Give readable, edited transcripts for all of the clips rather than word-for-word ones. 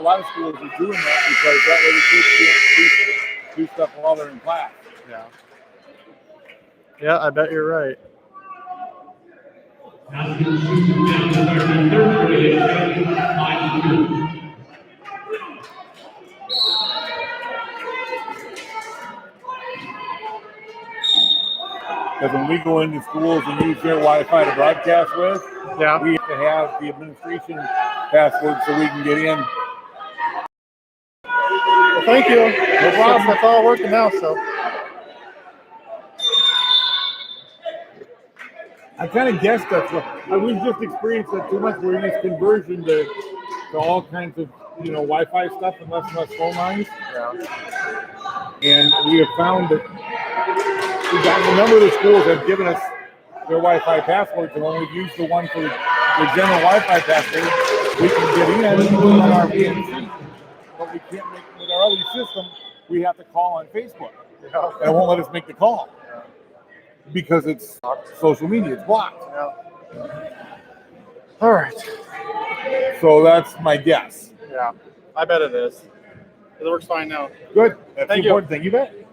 lot of schools are doing that because that way the kids can't do stuff while they're in class. Yeah. Yeah, I bet you're right. Because when we go into schools and use their Wi-Fi to broadcast with, Yeah. we have to have the administration password so we can get in. Well, thank you. No problem. That's all working now, so. I kind of guessed that's what we've just experienced that too much. We're used conversion to all kinds of Wi-Fi stuff and less phone lines. Yeah. And we have found that a number of the schools have given us their Wi-Fi passwords, and when we use the one for the general Wi-Fi password, we can get in on our VNC. But we can't make with our other system. We have to call on Facebook, and it won't let us make the call because it's social media. It's blocked. Yeah. All right. So that's my guess. Yeah, I bet it is. It works fine now. Good. That's Thank the important thing. You bet.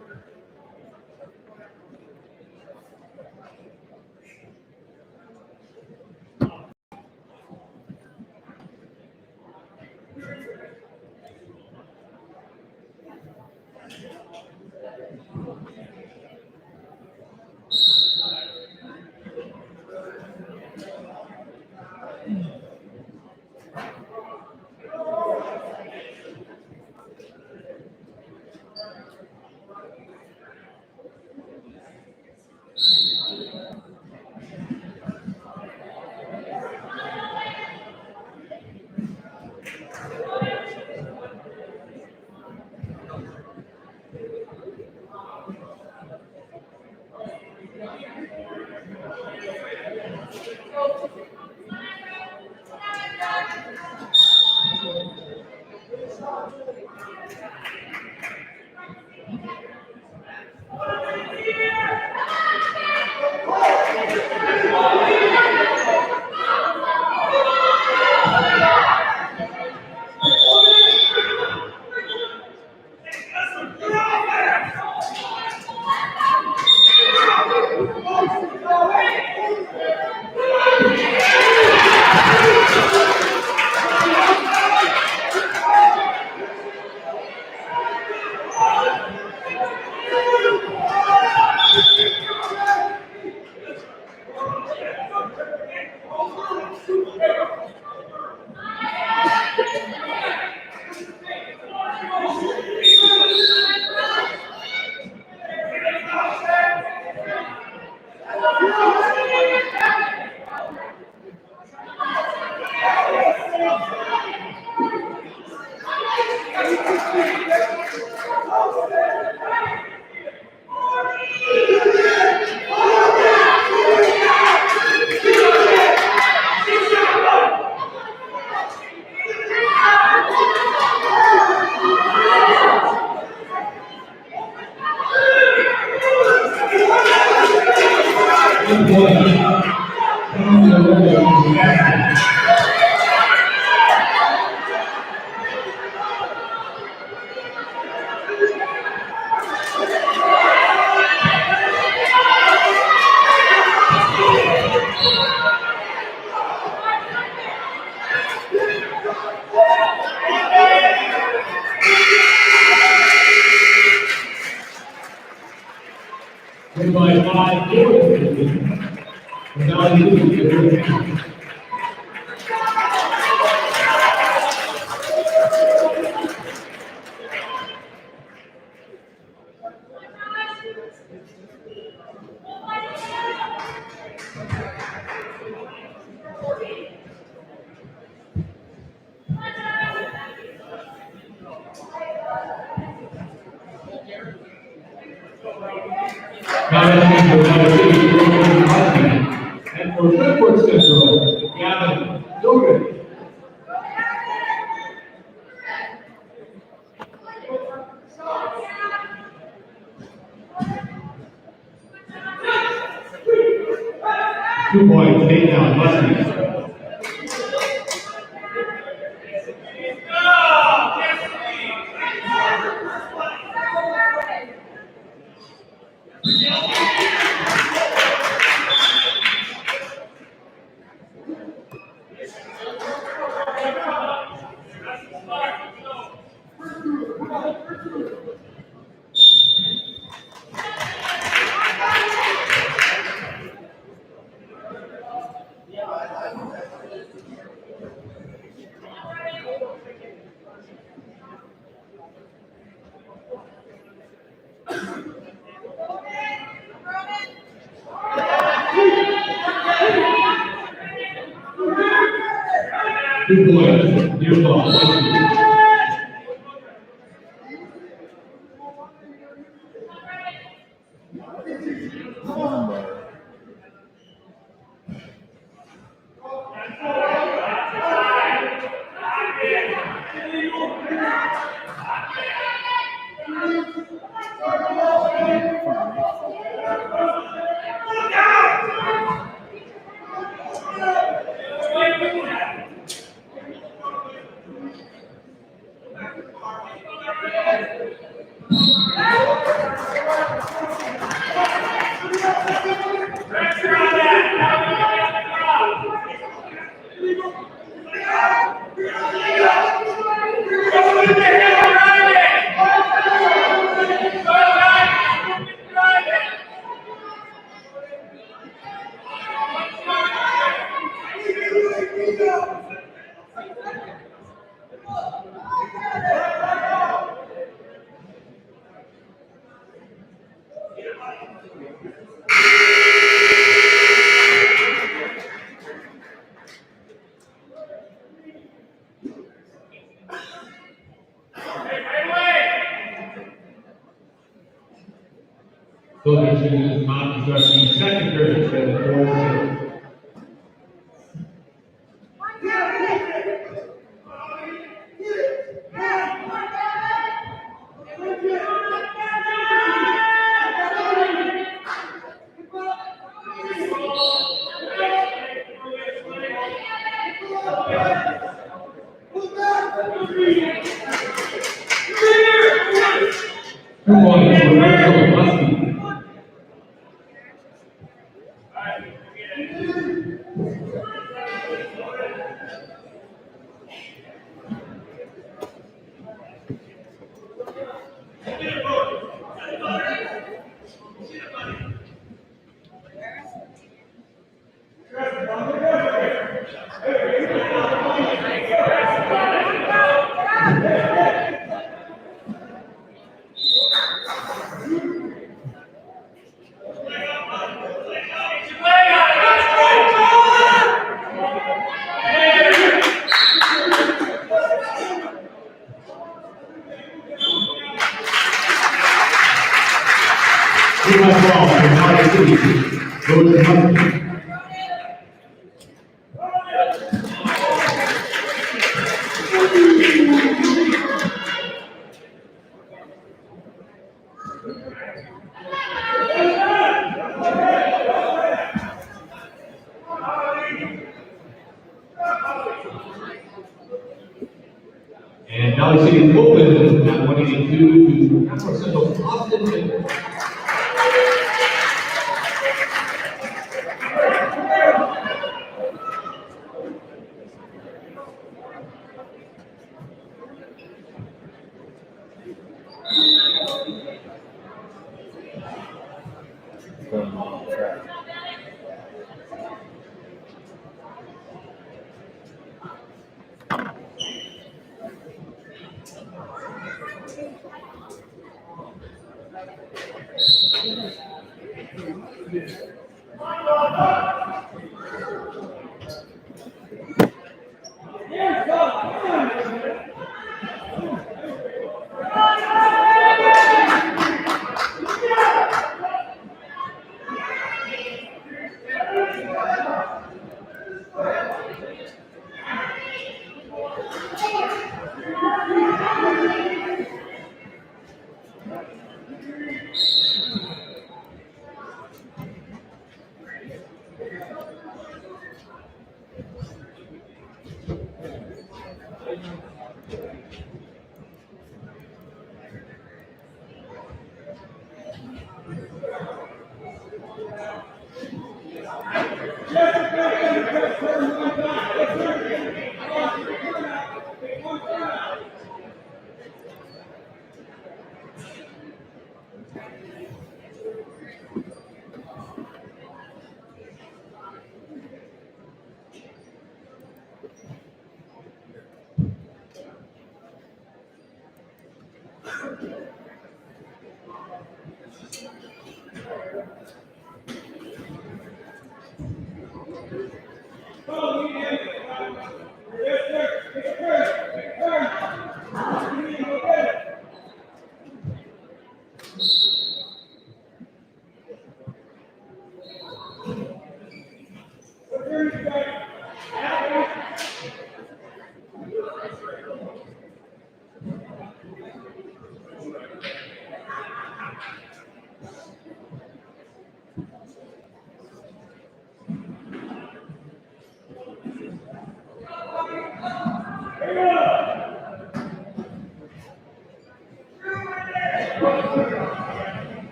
And for Redwood Central, Gavin Dugan. Two-point takedown, Varsity. 2 points, new ball. Philippines Mountain Varsity second period, 7-4. And now we see it open at 182 to Central Austin.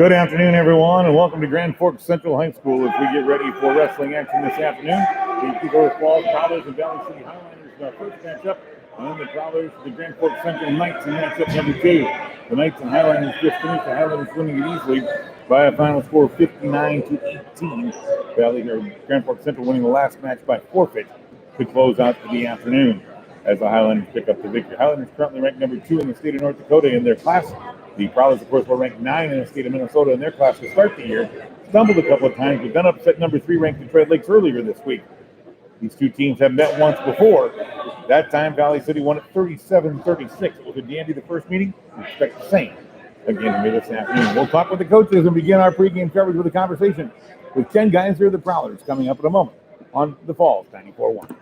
Good afternoon, everyone, and welcome to Grand Forks Central High School as we get ready for wrestling action this afternoon. The Eagle Falls Prowlers and Valley City Highlanders are our first matchup, and then the Prowlers, the Grand Forks Central Knights in matchup number 2. The Knights and Highlanders just finished, the Highlanders winning it easily by a final score of 59-18. Grand Forks Central winning the last match by forfeit to close out the afternoon as the Highlanders pick up the victory. Highlanders currently ranked number 2 in the state of North Dakota in their class. The Prowlers, of course, were ranked 9 in the state of Minnesota in their class to start the year. Stumbled a couple of times, but then upset number 3 ranked Detroit Lakes earlier this week. These two teams have met once before. That time, Valley City won at 37-36. Was it dandy the first meeting? We expect the same again here this afternoon. We'll talk with the coaches and begin our pregame coverage with a conversation with Ken Geiser of the Prowlers coming up in a moment on the Falls 94.1.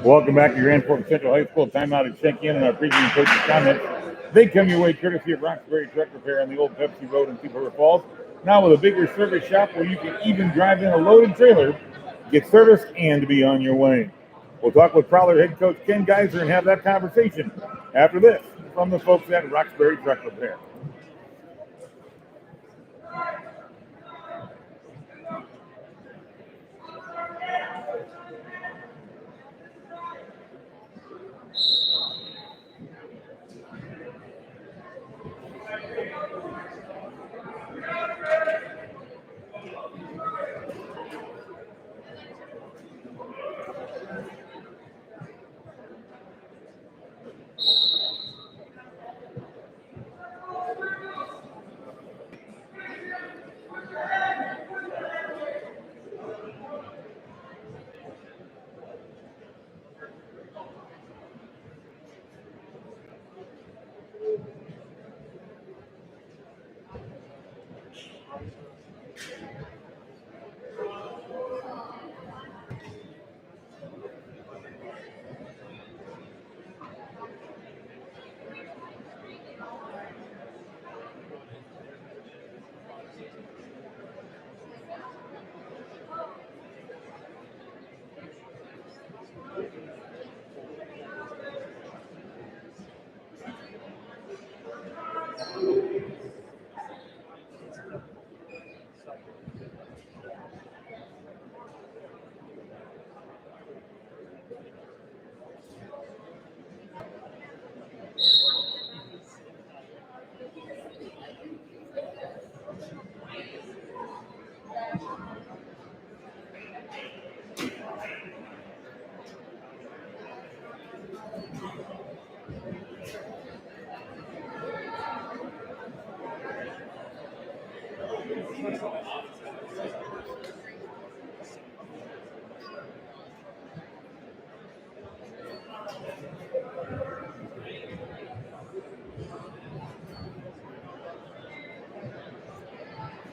Welcome back to Grand Forks Central High School. Timeout and check in on our pregame coach's comments. They come your way courtesy of Roxbury Truck Repair on the old Pepsi Road in Cedar Falls. Now with a bigger service shop where you can even drive in a loaded trailer, get service, and be on your way. We'll talk with Prowler head coach Ken Geiser and have that conversation after this from the folks at Roxbury Truck Repair.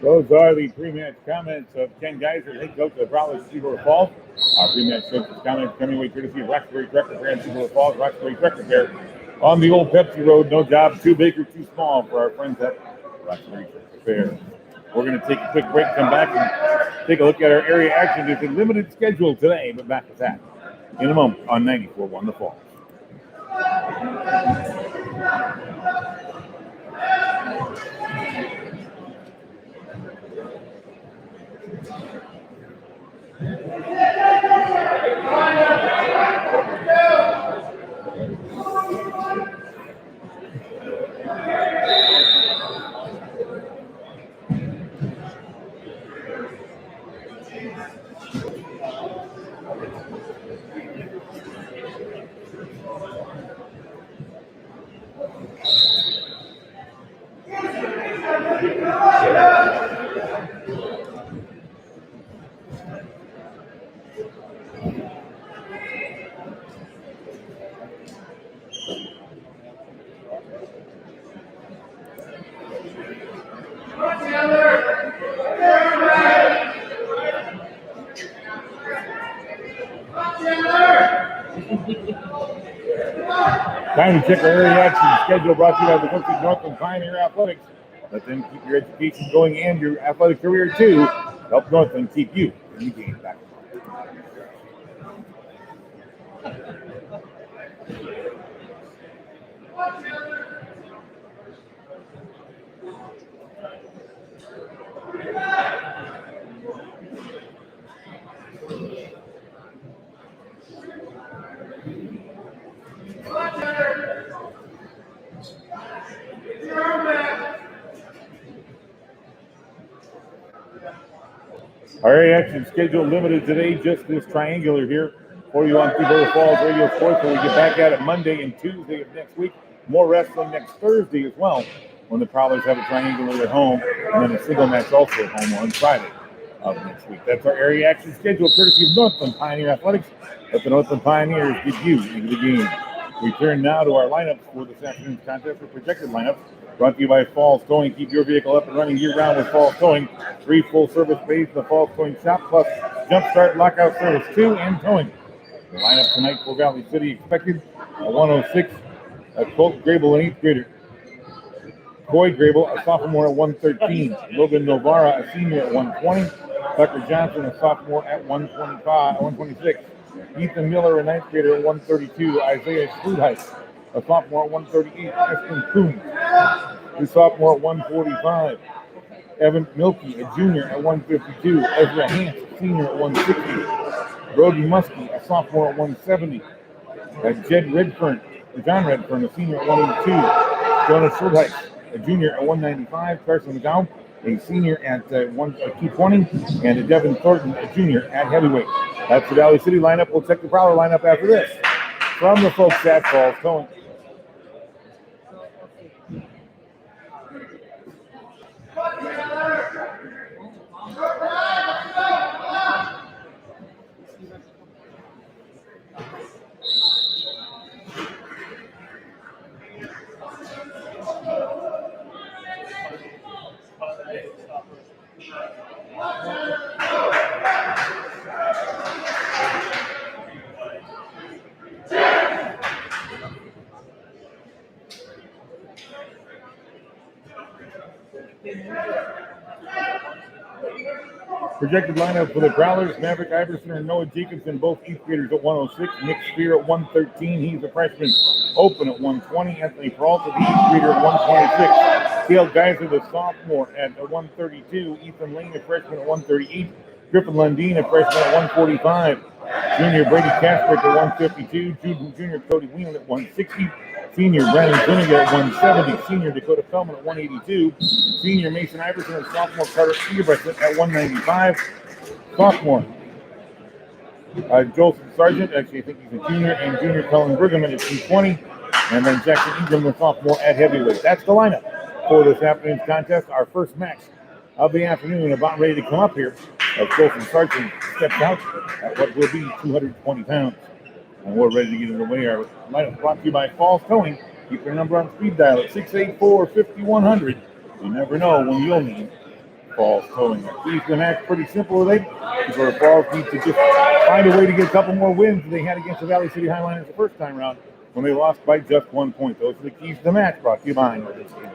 Those are the pre-match comments of Ken Geiser, head coach of the Prowler Cedar Falls. Our pre-match coach's comments coming away courtesy of Roxbury Truck Repair in Cedar Falls. Roxbury Truck Repair on the old Pepsi Road. No job too big or too small for our friends at Roxbury Truck Repair. We're going to take a quick break, come back, and take a look at our area action. There's a limited schedule today, but back with that in a moment on 94.1 The Falls. Time to check our area action schedule brought to you by the Woodford Northland Pioneer Athletics. Let them keep your education going and your athletic career too. Help Northland keep you in the game back. Our area action schedule limited today, just this triangular here for you on Cedar Falls Radio Sports. When we get back at it Monday and Tuesday of next week. More wrestling next Thursday as well, when the Prowlers have a triangular at home, and then a single match also at home on Friday of next week. That's our area action schedule, courtesy of Northland Pioneer Athletics. Let the Northland Pioneers get you into the game. We turn now to our lineups for this afternoon's contest, for projected lineups. Brought to you by Falls Towing. Keep your vehicle up and running year-round with Falls Towing. 3 full-service bays in the Falls Towing shop, plus Jump Start Lockout Service 2 and Towing. The lineup tonight for Valley City expected a 106, a Colt Grable, an 8th grader. Coy Grable, a sophomore at 113. Logan Novara, a senior at 120. Tucker Johnson, a sophomore at 126. Ethan Miller, a 9th grader at 132. Isaiah Schludheit, a sophomore at 138. Eston Coons, a sophomore at 145. Evan Milkey, a junior at 152. Ezra Hance, a senior at 160. Brody Muskie, a sophomore at 170. John Redfern, a senior at 182. Jonas Schludheit, a junior at 195. Carson McGowan, a senior at 220. And Devin Thornton, a junior at heavyweight. That's the Valley City lineup. We'll check the Prowler lineup after this. From the folks at Falls Towing. Projected lineup for the Prowlers: Maverick Iverson and Noah Jacobson, both 8th graders at 106. Nick Spear at 113. He's a freshman. Open at 120. Anthony Peralta, the 8th grader at 126. Cale Geiser, the sophomore at 132. Ethan Lane, a freshman at 138. Griffin Lundeen, a freshman at 145. Junior Brady Kasprick at 152. Junior Cody Whelan at 160. Senior Brandon Zuniga at 170. Senior Dakota Feldman at 182. Senior Mason Iverson and sophomore Carter Egerbrecht at 195. Sophomore Joseph Sargent, actually I think he's a junior, and junior Cullen Bruggeman at 220. And then Jackson Ingram, the sophomore at heavyweight. That's the lineup for this afternoon's contest. Our first match of the afternoon about ready to come up here. As Joseph Sargent steps out at what will be 220 pounds. And we're ready to get underway. Our lineup brought to you by Falls Towing. Keep your number on speed dial at 684-5100. You never know when you'll need Falls Towing. Our keys to the match pretty simple today. For Falls need to just find a way to get a couple more wins than they had against the Valley City Highlanders the first time around when they lost by just 1 point. Those are the keys to the match brought to you by Northern State.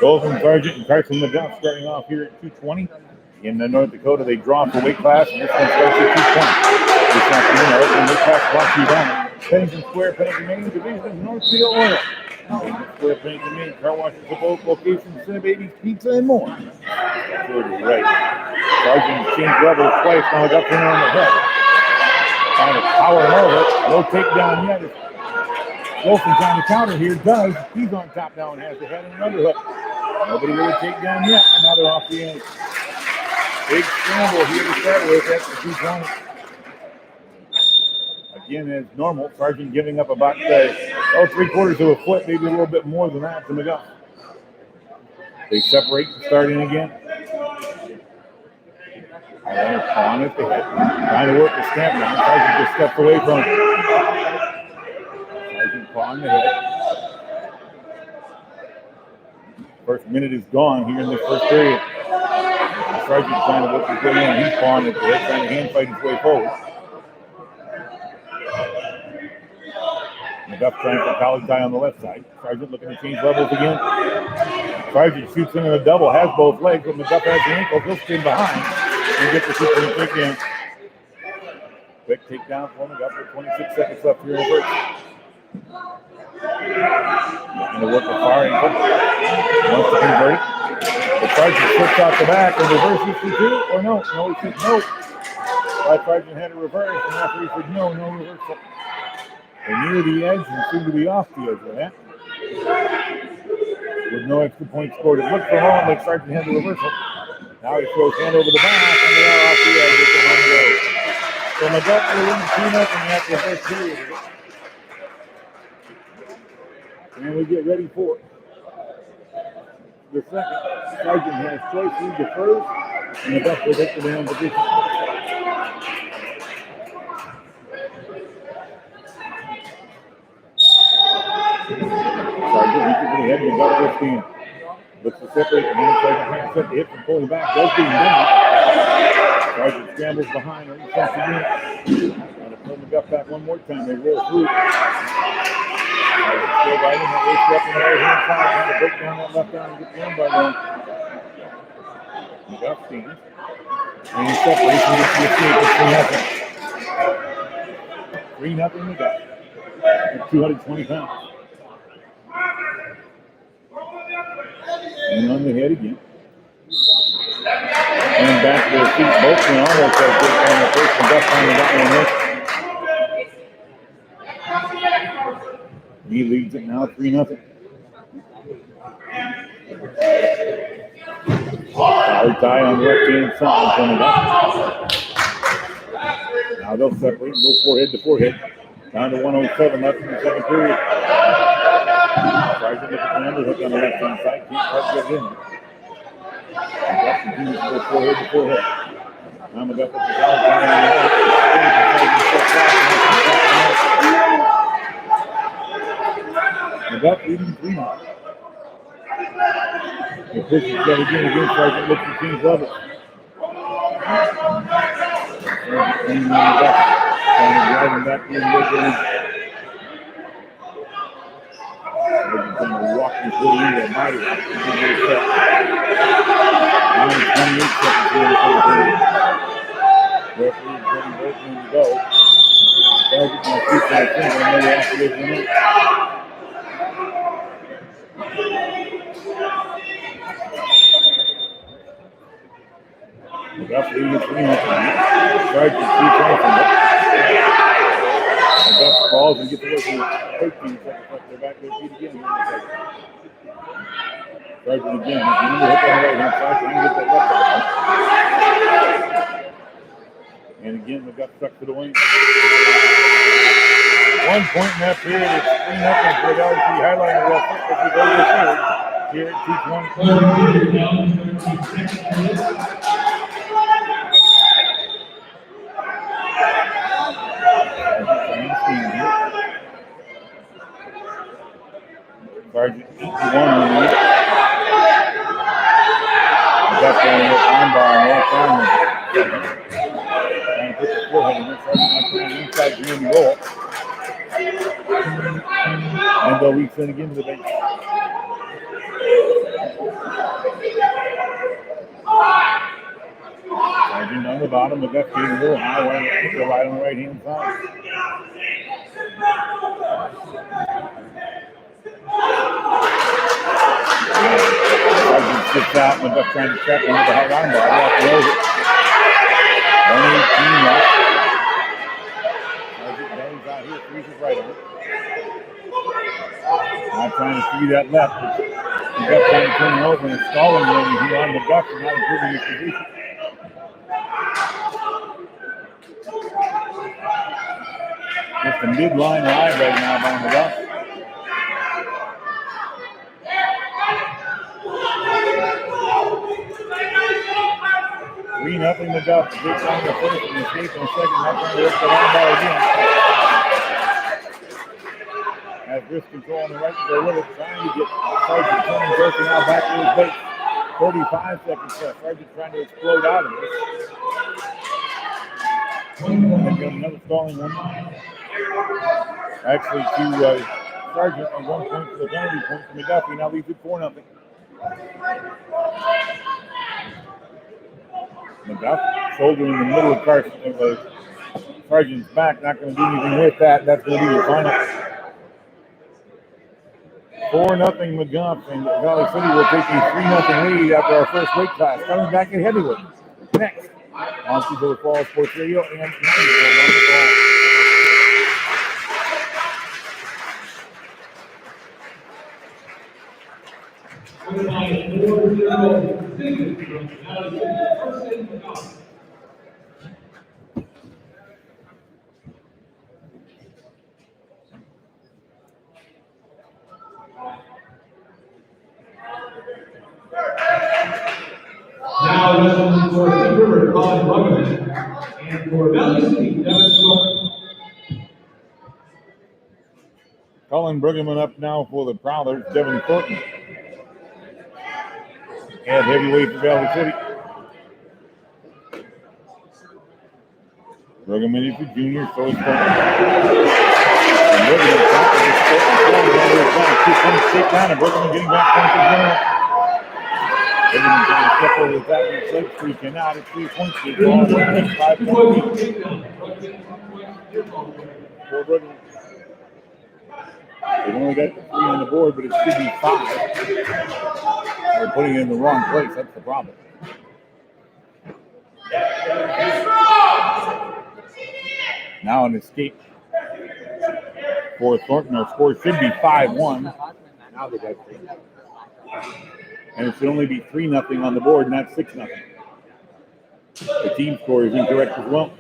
Golden Sargent and Carson McGuff starting off here at 220. In North Dakota, they draw for weight class, and this one starts at 220. This afternoon, our opening weight class brought to you by Pennington Square, Pennington, Maine, Division of Northfield Oil. Pennington Square, Pennington, Maine, car washes for both locations, Cinebabies, pizza, and more. Good, right. Sargent changed levels twice, now got in on the head. Trying to power him over. No takedown yet. Wilson's on the counter here, does. He's on top now and has the head and an underhook. Nobody really take down yet, and now they're off the end. Big scramble here to start with at the 220. Again, as normal, Sargent giving up about 3/4 of a foot, maybe a little bit more than that to McGuff. They separate, starting again. Highlander pawing at the head, trying to work the snap down. Sargent just steps away from him. Sargent pawing the head. First minute is gone here in the first period. Sargent trying to work his way in. He's pawing at the head, trying to hand fight his way forward. McGuff trying for college tie on the left side. Sargent looking to change levels again. Sargent shoots into the double, has both legs, but McGuff has the ankle. He'll stay behind and get the 2-point takedown. Quick takedown for McGuff with 26 seconds left here in the first. Looking to work the far ankle. Wants to convert it. The Sargent slips off the back and reverses to 2. Or no, he said no. Sargent had a reverse, and after he said no reversal. They're near the edge and soon to be off the edge of that. With no extra point scored. It looked for a moment like Sargent had the reversal. Now he throws hand over the back, and they are off the edge at the home goal. So McGuff will lead 2-0 after the first period. And we get ready for the second. Sargent has choice, he defers, and McGuff will take the down position. Sargent reaches to the head, McGuff will stand. Looks to separate, and then Sargent trying to set the hip and pulling back. Does being done. Sargent scrambles behind, resets again. Trying to pull McGuff back one more time. They roll through. Sargent still right in that way, step on the right hand side, trying to break down that left arm and get the arm by one. McGuff stands. And he separates and gets the escape. It's 3-0. 3-0 McGuff. At 220 pounds. And on the head again. And back to their feet. Both went almost had a good on the first, and Duff finally got one missed. He leads it now 3-0. Power tie on the left hand side from Duff. Now they'll separate and go forehead to forehead. Down to 107 left in the second period. Tries to get the number hook on the left hand side. Can't quite get it in. Duff continues to go forehead to forehead. Now McGuff with the power tie on the left. McGuff leading 3-0. He pushes that again against Sargent, looks at team's level. Sargent McGuff trying to drive him back in the middle. Sargent's going to walk him through the mighty. He's going to get set. 28 seconds here in the third period. Referee is ready, both men to go. Sargent's going to keep that thing, and maybe after this one in. McGuff leading 3-0. Sargent keeps off him. McGuff falls and gets away from the 13 seconds left. They're back to their feet again. Sargent again. He's going to hit on the right hand side, trying to get that left arm. And again, McGuff stuck to the wing. 1 point in that period. It's 3-0 for the LC highlighting real quick as we go to the third. Here at 2:20. Sargent 81 on the lead. McGuff going with armbar on left arm. Trying to put the forehead in it. Sargent trying inside the end roll. And they'll reach in again to the bench. Sargent on the bottom. McGuff getting a little high. Right on the right hand side. Sargent sits out. McGuff trying to trap him with the high arm bar. Off the over. 118 left. Sargent bangs out here. Freezes right on it. Now trying to free that left. McGuff trying to turn him over and stalling him here on McGuff and not improving his position. Just a midline ride right now by McGuff. 3-0 McGuff. Big time to first and escape on second. Not trying to work the line ball again. Has wrist control on the right to go with it. Trying to get Sargent turning Durkin out back to his base. 35 seconds left. Sargent trying to explode out of this. Another stalling one. Actually, to Sargent and 1 point for the penalty point for McGuff. He now leads it 4-0. McGuff, shoulder in the middle of Sargent's back. Not going to do anything with that. That's going to be your final. 4-0 McGuff, and Valley City will take a 3-0 lead after our first weight class. Coming back in heavyweight. Next, on to Fall Sports Radio and 94. Now wrestling for Thief River, Colin Bruggeman. And for Valley City, Devin Thornton. Colin Bruggeman up now for the Prowlers, Devin Thornton. And heavyweight for Valley City. Bruggeman is a junior, so is Thornton. And Bruggeman straight down, and Bruggeman getting back points as well. Bruggeman trying to step over the top of the leg, 3 cannot. It's 3 points. It's all 5 points. For Bruggeman. They've only got 3 on the board, but it should be 5. They're putting it in the wrong place. That's the problem. Now an escape for Thornton. Our score should be 5-1. Now they got 3. And it should only be 3-0 on the board, not 6-0. The team score is incorrect as well.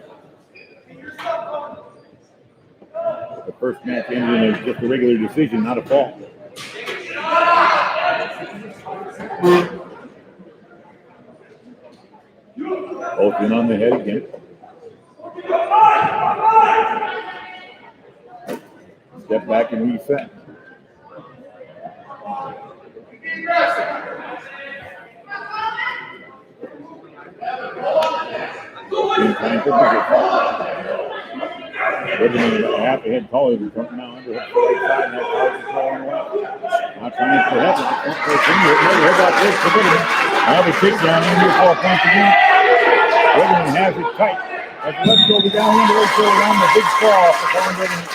The first match ended in just a regular decision, not a fall. Both in on the head again. Step back and reset. Time for position. Half a head taller than Trump now under the right side. Now Carl's throwing away. Now trying for help. Now the kick down in here for a point again. Bruggeman has it tight. As the left shoulder down, the right shoulder down, the big fall for Colin Bruggeman.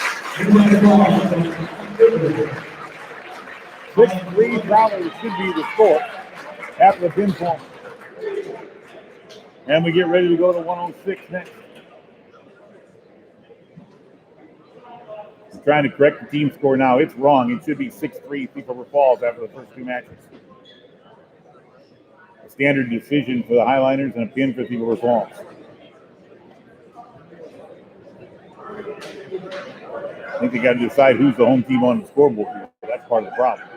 6-3 Prowlers should be the score after the pinfall. And we get ready to go to 106 next. I'm trying to correct the team score now. It's wrong. It should be 6-3 Thief River Falls after the first 2 matches. A standard decision for the Highliners and a pin for Thief River Falls. I think they got to decide who's the home team on the scoreboard here. That's part of the problem.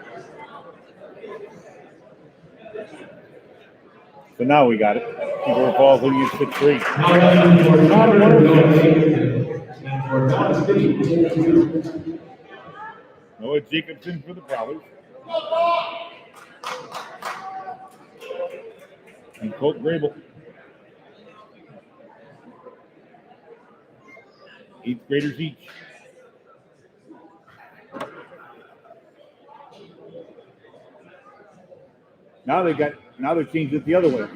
So now we got it. Thief River Falls leading at 6-3. Noah Jacobson for the Prowlers. And Colt Grable. 8th graders each. Now they're changed it the other way.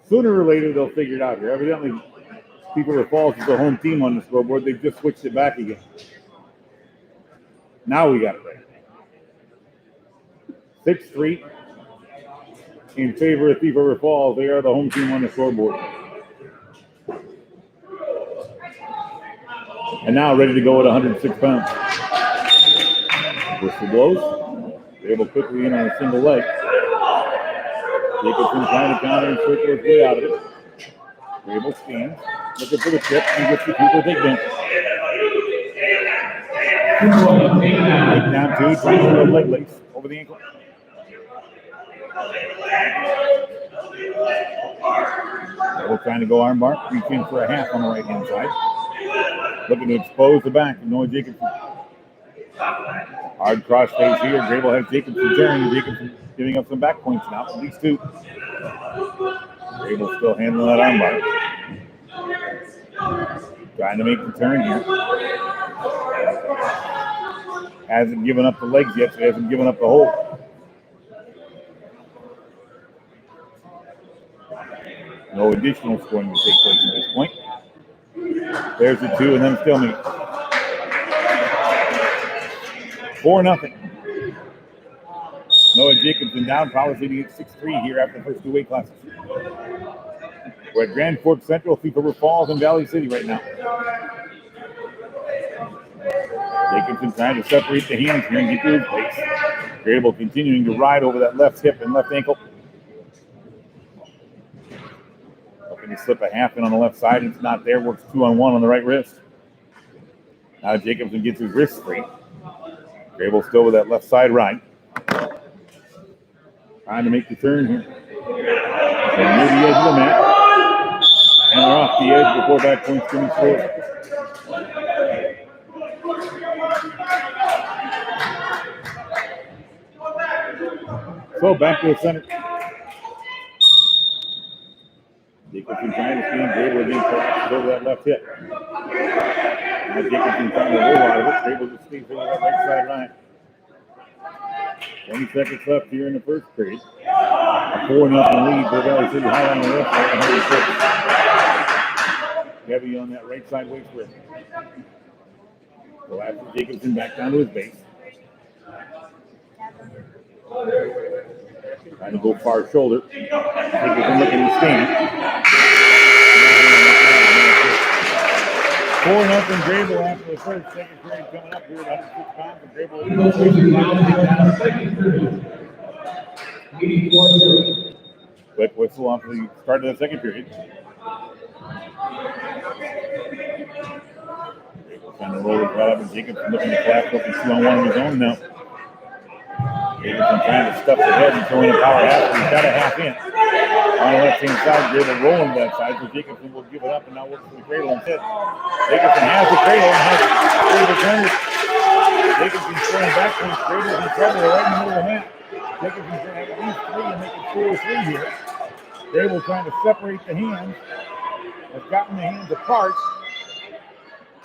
Sooner or later they'll figure it out here. Evidently, Thief River Falls is the home team on the scoreboard. They've just switched it back again. Now we got it right. 6-3 in favor of Thief River Falls. They are the home team on the scoreboard. And now ready to go at 106 pounds. Whistle blows. They're able quickly in on a single leg. Jacobson trying to counter and circle his way out of it. Grable stands, looking for the tip, and gets the people takedown. Takedown 2, trying to throw leg lace over the ankle. Grable trying to go armbar, reach in for a half on the right hand side. Looking to expose the back of Noah Jacobson. Hard cross face here. Grable has Jacobson turning. Jacobson giving up some back points now, at least 2. Grable still handling that armbar. Trying to make the turn here. Hasn't given up the legs yet, so he hasn't given up the hold. No additional scoring to take place at this point. There's the 2, and then still me. 4-0. Noah Jacobson down, Prowlers leading at 6-3 here after the first 2 weight classes. We're at Grand Forks Central, Thief River Falls, and Valley City right now. Jacobson trying to separate the hands here and get to his place. Grable continuing to ride over that left hip and left ankle. Looking to slip a half in on the left side. It's not there. Works 2-on-1 on the right wrist. Now Jacobson gets his wrist straight. Grable still with that left side right. Trying to make the turn here. They're near the edge of the mat. And they're off the edge before back points can be scored. So back to the center. Jacobson trying to steam Grable again, collapses over that left hip. Now Jacobson trying to roll out of it. Grable just steams over that right side line. 20 seconds left here in the first period. A 4-0 lead for Valley City High on the left side. Heavy on that right side waist grip. Collapses Jacobson back down to his base. Trying to go far shoulder. Jacobson looking to stand. 4-0 Grable after the first. Second period coming up here at 106 pounds. And Grable second period. 84-0. Quick whistle off the start of the second period. Trying to roll it right up, and Jacobson looking to collapse up and 2-on-1 of his own now. Jacobson trying to stuff the head and throw in a power half, but he's got a half in. On the left-hand side, Grable rolling to that side, so Jacobson will give it up and now work for the cradle instead. Jacobson has the cradle and has Grable turned. Jacobson's throwing back when Grable's in trouble right in the middle of the mat. Jacobson's going to have at least 3 and make it 4-3 here. Grable trying to separate the hands. Has gotten the hands apart.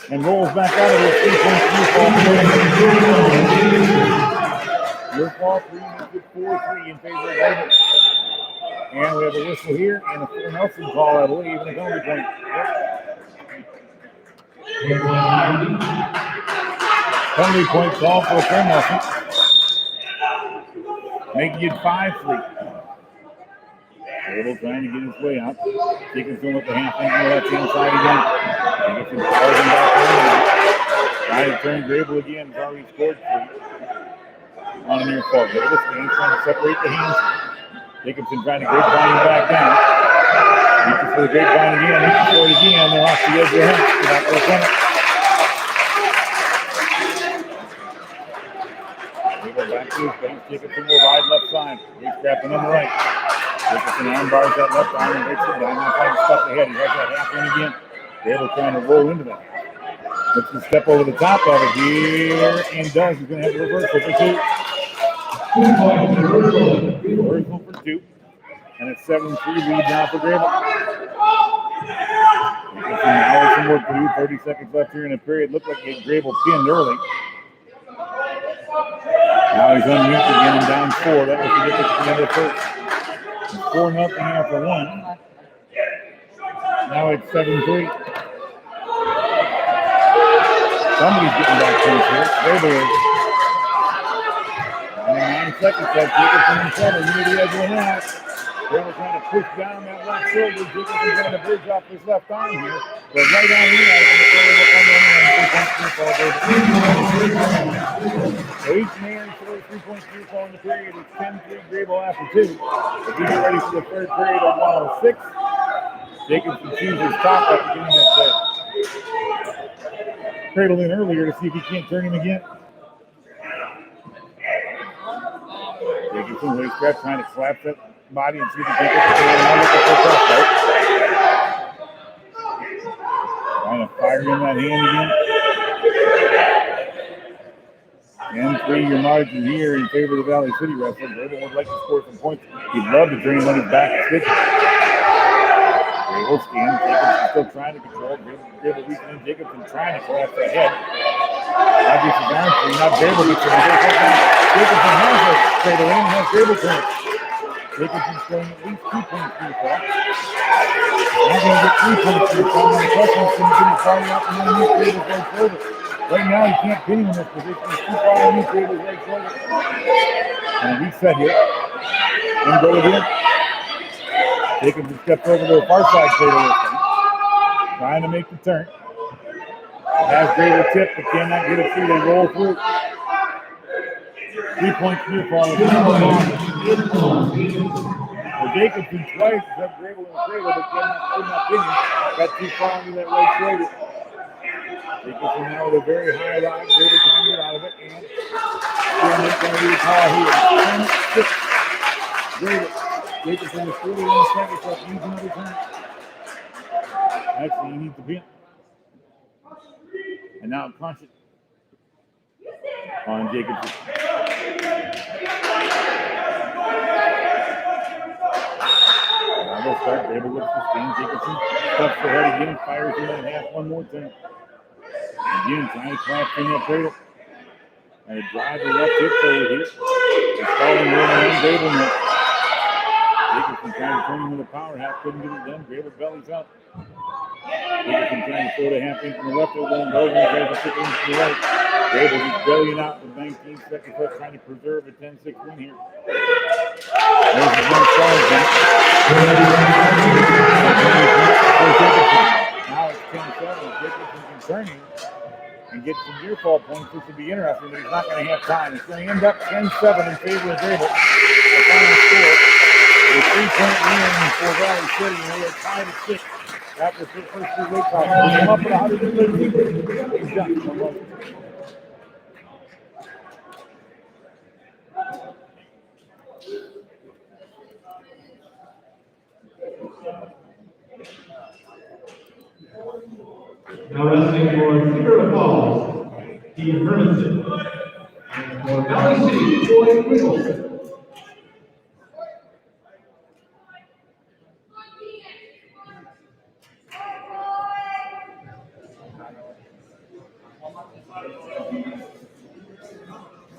And rolls back out of it. 3-point your fall 3 makes it 4-3 in favor of Grable. And we have a whistle here and a full Nelson call, I believe, and a penalty point. Penalty point call for Phil Nelson. Making it 5-3. Grable trying to get his way out. Jacobson with the half thing on the left-hand side again. Jacobson powers him back. Trying to turn Grable again. He's already scored 3. On a near fall. Grable stands trying to separate the hands. Jacobson trying to grapevine him back down. Reaches for the grapevine again. Reaches for it again. They're off the edge of the net. Back to the center. Grable back to his base. Jacobson will ride left side. He's grabbing on the right. Jacobson arm bars that left arm and breaks it down. Now trying to stuff the head. He has that half in again. Grable trying to roll into that. Looks to step over the top of it here and does. He's going to have the reversal for 2. Reversal for 2. And it's 7-3 lead now for Grable. Jacobson now with some work to do. 30 seconds left here in the period. Looked like he had Grable pinned early. Now he's unmute again and down 4. That was the difference at the end of the first. 4-0 after 1. Now it's 7-3. Somebody's getting back to it here. Grable is. And 9 seconds left. Jacobson in trouble near the edge of the net. Grable trying to push down that left shoulder. Jacobson trying to bridge off his left arm here. But right on the edge, and the player will come in and 3-point so each man scores 3.3 fall in the period. It's 10-3 Grable after 2. If we get ready for the third period of 106, Jacobson chooses his top after getting that cradle in earlier to see if he can't turn him again. Jacobson waist grab trying to collapse that body and see if he can get it. Now looking for a cross fight. Trying to fire in that hand again. 10-3 your margin here in favor of the Valley City wrestler. Grable would like to score some points. He'd love to turn him on his back and stick. Grable stands. Jacobson still trying to control. Grable reaching in. Jacobson trying to collapse that head. Obviously down three. Not Grable gets it. Jacobson has a cradle in. Has Grable turn. Jacobson's scoring at least 2 points for the fall. Not going to get 3 points for the fall. And the question's going to be firing up and underneath Grable's right shoulder. Right now, you can't pin him in this position. He's too far underneath Grable's right shoulder. And a reset here. And go again. Jacobson steps over to the far side cradle this time. Trying to make the turn. Has Grable tipped, but cannot get it through. They roll through. 3 points near fall. So Jacobson twice has Grable in the cradle, but could not pin him. Got too far into that right shoulder. Jacobson now with a very high line. Grable trying to get out of it. And going to be the call here. 10-6. Grable. Jacobson is 41 seconds left. Needs another turn. Actually, he needs the pin. And now Conscious on Jacobson. Now they'll start. Able to sustain Jacobson. Stuffs the head again. Fires in and half one more time. Again, trying to collapse in that cradle. And a drive to left hip over here. And stalling room on Grable now. Jacobson trying to turn him with a power half. Couldn't get it done. Grable bellies out. Jacobson trying to throw the half in from the left. It won't go. He tries to kick in to the right. Grable just bellying out with 19 seconds left, trying to preserve a 10-6 win here. There's the one side. Now it's 10-7. Jacobson concerning and get some near fall points. This would be interesting, but he's not going to have time. It's going to end up 10-7 in favor of Grable. The final score is a 3-point win for Valley City, and they are tied at 6 after the first two weight classes. They come up at 130. He's done. Now wrestling for Cedar Falls, Steve Hermanson. And for Valley City, Troy Grable.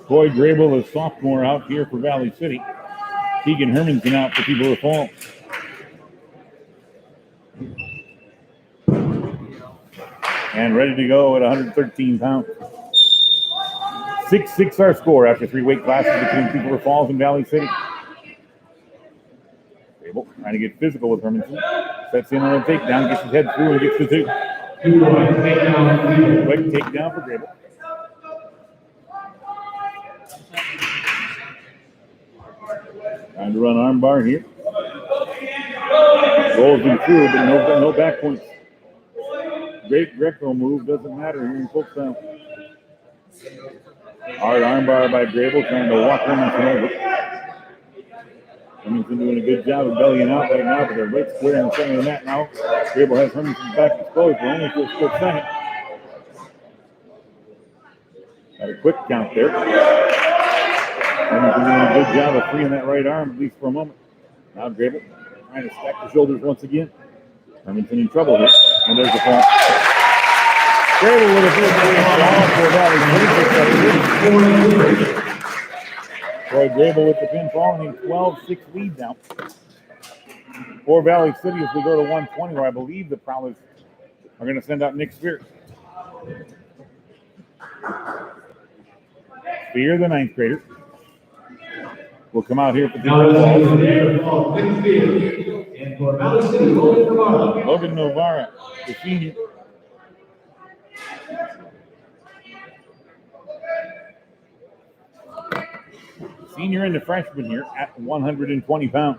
Troy Grable, a sophomore out here for Valley City. Keegan Hermanson out for Cedar Falls. And ready to go at 113 pounds. 6-6 our score after 3 weight classes between Cedar Falls and Valley City. Grable trying to get physical with Hermanson. Sets in on a takedown, gets his head through and gets the 2. Quick takedown for Grable. Trying to run armbar here. Rolls him through, but no back points. Great Greco move, doesn't matter here in Folkestone. Hard armbar by Grable, trying to walk Hermanson over. Hermanson doing a good job of bellying out right now, but they're right square in the center of the mat now. Grable has Hermanson's back exposed, but only for a split second. Got a quick count there. Hermanson doing a good job of freeing that right arm, at least for a moment. Now Grable trying to stack the shoulders once again. Hermanson in trouble here, and there's the fall. Grable with a big ball for Valley City. Troy Grable with the pinfall, and he's 12-6 lead now. For Valley City as we go to 120, where I believe the Prowlers are going to send out Nick Spear. Spear, the 9th grader, will come out here for the ball. And for Valley City, Logan Novara. Logan Novara, the senior. Senior and the freshman here at 120 pounds.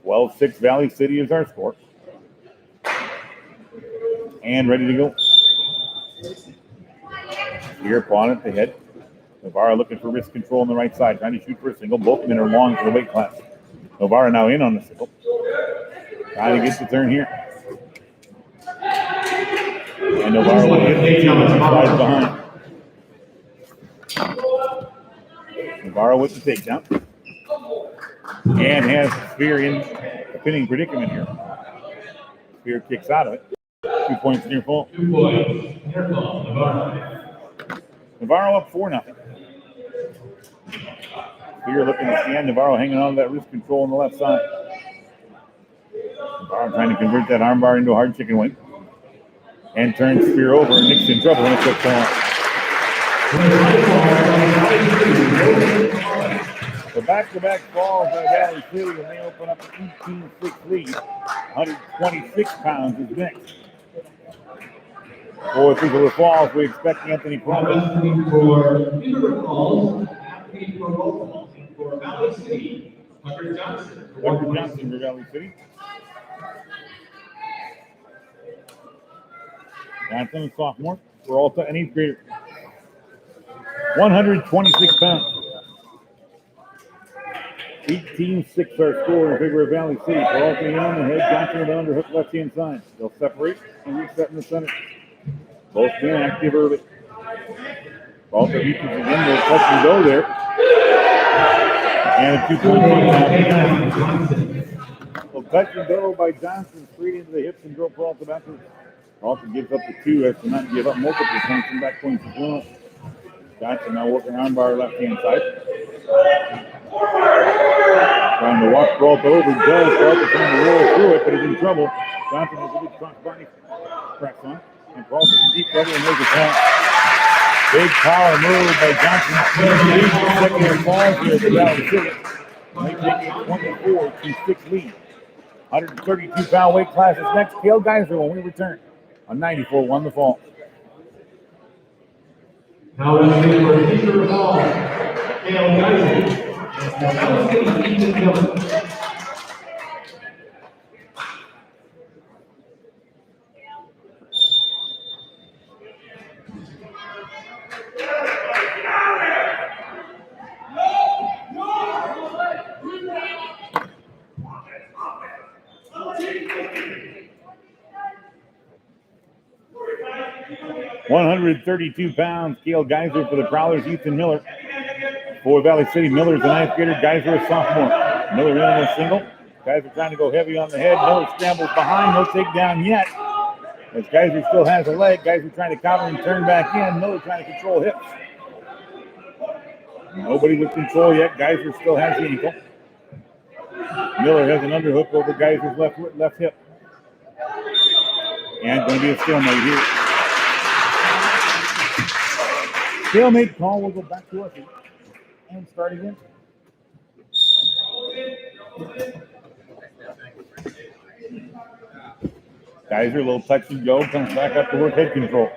Well, 6 Valley City is our score. And ready to go. Here, pawn at the head. Novara looking for wrist control on the right side, trying to shoot for a single. Both men are long for the weight class. Novara now in on the single. Trying to get the turn here. And Novara will hit the slides behind. Novara with the takedown. And has Spear in a pinning predicament here. Spear kicks out of it. 2 points near fall. 2 points. Near fall, Novara. Navarro up 4-0. Spear looking to stand. Navarro hanging on to that wrist control on the left side. Navarro trying to convert that armbar into a hard chicken wing. And turns Spear over, and Nick's in trouble, and a quick fall. The back-to-back falls by Valley City, and they open up an 18-6 lead. 126 pounds is next. For Cedar Falls, we expect Anthony Plummer. For Cedar Falls, athlete for Baltimore. And for Valley City, Hunter Johnson. Hunter Johnson for Valley City. Johnson, sophomore. For all and 8th grader. 126 pounds. 18-6 our score in favor of Valley City. Peralta in on the head, Johnson with the underhook left hand side. They'll separate and reset in the center. Both men active early. Peralta reaches again, they'll touch and go there. And a 2-point now. Well, touch and go by Johnson, straight into the hips and drill Peralta backwards. Peralta gives up the 2 as to not give up multiple points and back points as well. Johnson now working on by our left hand side. Trying to walk Peralta over, does. Peralta trying to roll through it, but he's in trouble. Johnson has a good cross-body press on. And Peralta's in deep trouble and there's a count. Big power move by Johnson. Second falls here at the Valley City. And they take a 24-6 lead. 132-pound weight class is next. Cale Geyser when we return on 94-1 the fall. Now let's see for Teacher Hall, Cale Geyser. 132 pounds, Cale Geyser for the Prowlers, Ethan Miller. For Valley City, Miller's a ninth grader, Geyser a sophomore. Miller in on a single. Geyser trying to go heavy on the head. Miller scrambles behind, no takedown yet. As Geyser still has a leg, Geyser trying to counter and turn back in. Miller trying to control hips. Nobody with control yet. Geyser still has the ankle. Miller has an underhook over Geyser's left hip. And going to be a stalemate here. Stalemate call will go back to us and start again. Geyser, a little touch and go, comes back up to work head control.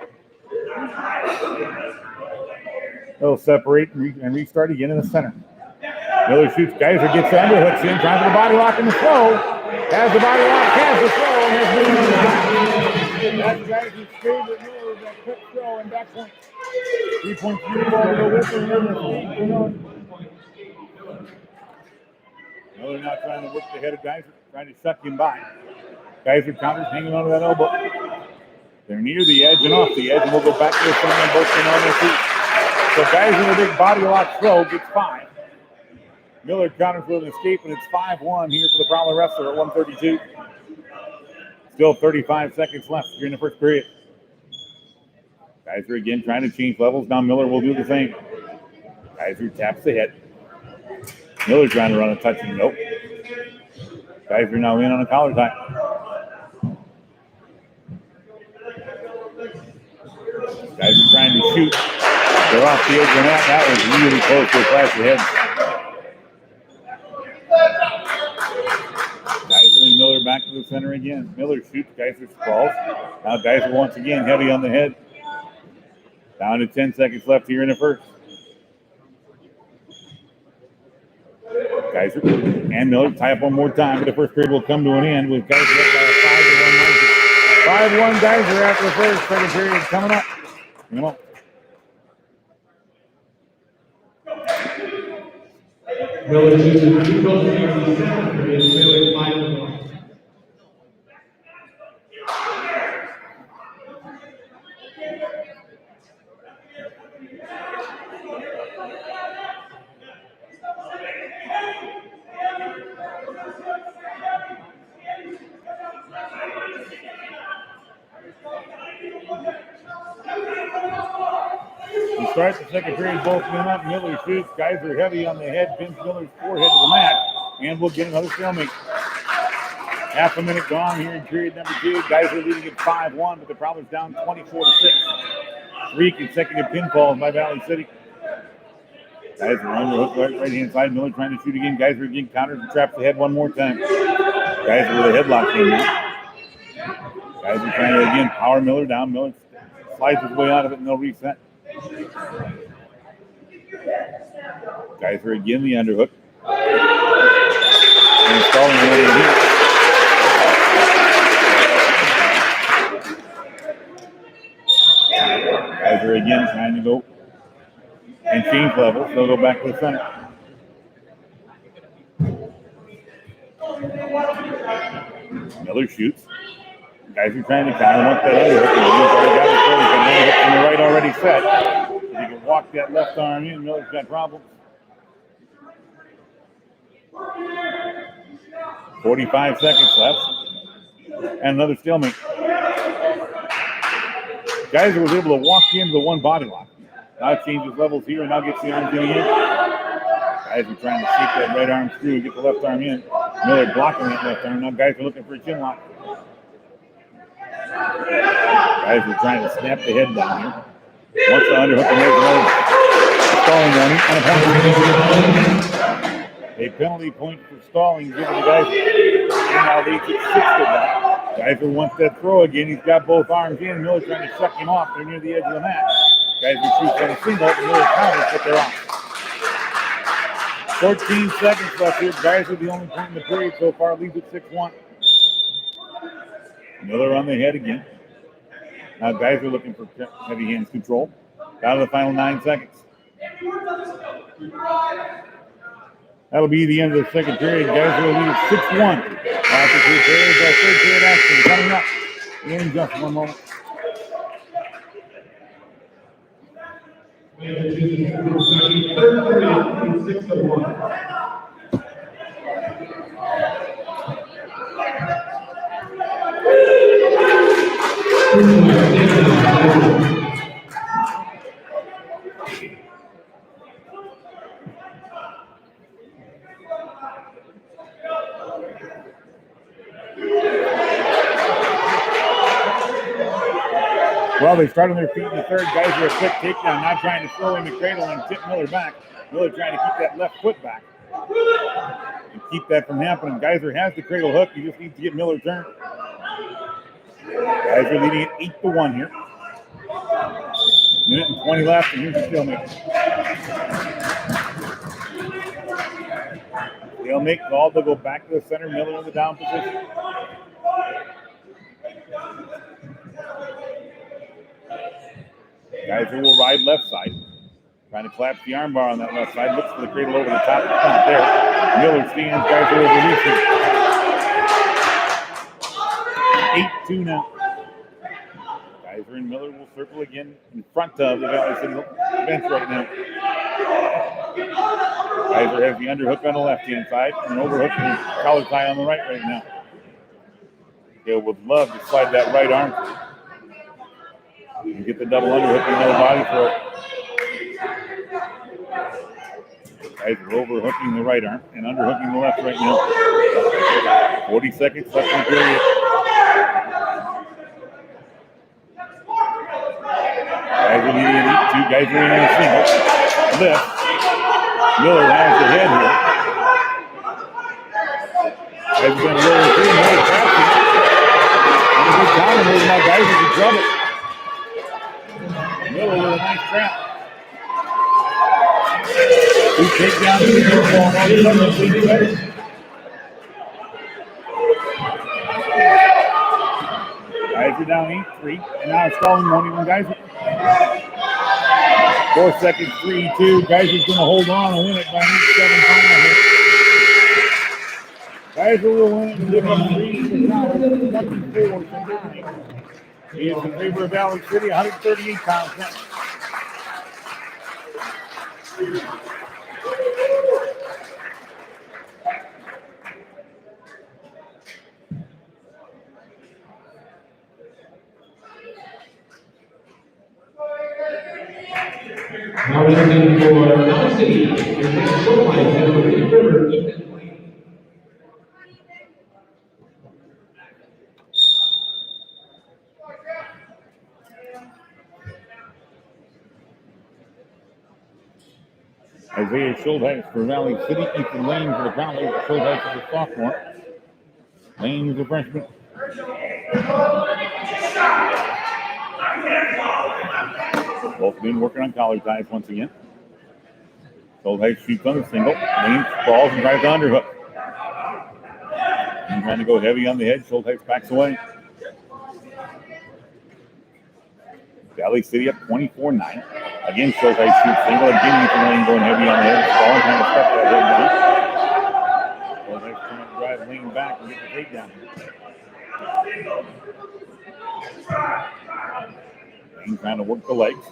They'll separate and restart again in the center. Miller shoots, Geyser gets the underhooks in, trying for the body lock in the throw. Has the body lock, has the throw, and has that's Geyser's favorite move, that quick throw and back point. 3 points ball to go with it, Miller now trying to work the head of Geyser, trying to suck him by. Geyser counters, hanging onto that elbow. They're near the edge and off the edge, and we'll go back to the center and both in on their feet. So Geyser, a big body lock throw, gets 5. Miller counters with an escape, and it's 5-1 here for the Prowler wrestler at 132. Still 35 seconds left here in the first period. Geyser again trying to change levels. Now Miller will do the same. Geyser taps the head. Miller trying to run a touch and nope. Geyser now in on a collar tie. Geyser trying to shoot. They're off the edge on that. That was really close to a flash ahead. Geyser and Miller back to the center again. Miller shoots. Geyser sprawls. Now Geyser once again heavy on the head. Down to 10 seconds left here in the first. Geyser and Miller tie up one more time, but the first period will come to an end with Geyser up by a 5-1 Geyser after the first. Second period coming up. Come on. Miller chooses 2 goals in the second period, Miller 5-1. We start the second period, both men up. Miller shoots. Geyser heavy on the head, pins Miller's forehead to the mat, and we'll get another stalemate. Half a minute gone here in period number 2. Geyser leading at 5-1, but the Prowlers down 24-6. 3 consecutive pinfalls by Valley City. Geyser on the hook right hand side. Miller trying to shoot again. Geyser again counters and traps the head one more time. Geyser with a headlock in now. Geyser trying to again power Miller down. Miller slides his way out of it and they'll reset. Geyser again the underhook. And installing one in here. Geyser again trying to go and change levels. They'll go back to the center. Miller shoots. Guys are trying to counter once that underhook. He's already got the throw. He's got from the right already set. If he can walk that left arm in, Miller's got problems. 45 seconds left. And another stalemate. Geyser was able to walk into the one body lock. Now it changes levels here and now gets the arms in again. Guys are trying to seek that right arm through and get the left arm in. Miller blocking that left arm. Now guys are looking for a chin lock. Guys are trying to snap the head down here. Once the underhook and there's another stalling warning. A penalty point for stalling given to Geyser. And now leads it 6 to 1. Geyser wants that throw again. He's got both arms in. Miller trying to shuck him off. They're near the edge of the mat. Geyser shoots on a single. Miller counters, but they're off. 14 seconds left here. Geyser the only point in the period so far. Leads it 6-1. Miller on the head again. Now Geyser looking for heavy hands control. Down to the final 9 seconds. That'll be the end of the second period. Geyser will lead it 6-1. After 2 periods, our third period action coming up in just one moment. Third period, 6-1. Well, they start on their feet in the third. Geyser a quick takedown, not trying to throw in the cradle and tip Miller back. Miller trying to keep that left foot back and keep that from happening. Geyser has the cradle hook. He just needs to get Miller turned. Geyser leading it 8-1 here. Minute and 20 left, and here's the stalemate. Stalemate called. They'll go back to the center. Miller in the down position. Geyser will ride left side. Trying to collapse the arm bar on that left side. Looks for the cradle over the top of the front there. Miller stands. Geyser will release it. 8-2 now. Geyser and Miller will circle again in front of the Valley City bench right now. Geyser has the underhook on the left-hand side and an overhook and collar tie on the right now. They would love to slide that right arm through. And get the double underhook and another body for it. Guys are overhooking the right arm and underhooking the left right now. 40 seconds left in the period. Guys are leading at 8-2. Guys are in a single. Lift. Miller has the head here. Guys are going to roll through. Miller trapping. And a good counter move. Now Guys is in trouble. Miller with a nice trap. 2 takedowns to the ball. Guys are down 8-3, and now stalling won't even Geyser. 4 seconds, 3-2. Geyser's going to hold on and win it by 7 final. Geyser will win it and give him 3-4. He is in favor of Valley City, 138 pounds. Now listening for Valley City, your next showline is River Ethan. Isaiah Schultheis for Valley City. Ethan Lane for the Prowlers. Schultheis is a sophomore. Lane is a freshman. Both men working on collar ties once again. Schultheis shoots on the single. Lane falls and tries the underhook. He's trying to go heavy on the head. Schultheis backs away. Valley City up 24-9. Again, Schulteis shoots single. Again, Ethan Lane going heavy on the head. Ball trying to step that head down. Schulteis trying to drive Lane back and get the takedown. Lane trying to work the legs.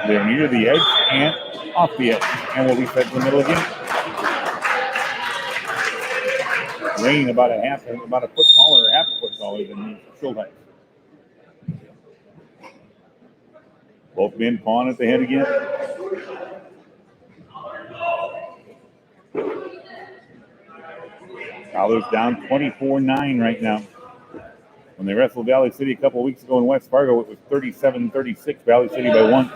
They're near the edge and off the edge. And we'll reset to the middle again. Lane about a foot taller, or half a foot taller than Schulteis. Both men pawing at the head again. Fowler's down 24-9 right now. When they wrestled Valley City a couple of weeks ago in West Fargo, it was 37-36, Valley City by 1.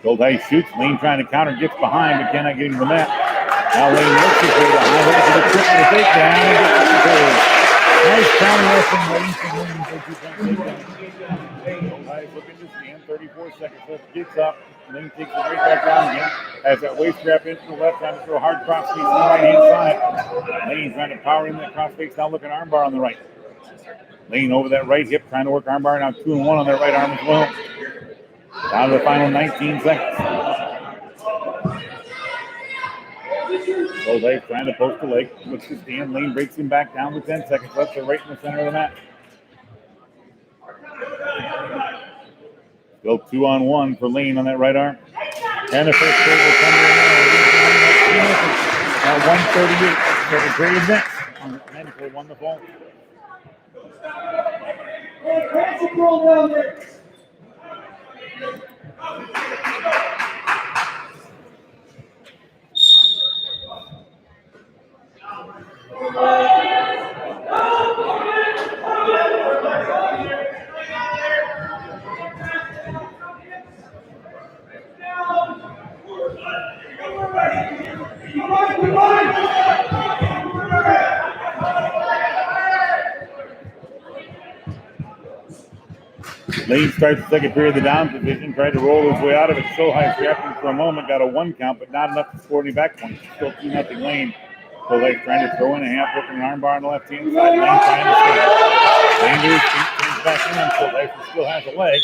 Schulteis shoots. Lane trying to counter, gets behind, but cannot get into the mat. Now Lane works his way behind, looking for the trip for the takedown, and gets the takedown. Nice counter wrestling. Lane for 2-point takedown. Schulteis looking to stand, 34 seconds left, gets up. Lane takes it right back down again. Has that waist grab into the left, trying to throw a hard cross face on the right hand side. Lane trying to power in that cross face, now looking armbar on the right. Lane over that right hip, trying to work armbar, now 2-1 on that right arm as well. Down to the final 19 seconds. Schulteis trying to post the leg, looks to stand. Lane breaks him back down with 10 seconds left. They're right in the center of the mat. Still 2-on-1 for Lane on that right arm. And the first third will come to 138. So the great advance on the men who won the ball. Lane starts the second period of the down position, tried to roll his way out of it. Schulteis grabbed for a moment, got a 1 count, but not enough to score any back points. Still 2-0 Lane. Schulteis trying to throw in a half, working an armbar on the left hand side. Lane trying to stand. Lane turns back in. Schulteis still has a leg.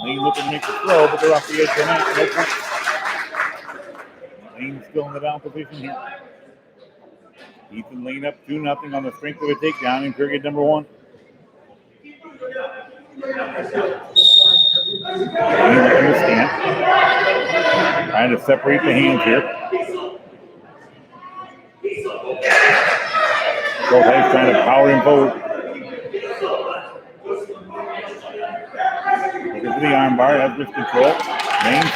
Lane looking to make the throw, but they're off the edge of the mat. No point. Lane still in the down position here. Ethan Lane up 2-0 on the strength of a takedown in period number 1. Understand. Trying to separate the hands here. Schulteis trying to power him forward. Looking for the armbar, has this control. Lane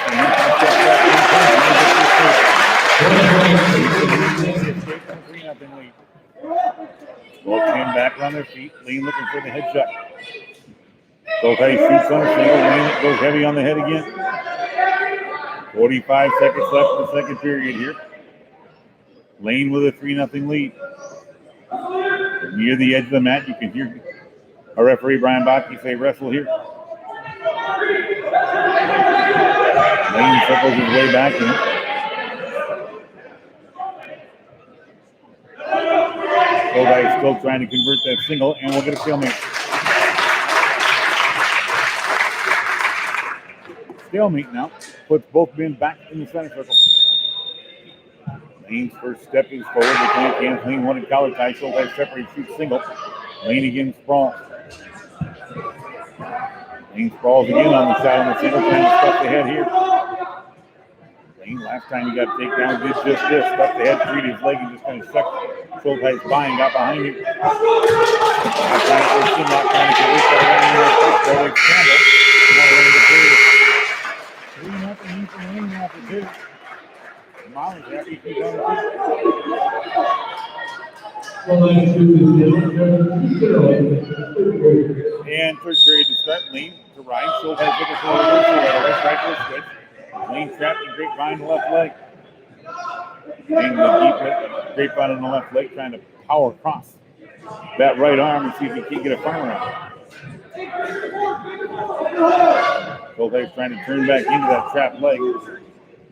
both came back on their feet. Lane looking for the headshot. Schulteis shoots on a single. Lane goes heavy on the head again. 45 seconds left in the second period here. Lane with a 3-0 lead. Near the edge of the mat, you can hear our referee Brian Botke say wrestle here. Lane circles his way back in. Schulteis still trying to convert that single, and we'll get a stalemate. Stalemate now. Puts both men back in the center circle. Lane's first step is forward. The can't hands. Lane wanted collar tie. Schulteis separate, shoots single. Lane again sprawls. Lane sprawls again on the side on the single, trying to stuff the head here. Lane, last time he got takedown, did just this. Stuffed the head, treated his leg, and just kind of sucked Schulteis by and got behind him. Not trying to push him, not trying to get this guy around here. Schulteis scrambled. Not ready to do it. 3-0 for Lane after 2. Molly's happy he's on the and third period to start. Lane to right. Schulteis looking for a reversal. Right to the switch. Lane trapped in grapevine left leg. Lane with a deep grapevine on the left leg, trying to power across that right arm and see if he can get a farmer out. Schulteis trying to turn back into that trapped leg.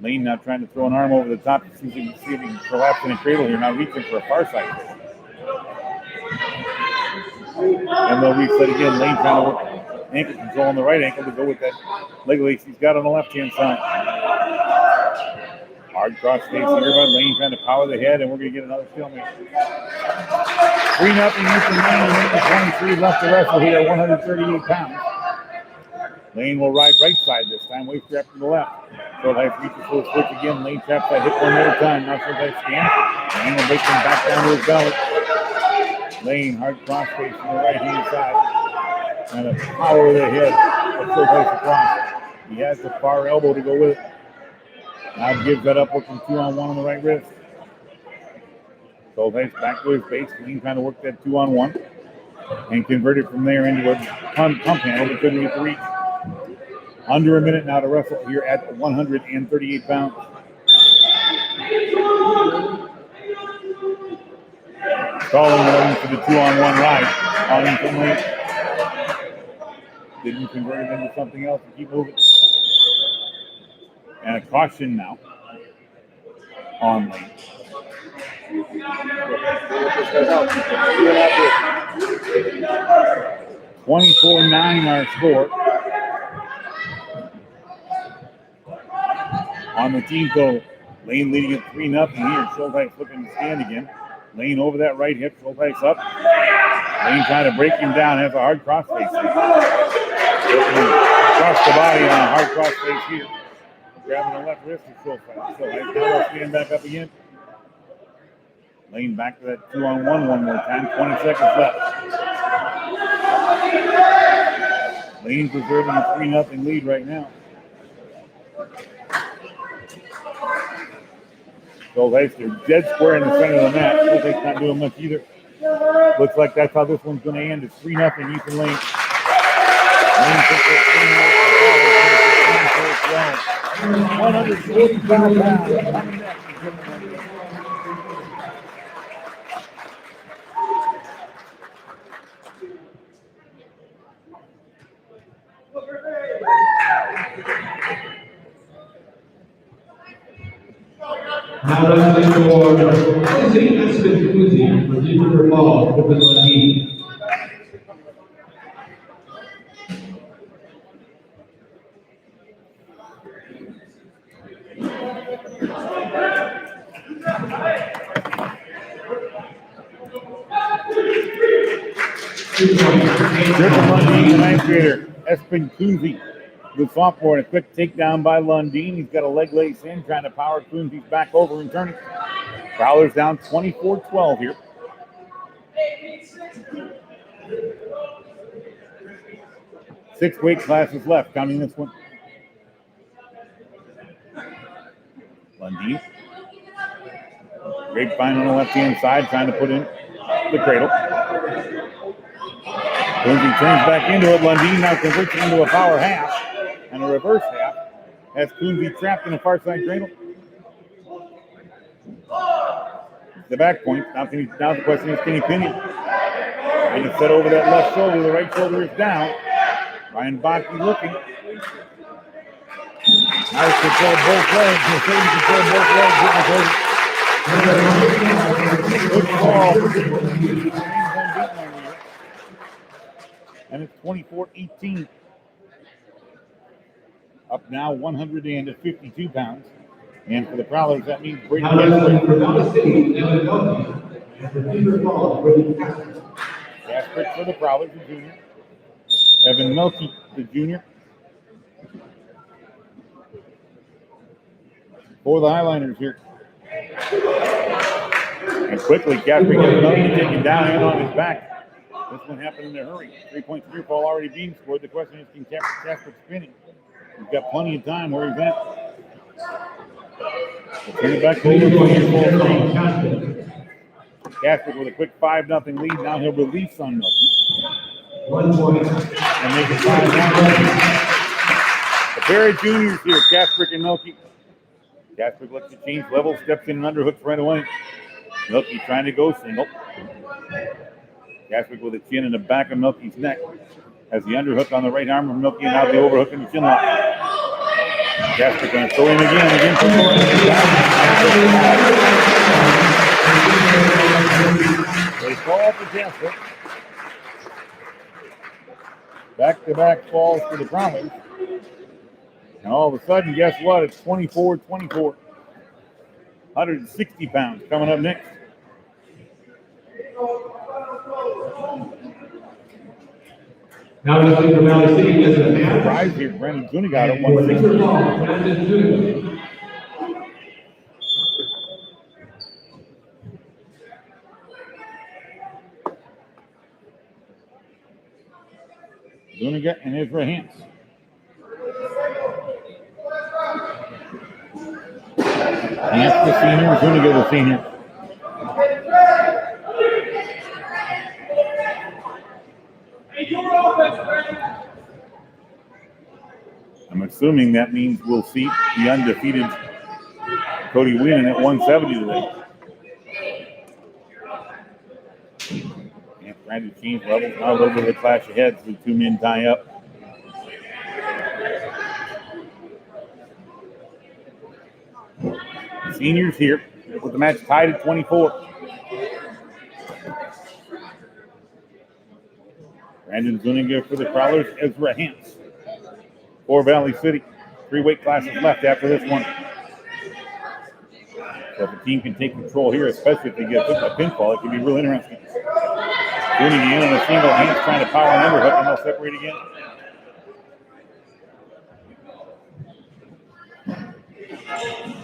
Lane now trying to throw an arm over the top to see if he can collapse in a cradle here. Now reaching for a far side. And they'll reset again. Lane trying to work ankle control on the right ankle to go with that leg lace he's got on the left-hand side. Hard cross face here by Lane trying to power the head, and we're going to get another stalemate. 3-0 Houston Lane, 23 left to wrestle here at 138 pounds. Lane will ride right side this time, waist trap to the left. Short Life reaches for a switch again. Lane traps that hip one more time. Now Short Life stands. Lane will break him back down to his belly. Lane, hard cross face from the right-hand side. And a power of the head of Short Life across. He has the far elbow to go with it. Now gives that up working 2-on-1 on the right wrist. Short Life back to his base. Lane trying to work that 2-on-1. And convert it from there into a pump handle, but couldn't get the reach. Under a minute now to wrestle here at 138 pounds. Stalling Lane for the 2-on-1 ride. On him from Lane. Didn't convert it into something else to keep moving. And a caution now on Lane. 24-9 our score. On the team total, Lane leading at 3-0 here. Schulteis looking to stand again. Lane over that right hip, Schulteis up. Lane trying to break him down, has a hard cross face. Across the body on a hard cross face here. Grabbing the left wrist of Schulteis. So now they'll stand back up again. Lane back to that 2-on-1 one more time. 20 seconds left. Lane preserving a 3-0 lead right now. Schulteis, they're dead square in the center of the mat. Schulteis not doing much either. Looks like that's how this one's going to end. It's 3-0 Houston Lane. Lane takes it 145 pounds. Now wrestling for Varsity GFC VC for Jupiter Falls, Griffin Lundeen. Griffin Lundeen, the ninth grader, Espen Kunze. Good sophomore and a quick takedown by Lundeen. He's got a leg lace in, trying to power Kunze's back over and turning. Prowler's down 24-12 here. Six weight classes left, counting this one. Lundeen. Grapevine on the left-hand side, trying to put in the cradle. Kunze turns back into it. Lundeen now converts it into a power half and a reverse half. Has Kunze trapped in a far side cradle. The back point. Now the question is, can he pin him? And it's set over that left shoulder. The right shoulder is down. Ryan Bocke looking. Nice control both legs. Mercedes control both legs. Good ball. And it's 24-18. Up now 152 pounds. And for the Prowlers, that means Brady Gaspard for the Prowlers, the junior. Evan Melke, the junior. For the Highliners here. And quickly, Gaspard gets Melke taken down and on his back. This one happened in a hurry. 3-point free fall already being scored. The question is, can Casper spin it? He's got plenty of time where he's at. We'll turn it back over to Casper with a quick 5-0 lead. Now he'll release on Melke. 1 point. And make it 5-1. The pair of juniors here, Casper and Melke. Casper lets it change level, steps in and underhooks right away. Melke trying to go single. Casper with a chin in the back of Melke's neck. Has the underhook on the right arm of Melke and now the overhook in the chin lock. Casper going to throw in again for more. They call for Casper. Back-to-back falls for the Prowlers. And all of a sudden, guess what? It's 24-24. 160 pounds coming up next. Now let's see from Valley City gets a half. Surprise here. Brandon Zuniga at For Beaver 160. Falls, Brandon Zuniga. Zuniga and Ezra Hance. Hance the senior, Zuniga the senior. I'm assuming that means we'll see the undefeated Cody Weenan at 170 today. Hance trying to change levels. Now a little bit of a clash of heads. The two men tie up. Seniors here with the match tied at 24. Brandon Zuniga for the Prowlers, Ezra Hance for Valley City. 3 weight classes left after this one. So if the team can take control here, especially if they get a pinfall, it can be real interesting. Zuniga in on a single, Hance trying to power an underhook, and they'll separate again.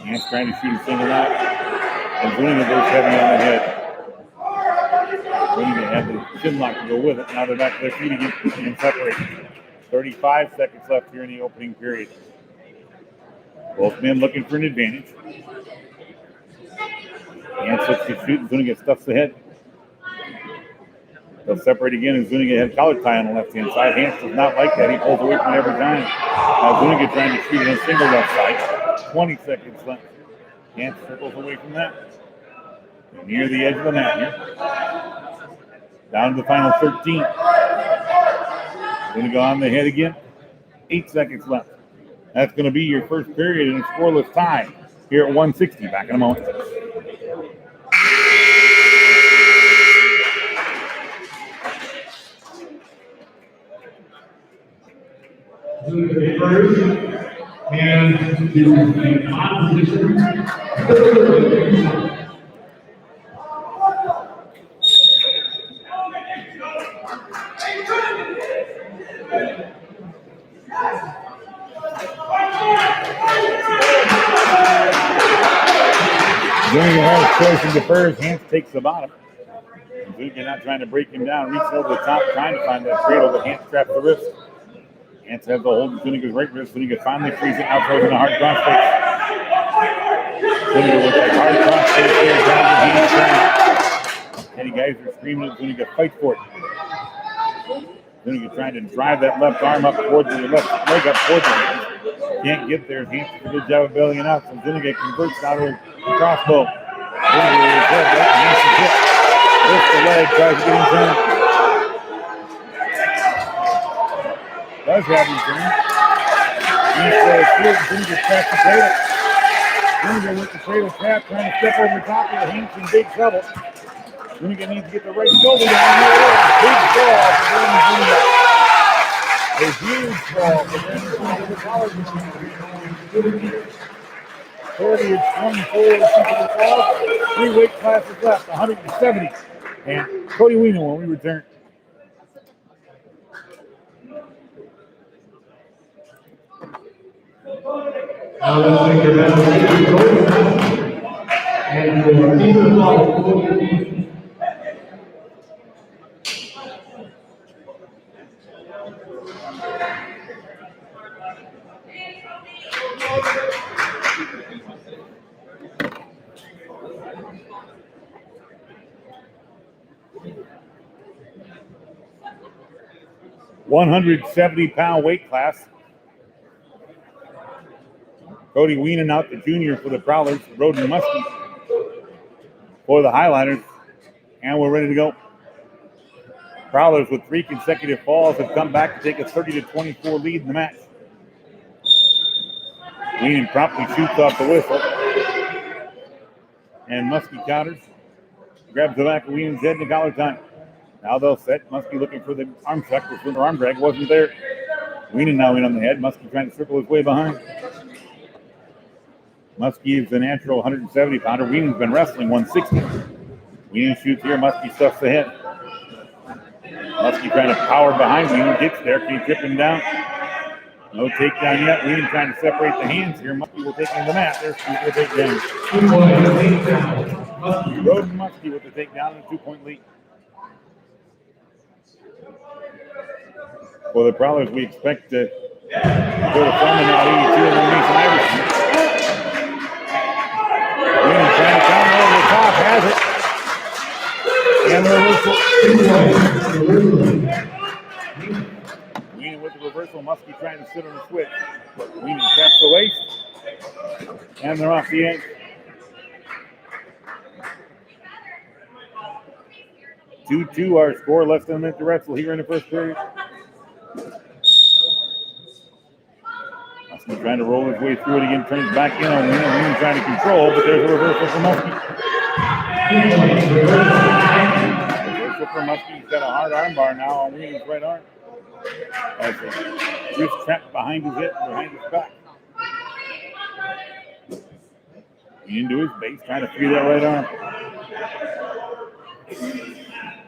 Hance trying to shoot a single out, and Zuniga goes heavy on the head. Zuniga had the chin lock to go with it. Now they're back to their feet again and separate. 35 seconds left here in the opening period. Both men looking for an advantage. Hance looks to shoot, and Zuniga stuffs the head. They'll separate again, and Zuniga had a collar tie on the left-hand side. Hance does not like that. He pulls away from it every time. Now Zuniga trying to shoot on a single left side. 20 seconds left. Hance circles away from that. They're near the edge of the mat here. Down to the final 13. Going to go on the head again. 8 seconds left. That's going to be your first period in a scoreless tie here at 160. Back in a moment. Zuniga first, and the opposition. Zuniga has choice and defers. Hance takes the bottom. Zuniga not trying to break him down. Reaching over the top, trying to find that cradle, but Hance traps the wrist. Hance has the hold of Zuniga's right wrist. Zuniga finally frees it out, throws in a hard crossface. Zuniga with that hard crossface there, down to Hance trying. Many guys are screaming at Zuniga, fight for it. Zuniga trying to drive that left arm up towards the left leg up towards him. Can't get there. Hance does a good job of bailing it out. So Zuniga converts out of the crossbow. Zuniga with his head right. Hance is hit. Lifts the leg, tries to get him turned. Does have him turned. Hance throws Zuniga traps the cradle. Zuniga with the cradle trap, trying to step over the top of the Hance in big trouble. Zuniga needs to get the right shoulder down here. Big ball for Brandon Zuniga. A huge ball for Brandon Zuniga. The college is 30 and 24 the fall. 3 weight classes left, 170. And Cody Weenan when we return. Now let's take your best. And for Beaver Falls, 170-pound weight class. Cody Weenan out, the junior for the Prowlers. Roden Muskie for the Highlighters. And we're ready to go. Prowlers with 3 consecutive falls have come back to take a 30-24 lead in the match. Weenan promptly shoots off the whistle. And Muskie counters. Grabs the back of Weenan's head in the collar time. Now they'll set. Muskie looking for the arm check. The arm drag wasn't there. Weenan now in on the head. Muskie trying to circle his way behind. Muskie is the natural 170-pounder. Weenan's been wrestling 160. Weenan shoots here. Muskie stuffs the head. Muskie trying to power behind. Weenan gets there. Can he trip him down? No takedown yet. Weenan trying to separate the hands here. Muskie will take him to the mat. There's the takedown. 2-point takedown. Roden Muskie with the takedown and a 2-point lead. For the Prowlers, we expect to go to Furman now, 82, and then Mason Iverson. Weenan trying to counter over the top, has it. And the reversal. Weenan with the reversal. Muskie trying to sit on the switch. Weenan traps the waist. And they're off the edge. 2-2 our score, less than a minute to wrestle here in the first period. Muskie trying to roll his way through it again, turns back in on Weenan. Weenan trying to control, but there's a reversal for Muskie. Reversal for Muskie. He's got a hard arm bar now on Weenan's right arm. As a wrist trapped behind his hip, behind his back. Into his base, trying to free that right arm.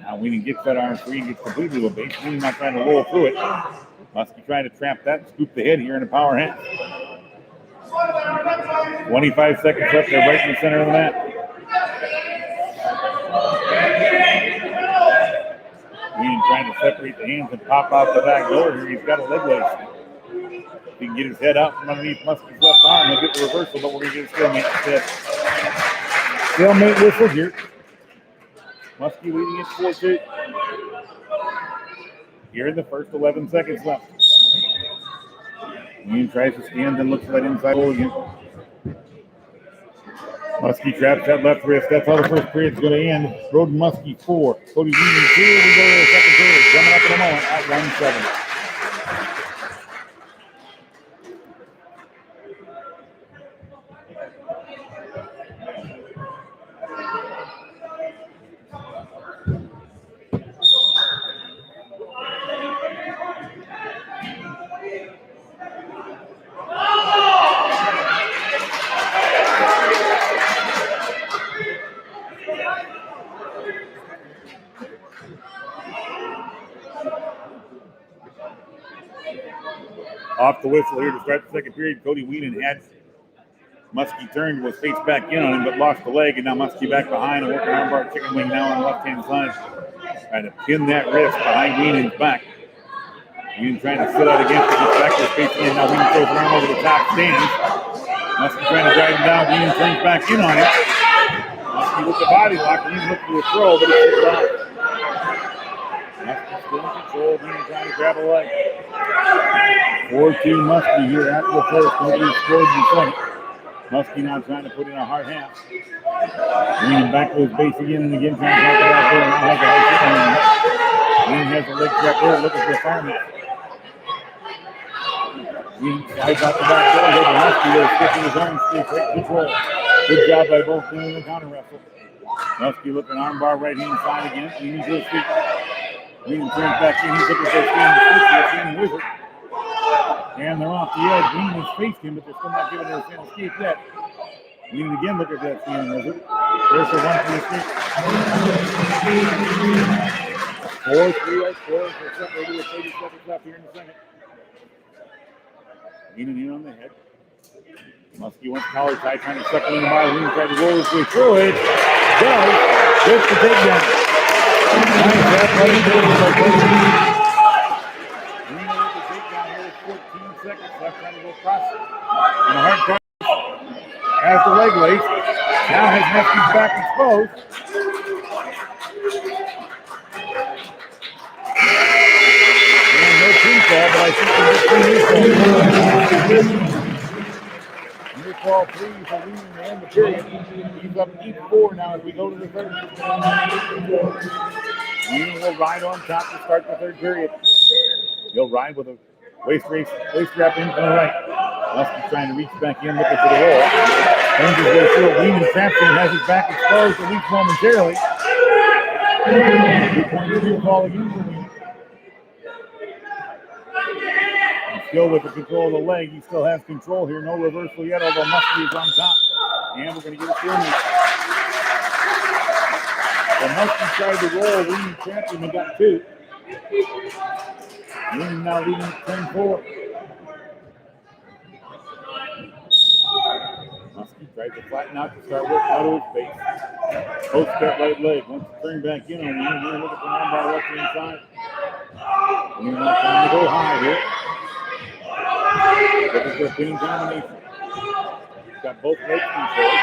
Now Weenan gets that arm free, gets completely to a base. Weenan not trying to roll through it. Muskie trying to trap that, scoop the head here in a power hand. 25 seconds left there, right in the center of the mat. Weenan trying to separate the hands and pop out the back door here. He's got a leg lace. If he can get his head out from underneath Muskie's left arm, he'll get the reversal, but we're going to get a stalemate instead. Stalemate whistle here. Muskie leading it 4-2. Here in the first 11 seconds left. Weenan tries to stand and looks for that inside hole again. Muskie traps that left wrist. That's how the first period's going to end. Roden Muskie 4. Cody Weenan 2. We go to the second period. Coming up in a moment at 1-7. Off the whistle here to start the second period. Cody Weenan had Muskie turned, was face back in on him, but lost the leg, and now Muskie back behind and working armbar chicken wing now on the left-hand side. Trying to pin that wrist behind Weenan's back. Weenan trying to sit out against it, gets back to his face in. Now Weenan throws an arm over the top, stands. Muskie trying to drive him down. Weenan turns back in on it. Muskie with the body lock. Weenan looking for a throw, but it's just off. Muskie still in control. Weenan trying to grab a leg. 4-2 Muskie here after the first. Nobody scored in the second. Muskie now trying to put in a hard half. Weenan back to his base again and again, trying to knock it out there. Now has a hard hit on him. Weenan has a leg trap there, looking for a fireman. Weenan slides out the back door. Here's a Muskie there, sticking his arm straight, great control. Good job by both men in the counter wrestle. Muskie looking armbar right hand side again. Weenan to his feet. Weenan turns back in. He's looking for a standing wizard. And they're off the edge. Weenan has faced him, but they're still not giving it a single escape yet. Weenan again looking for that standing wizard. There's the one for the escape. 4-3 our score. They're separated with 30 seconds left here in the second. Weenan in on the head. Muskie wants collar tie, trying to suck it in the body. Weenan tried to roll his way through it. Does. Gets the takedown. Nice athletic movement by Cody Weenan. Weenan with the takedown here with 14 seconds left, trying to go across. And a hard cut. Has the leg lace. Now has Muskie's back exposed. And no pinfall, but I think there's a near fall 3 for Weenan to end the period. He's up 8-4 now as we go to the third. Weenan will ride on top to start the third period. He'll ride with a waist wrap in from the right. Muskie's trying to reach back in, looking for the roll. Turns his way through it. Weenan traps him, has his back exposed, at least momentarily. 2.2 ball again for me. Still with the control of the leg. He still has control here. No reversal yet, although Muskie is on top. And we're going to get a steal. So Muskie tried to roll. Winning champion and got 2. Winning now leading at 10-4. Muskie tried to flatten out to start working out of his base. Post step right leg. Wants to turn back in on Winning. We're looking for one bar left hand side. Winning not trying to go high here. Looking for a pinning combination. He's got both legs controlled.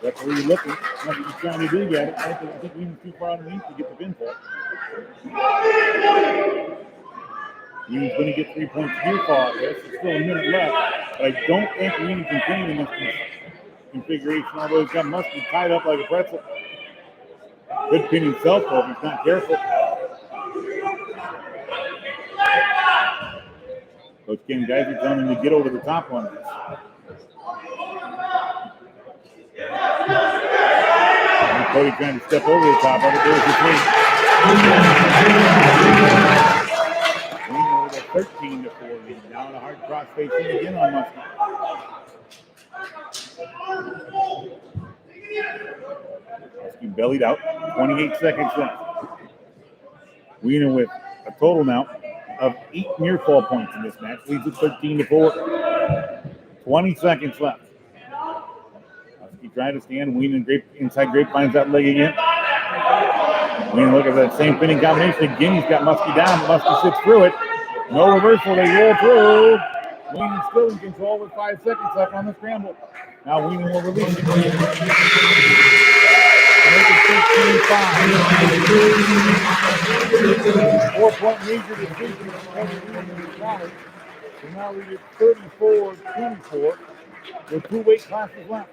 Referee looking. Nothing he's trying to do yet. I think Wien's too far underneath to get the pinfall. Wien's going to get 3 points here for this. There's still a minute left. But I don't think Wien can clean in this configuration, although he's got Muskie tied up like a pretzel. Could pin himself though if he's not careful. Coach Ken guys are telling him to get over the top on this. And Cody trying to step over the top of it. There's the three. With a 13-4 lead. Now in a hard cross face in again on Muskie. Muskie bellied out. 28 seconds left. Wiener with a total now of 8 near fall points in this match. Leads at 13-4. 20 seconds left. Muskie trying to stand. Wiener inside Grapevine's that leg again. Wiener look at that same pinning combination. Again, he's got Muskie down. Muskie sits through it. No reversal. They roll through. Wiener still in control with 5 seconds left on the scramble. Now Wiener will release it. Make it 15-5. 4-point major decision. So now we get 34-24 with 2 weight classes left.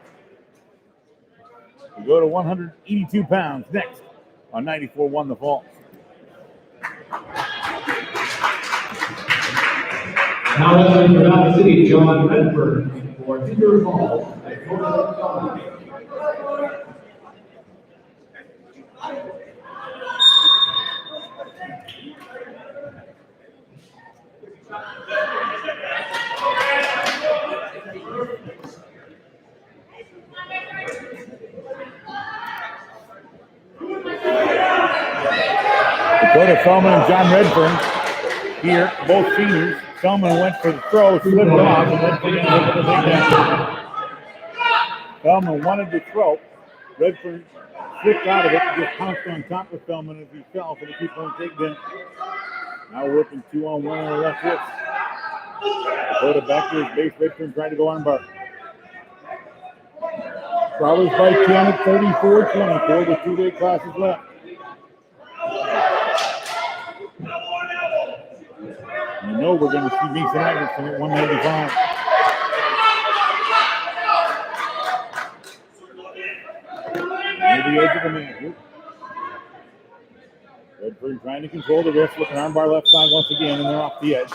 We go to 182 pounds next on 94-1 The Falls. Now wrestling for Varsity, John Redford for Tinker Falls at Florida. Dakota Feldman and John Redfern here, both seniors. Feldman went for the throw, slipped off, and Redfern ended up with a takedown. Feldman wanted to throw. Redfern slipped out of it and just pounced on top of Feldman as he fell for the 2-point takedown. Now working 2-on-1 on the left wrist. Dakota back to his base. Redfern trying to go armbar. Prowlers by 10 at 34-24 with 2 weight classes left. You know we're going to see Mason Iverson at 195. Near the edge of the mat here. Redfern trying to control the wrist with an armbar left side once again, and they're off the edge.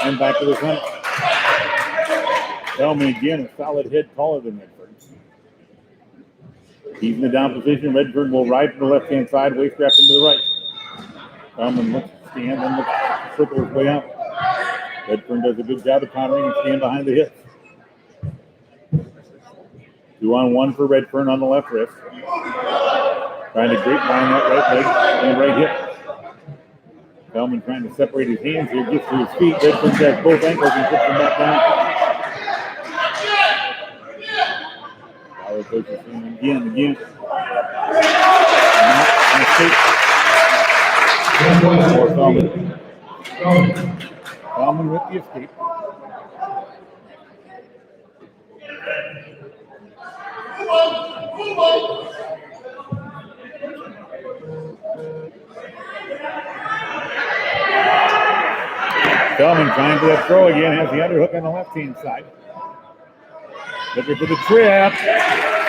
And back to the center. Feldman again, a solid head taller than Redfern. He's in the down position. Redfern will ride to the left-hand side, waist wrap into the right. Feldman looks to stand and looks to circle his way out. Redfern does a good job of countering and stand behind the hips. 2-on-1 for Redfern on the left wrist. Trying to grapevine that right leg and right hip. Feldman trying to separate his hands here, gets to his feet. Redfern has both ankles and puts them back down. Power coaches again. For Feldman. Feldman with the escape. Feldman trying for that throw again, has the underhook on the left-hand side. Looking for the trip.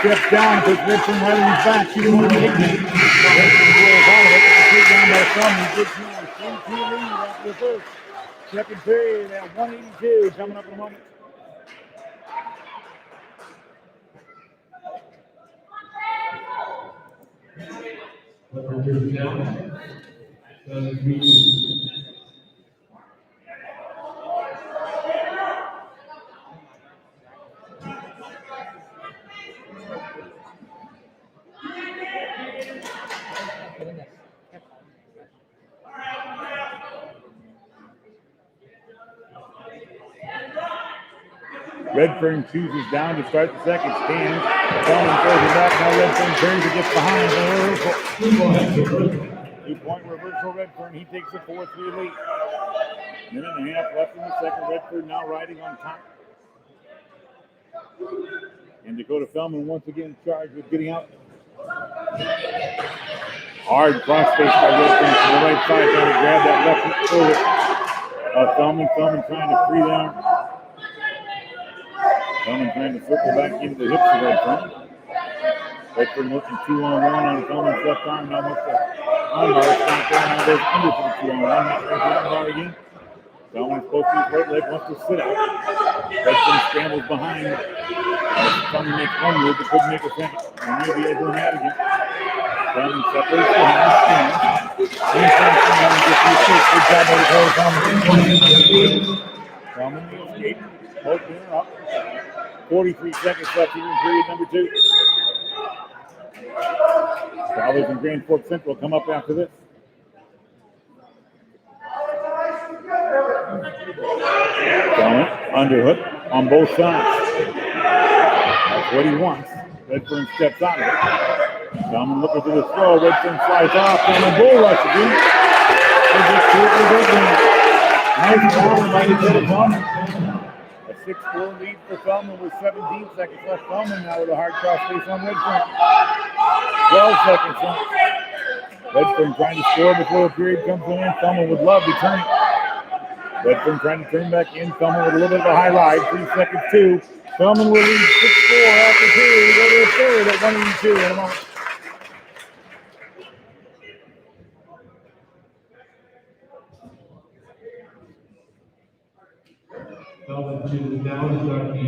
Steps down, puts Redfern right on his back. She didn't want to take it. Redfern rolls out of it. The kick down by Feldman. Good team. 3-2 lead after the first. Second period at 182 coming up in a moment. Redford down. 3-2. Redfern chooses down to start the second. Stands. Fellman throws it back. Now Redfern turns and gets behind. 2-point reversal Redfern. He takes a 4-3 lead. Minute and a half left in the second. Redfern now riding on top. And Dakota Fellman once again charged with getting out. Hard cross face by Redfern to the right side. Trying to grab that left foot of Fellman. Fellman trying to free the arm. Fellman trying to circle back into the hips of Redfern. Redfern looking 2-on-1 on Fellman's left arm. Now wants to armbar. It's not there. Now goes under for the 2-on-1. Not there's the armbar again. Fellman's supposed to use right leg. Wants to sit out. Redfern scrambles behind. Fellman makes one move, but couldn't make a second. And maybe over and out again. Fellman separates the hand. Stands. Good job by the Dakota Fellman. Fellman the escape. Both in or up. 43 seconds left here in period number 2. Prowlers and Grand Forks Central come up after this. Fellman, underhook on both sides. That's what he wants. Redfern steps out of it. Fellman looking for the throw. Redfern slides off. Fellman bull rush again. They just do it with Redfern. Nice ball by the Fellman. A 6-4 lead for Fellman with 17 seconds left. Fellman now with a hard cross face on Redfern. 12 seconds left. Redfern trying to score before the period comes to an end. Fellman would love to turn it. Redfern trying to turn back in. Fellman with a little bit of a high ride. 3 seconds 2. Fellman will lead 6-4 after 2. We go to the third at 182 in a moment. Fellman chooses down to start the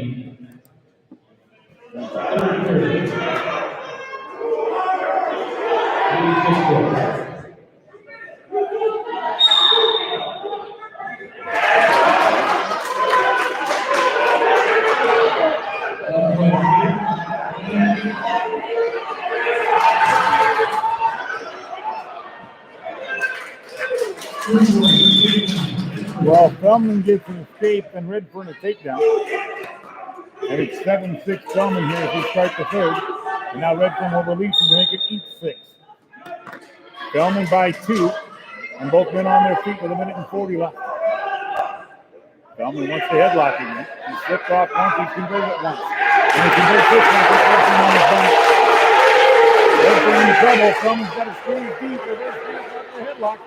Well, Fellman gets an escape and Redfern a takedown. And it's 7-6 Fellman here as we start the third. And now Redfern will release him to make it each 6. Fellman by 2. And both men on their feet with 1:40 left. Fellman wants the headlock again. He slipped off once, he converted it once. And he converts this one, puts Redfern on his back. Redfern in trouble. Fellman's got to squeeze deep. Reverse the headlock.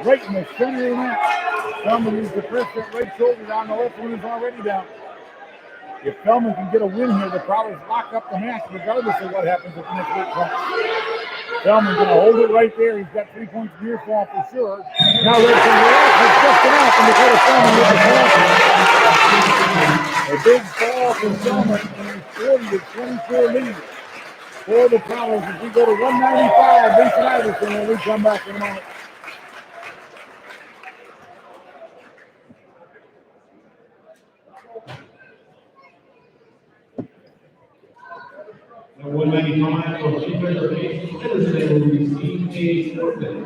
Right in the center of the mat. Fellman needs to press that right shoulder down. The left one is already down. If Fellman can get a win here, they'll probably lock up the match regardless of what happens at the next week comes. Fellman's going to hold it right there. He's got 3 points near fall for sure. Now Redfern is just enough, and Dakota Fellman with the ball. A big fall from Fellman and his 40-24 lead for the Prowlers as we go to 195. Vincent Iverson when we come back in a moment. At 195 for chief reservation, Henderson will receive a forfeit.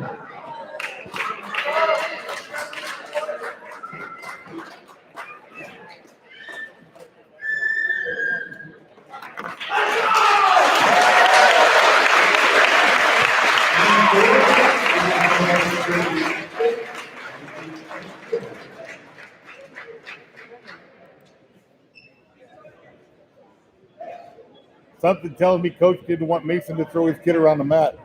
Something telling me Coach didn't want Mason to throw his kid around the mat.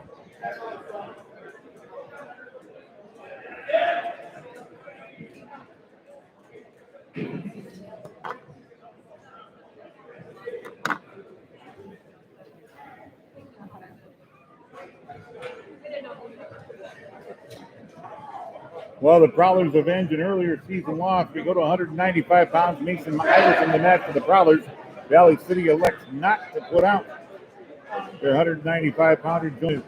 Well, the Prowlers avenge an earlier season loss. We go to 195 pounds. Mason Iverson the match for the Prowlers. Valley City elects not to put out their 195-pounder joint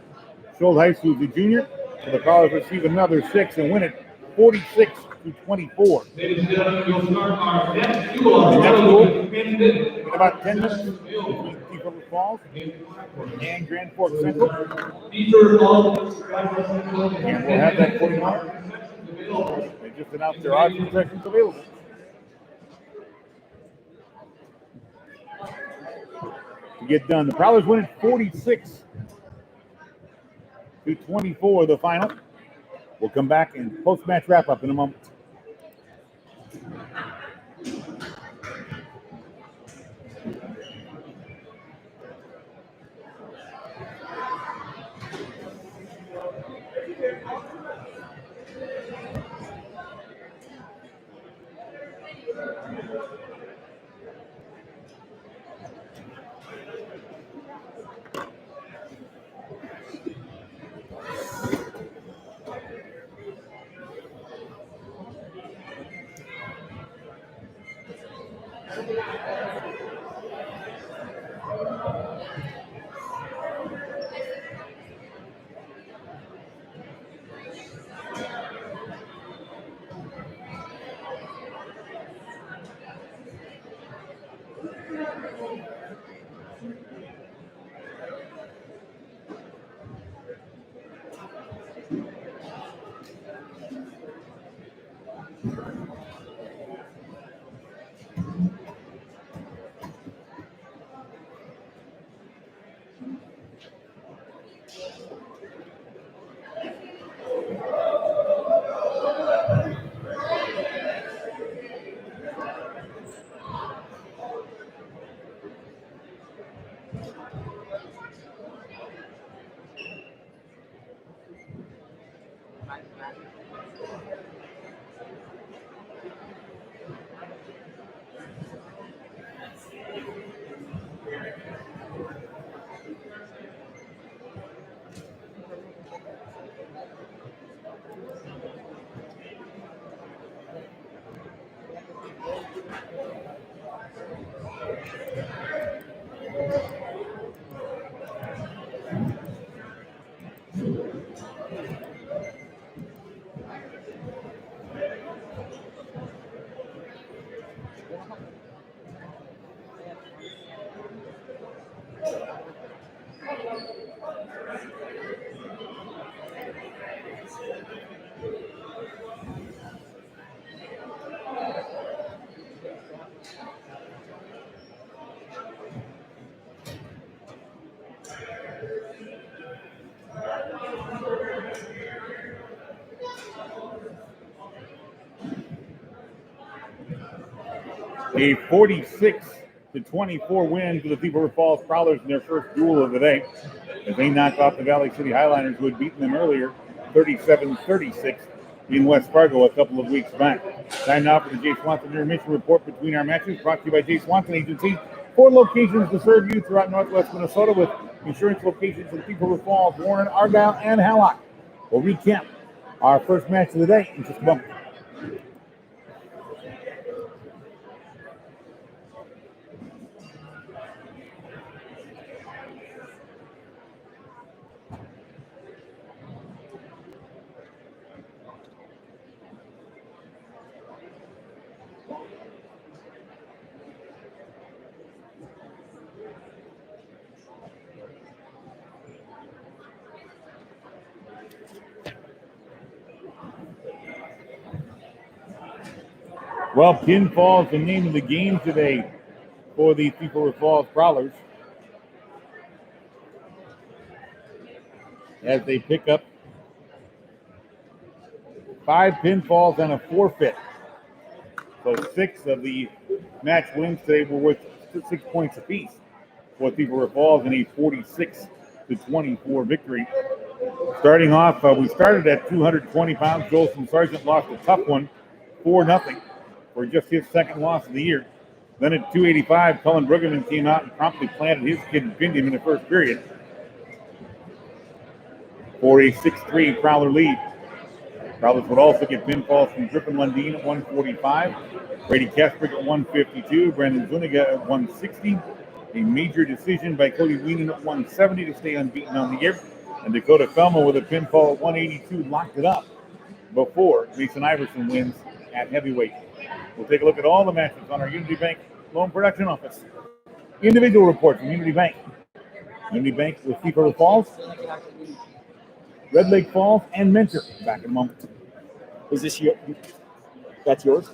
Scholl High School is a junior. So the Prowlers receive another 6 and win it 46-24. Ladies and gentlemen, we'll start our next duel The on next Guadalupe duel Independent. in about 10 minutes between Thief River Falls and Grand Forks Central. Feature all. And we'll have that for you now. They just announced their auction sections available. To get done, the Prowlers win it 46-24, the final. We'll come back and post-match wrap-up in a moment. A 46-24 win for the Thief River Falls Prowlers in their first duel of the day, as they knocked off the Valley City Highliners, who had beaten them earlier 37-36 in West Fargo a couple of weeks back. Time now for the Jay Swanson intermission report between our matches, brought to you by Jay Swanson Agency. 4 locations to serve you throughout Northwest Minnesota, with insurance locations in Thief River Falls, Warren, Argyle, and Hallock. We'll recap our first match of the day in just a moment. Well, pinfall is the name of the game today for the Thief River Falls Prowlers, as they pick up 5 pinfalls and a forfeit. So 6 of the match wins today were worth 6 points apiece for Thief River Falls in a 46-24 victory. Starting off, we started at 220 pounds. Jolson Sargent lost a tough one, 4-0. For just his second loss of the year. Then at 285, Cullen Bruggeman came out and promptly planted his kid and pinned him in the first period for a 6-3 Prowler lead. Prowlers would also get pinfalls from Griffin Lundeen at 145, Brady Kasprick at 152, Brandon Zuniga at 160, a major decision by Cody Weenan at 170 to stay unbeaten on the year, And Dakota Feldman with a pinfall at 182 locked it up before Mason Iverson wins at heavyweight. We'll take a look at all the matches on our Unity Bank Loan Production Office. Individual report from Unity Bank. Unity Bank with Thief River Falls, Red Lake Falls, and Mentor. Back in a moment. Is this your? That's yours?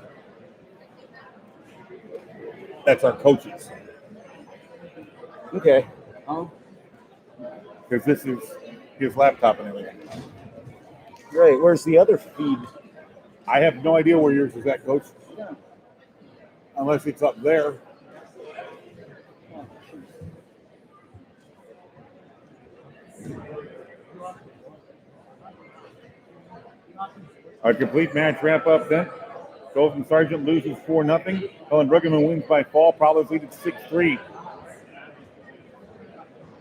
That's our coaches. Okay. Because this is his laptop and everything. Great. Where's the other feed? I have no idea where yours is at, Coach. Unless it's up there. Our complete match wrap up then. Golden Sargent loses 4-0. Helen Bruggeman wins by fall. Prowlers lead at 6-3.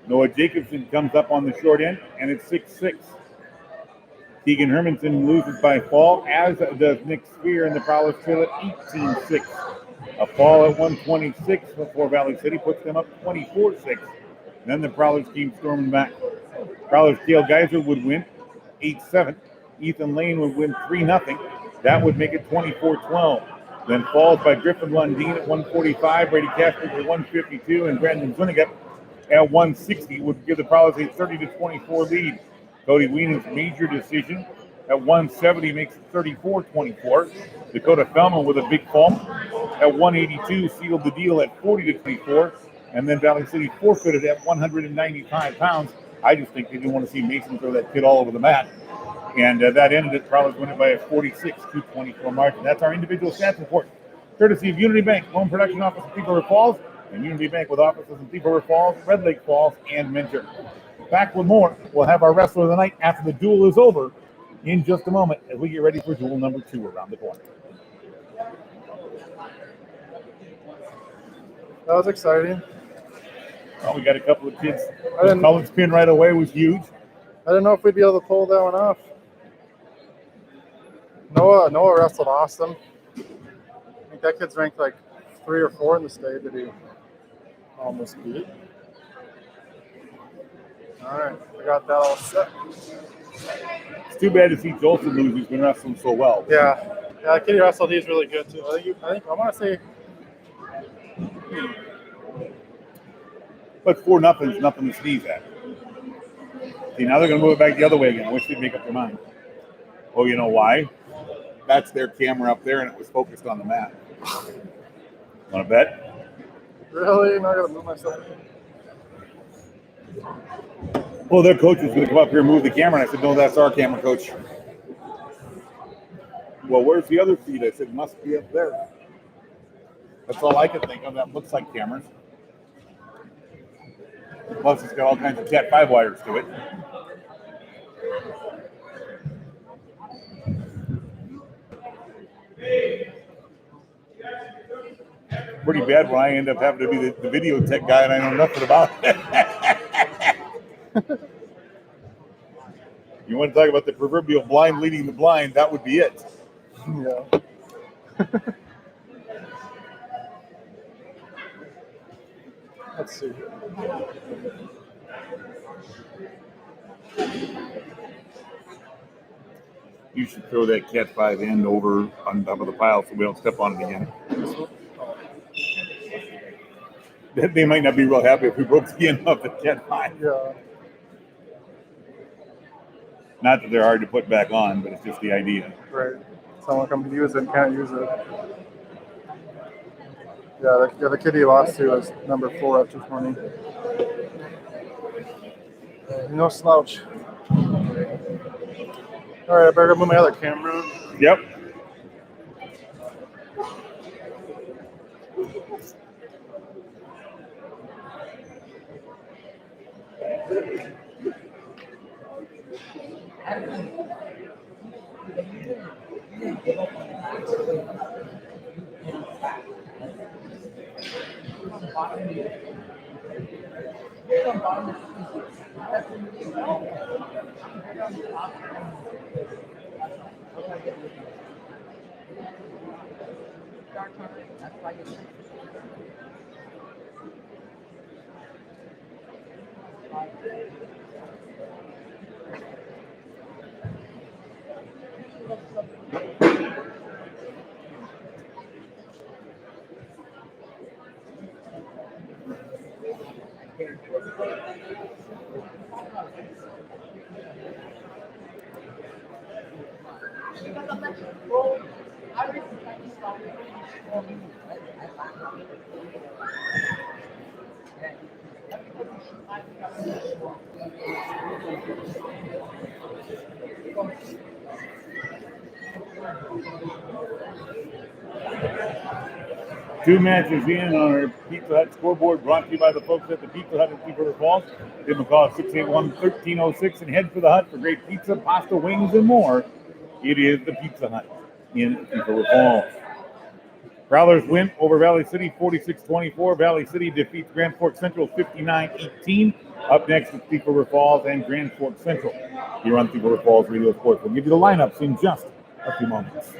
Noah Jacobson comes up on the short end, and it's 6-6. Keegan Hermanson loses by fall, as does Nick Spear, and the Prowlers trail at 18-6. A fall at 126 before Valley City puts them up 24-6. Then the Prowlers keep storming back. Prowlers Cale Geyser would win 8-7. Ethan Lane would win 3-0. That would make it 24-12. Then falls by Griffin Lundeen at 145, Brady Casper at 152, and Brandon Zuniga at 160 would give the Prowlers a 30-24 lead. Cody Weenan's major decision at 170 makes it 34-24. Dakota Feldman with a big fall at 182 sealed the deal at 40-24. And then Valley City forfeited at 195 pounds. I just think they didn't want to see Mason throw that kid all over the mat. And that ended it. Prowlers winning by a 46-24 margin. That's our individual stats report. Courtesy of Unity Bank, Loan Production Office in Thief River Falls, and Unity Bank with offices in Thief River Falls, Red Lake Falls, and Mentor. Back with more. We'll have our wrestler of the night after the duel is over in just a moment as we get ready for duel number 2 around the corner. That was exciting. Well, we got a couple of kids. I didn't- Cullen's pin right away was huge. I didn't know if we'd be able to pull that one off. Noah wrestled awesome. I think that kid's ranked like 3 or 4 in the state that he almost beat. All right, we got that all set. It's too bad to see Jolson lose. He's been wrestling so well. Yeah, the kid he wrestled, he's really good too. I want to say. But 4-0 is nothing to sneeze at. See, now they're going to move it back the other way again. I wish they'd make up their mind. Oh, you know why? That's their camera up there, and it was focused on the mat. Want to bet? Really? Not gonna move myself. Well, their coach was going to come up here and move the camera, and I said, no, that's our camera, coach. Well, where's the other feed? I said, it must be up there. That's all I could think of. That looks like cameras. Plus, it's got all kinds of Cat 5 wires to it. Pretty bad when I end up having to be the video tech guy and I know nothing about it. You want to talk about the proverbial blind leading the blind, that would be it. Yeah. Let's see. You should throw that Cat 5 end over on top of the pile so we don't step on it again. They might not be real happy if we broke the end of the Cat 5. Yeah. Not that they're hard to put back on, but it's just the idea. Right. Someone come to use it and can't use it. Yeah, the kid he lost to was number 4 at 220. No slouch. All right, I better go move my other camera. Yep. Two matches in on our Pizza Hut scoreboard, brought to you by the folks at the Pizza Hut in Thief River Falls. Give them a call at 681-1306 and head for the Hut for great pizza, pasta, wings, and more. It is the Pizza Hut in Thief River Falls. Prowlers win over Valley City 46-24. Valley City defeats Grand Forks Central 59-18. Up next is Thief River Falls and Grand Forks Central. Here on Thief River Falls Radio Sports. We'll give you the lineups in just a few moments.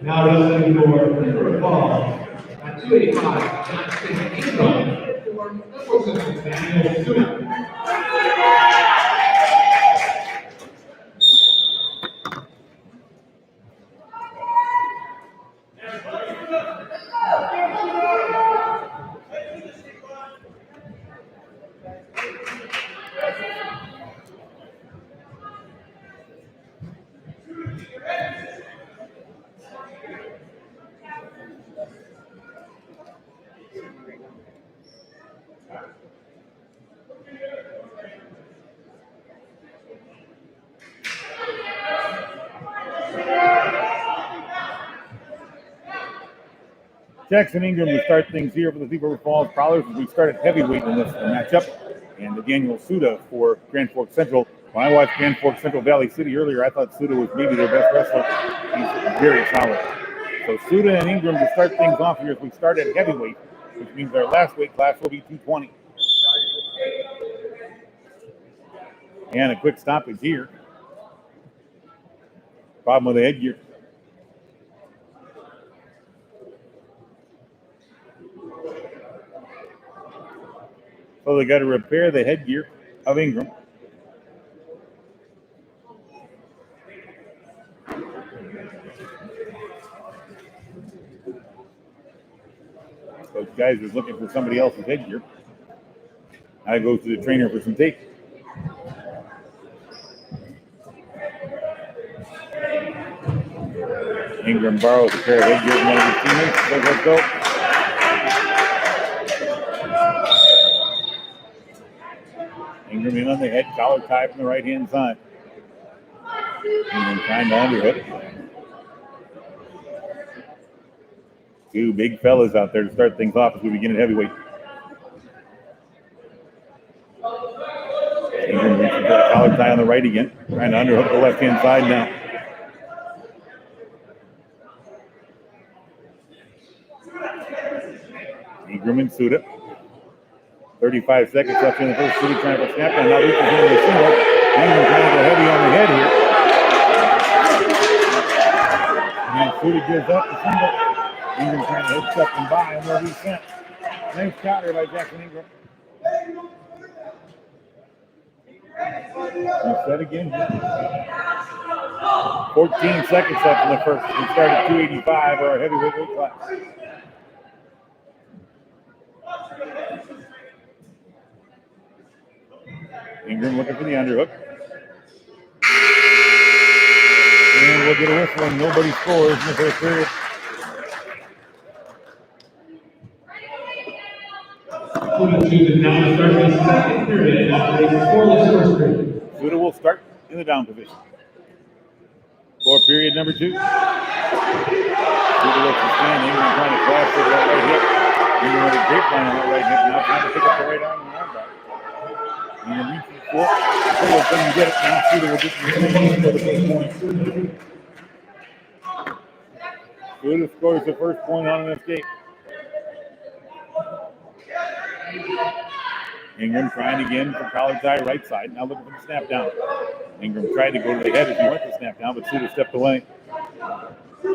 Now wrestling for Thief River Falls at 285, Jackson Ingram for Nicholson Daniel Stewart. Jackson Ingram will start things here for the Thief River Falls Prowlers as we started heavyweight in this matchup. And Daniel Suda for Grand Forks Central. When I watched Grand Forks Central Valley City earlier, I thought Suda was maybe their best wrestler. He's very solid. So Suda and Ingram to start things off here as we start at heavyweight, which means our last weight class will be 220. And a quick stoppage here. Problem with the headgear. So they got to repair the headgear of Ingram. Those guys are looking for somebody else's headgear. I go to the trainer for some tape. Ingram borrows a pair of headgear from one of his teammates. Says, let's go. Ingram in on the head, collar tie from the right-hand side. Ingram trying to underhook. Two big fellas out there to start things off as we begin at heavyweight. Ingram reaching for the collar tie on the right again. Trying to underhook the left-hand side now. Ingram and Suda. 35 seconds left in the first. City trying to snap down. Now reaches in the single. Ingram trying to go heavy on the head here. And City gives up the single. Ingram trying to hit step and by, and they'll be sent. Nice counter by Jackson Ingram. Set again. 14 seconds left in the first. We started 285 or a heavyweight weight class. Ingram looking for the underhook. And we'll get a whistle and nobody scores in the first period. Suda will start in the down position. For period number 2. Suda looks to stand. Ingram trying to crash for that right hip. Ingram with a great line on that right hip. Now trying to pick up the right arm and arm back. Ingram reaches for it. Suda couldn't get it. Now Suda will get the first point. Suda scores the first point on an escape. Ingram trying again for college eye right side. Now looking for the snap down. Ingram tried to go to the head as he went to snap down, but Suda stepped away.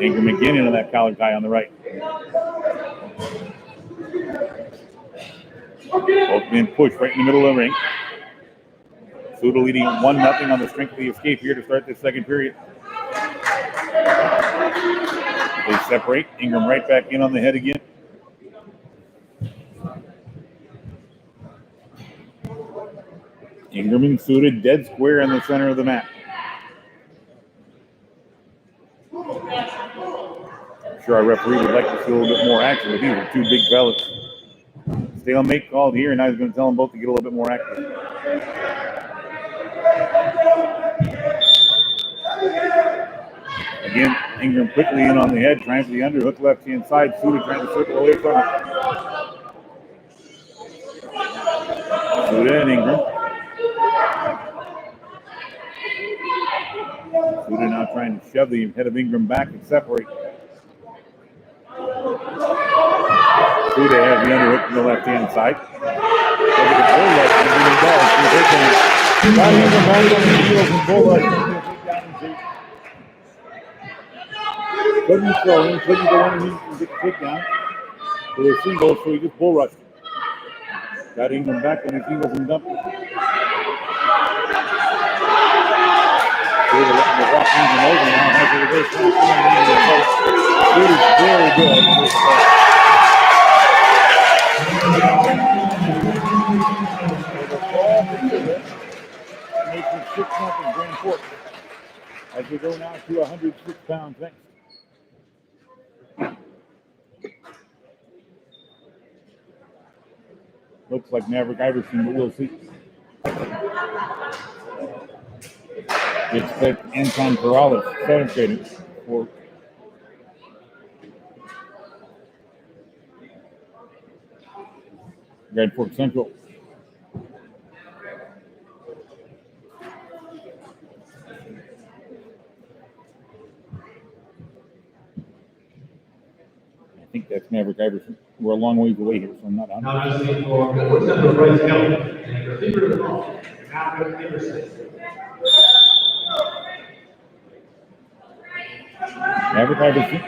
Ingram again into that college eye on the right. Both men push right in the middle of the ring. Suda leading 1-0 on the strength of the escape here to start this second period. They separate. Ingram right back in on the head again. Ingram and Suda dead square in the center of the mat. I'm sure our referee would like to see a little bit more action, but these are two big fellas. Stalemate called here, and I was going to tell them both to get a little bit more action. Again, Ingram quickly in on the head, trying for the underhook left hand side. Suda trying to circle away from it. Suda and Ingram. Suda now trying to shove the head of Ingram back and separate. Suda has the underhook from the left-hand side. Couldn't throw him, couldn't go underneath and get the takedown. So the single, so he just bull rushed. Got Ingram back on his heels and dumped it. Suda letting the walk Ingram over now. Has a reverse snap. Suda's very good in this play. Makes it 6-0 Grand Forks as we go now to 106 pounds next. Looks like Maverick Iverson, but we'll see. It's that Anton Corrales penetrating for Grand Forks Central. I think that's Maverick Iverson. We're a long ways away here, so I'm not on. Now listening for Goodwood Central Bryce Kelly and your receiver to call, Maverick Iverson. Maverick Iverson.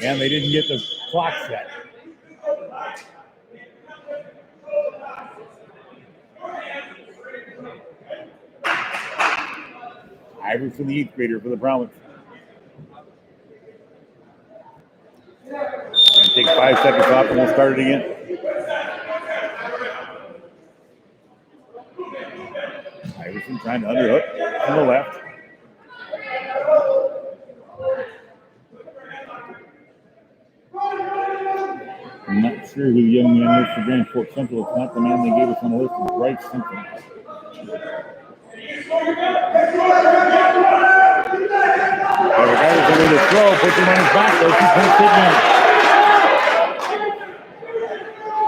And they didn't get the clock set. Iverson, the 8th grader for the Browns. Gonna take 5 seconds off and we'll start it again. Iverson trying to underhook from the left. I'm not sure who the young man is for Grand Forks Central. It's not the man they gave us on the list. It's Bryce something. Maverick Iverson with a throw, puts him on his back, though. 2-point takedown.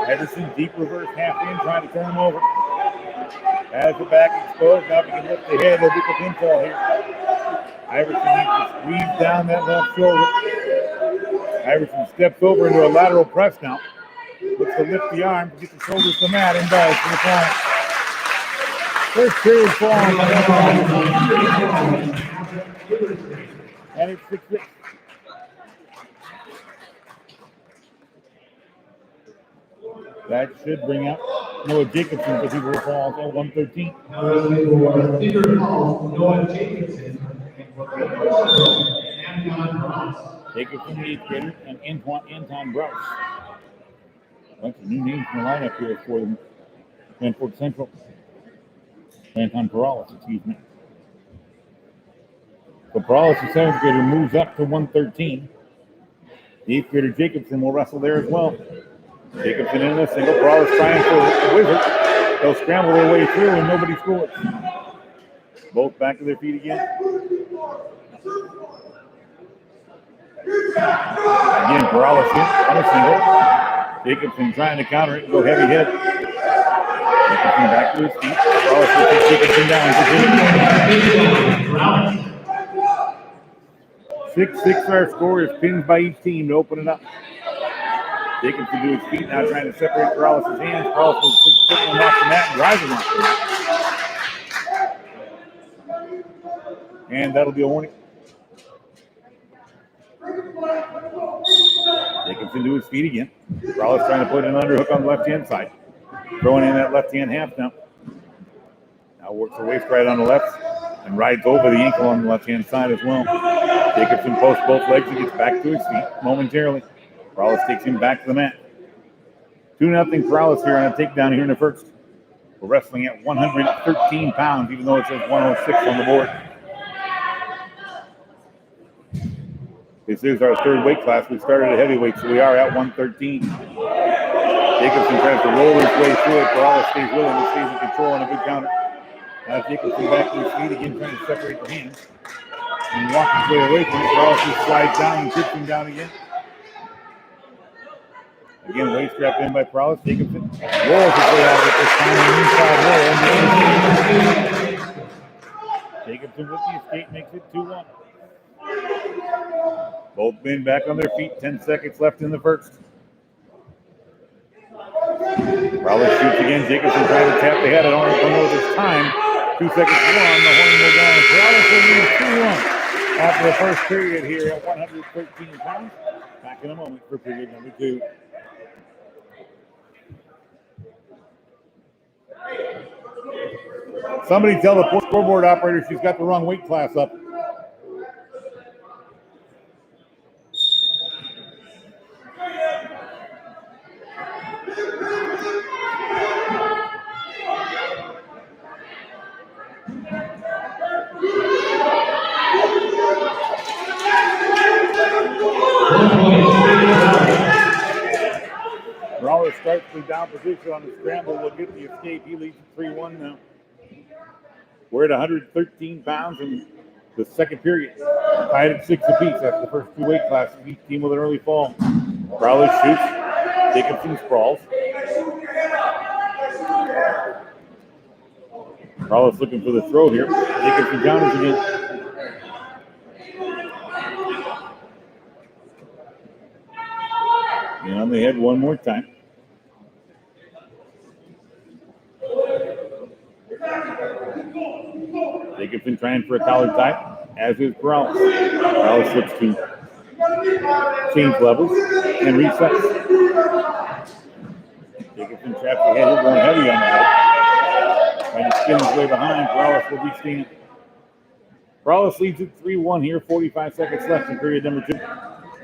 Iverson, deep reverse, half in, trying to turn him over. Has the back exposed. Now we can lift the head. He'll get the pinfall here. Iverson needs to squeeze down that left shoulder. Iverson steps over into a lateral press now. Looks to lift the arm, get the shoulders to the mat, and does for the point. First period fall. And it's 6-6. That should bring out Noah Jacobson for Cedar Falls at 113. Now wrestling for Cedar Falls, Noah Jacobson. Jacobson, the 8th grader, and Anton Brous. Bunch of new names in the lineup here for the Manford Central. Anton Perales, excuse me. So Perales, the 7th grader, moves up to 113. The 8th grader Jacobson will wrestle there as well. Jacobson in a single. Perales trying for a wizard. They'll scramble their way through and nobody scores. Both back to their feet again. Again, Perales hit on a single. Jacobson trying to counter it and go heavy hit. Jacobson back to his feet. Perales will take Jacobson down. 6-6 our score is pins by each team to open it up. Jacobson to his feet now trying to separate Perales' hands. Perales will take him off the mat and drive him off the mat. And that'll be a warning. Jacobson to his feet again. Perales trying to put an underhook on the left-hand side. Throwing in that left-hand half now. Now works the waist right on the left and rides over the ankle on the left-hand side as well. Jacobson posts both legs and gets back to his feet momentarily. Perales takes him back to the mat. 2-0 Perales here on a takedown here in the first. We're wrestling at 113 pounds, even though it says 106 on the board. This is our third weight class. We started at heavyweight, so we are at 113. Jacobson tries to roll his way through it. Perales stays with him and stays in control on a good counter. Now Jacobson back to his feet again, trying to separate the hands. And walk his way away from it. Perales just slides down and tips him down again. Again, waist wrap in by Perales. Jacobson rolls his way out of it this time on the inside roll. Jacobson with the escape makes it 2-1. Both men back on their feet. 10 seconds left in the first. Perales shoots again. Jacobson trying to tap the head. I don't know this time. 2 seconds on. The horn will go. Perales will lead 2-1 after the first period here at 113 pounds. Back in a moment for period number 2. Somebody tell the scoreboard operator she's got the wrong weight class up. Perales starts the down position on the scramble. Will get the escape. He leads 3-1 now. We're at 113 pounds in the second period. Tied at 6 apiece after the first 2 weight classes. Each team with an early fall. Perales shoots. Jacobson sprawls. Perales looking for the throw here. Jacobson counters again. And on the head one more time. Jacobson trying for a collar tie, as is Perales. Perales looks to change levels and resets. Jacobson traps the head, going heavy on the head. Trying to spin his way behind. Perales will be staying. Perales leads at 3-1 here, 45 seconds left in period number 2.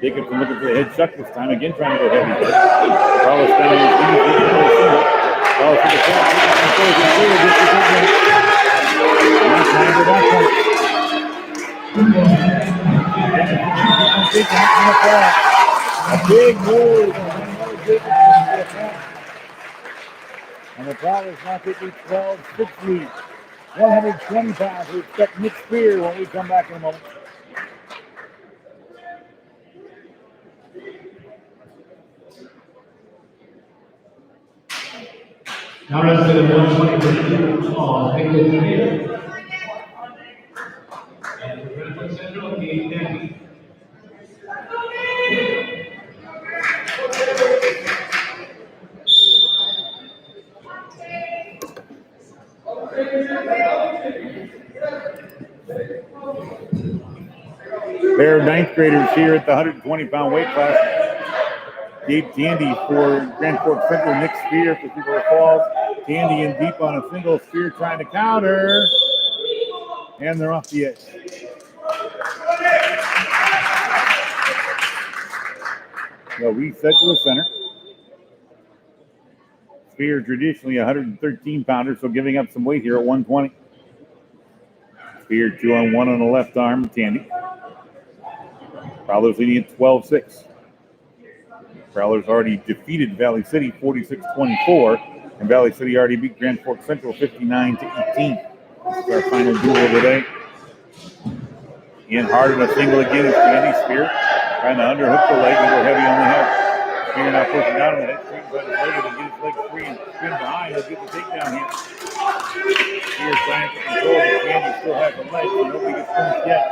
Jacobson looking for the head chuck this time, again trying to go heavy. Perales down on his knees, looking for a single. Perales for the tap, Jacobson throws it through, gets the big one. Not time for that point. A big move on Jacobson. And the Prowlers now taking 12-6 lead. 120 pounds. We expect Nick Spear when we come back in a moment. Now wrestling at 120 Paul, Nicholas Spear. And the Central, Gabe Denby. Pair of ninth graders here at the 120-pound weight class. Gabe Tandy for Grand Forks Central. Nick Spear for Cedar Falls. Tandy in deep on a single. Spear trying to counter. And they're off the edge. So reset to the center. Spear traditionally a 113-pounder, so giving up some weight here at 120. Spear 2-on-1 on the left arm. Tandy. Prowlers leading at 12-6. Prowlers already defeated Valley City 46-24, and Valley City already beat Grand Forks Central 59-18. This is our final duel of the day. In hard on a single again is Tandy. Spear trying to underhook the leg and go heavy on the head. Spear now pushing down on the head. Straight by his leg and get his leg free and spin behind. He'll get the takedown here. Spear trying to control, but Tandy still has the leg, so nobody gets finished yet.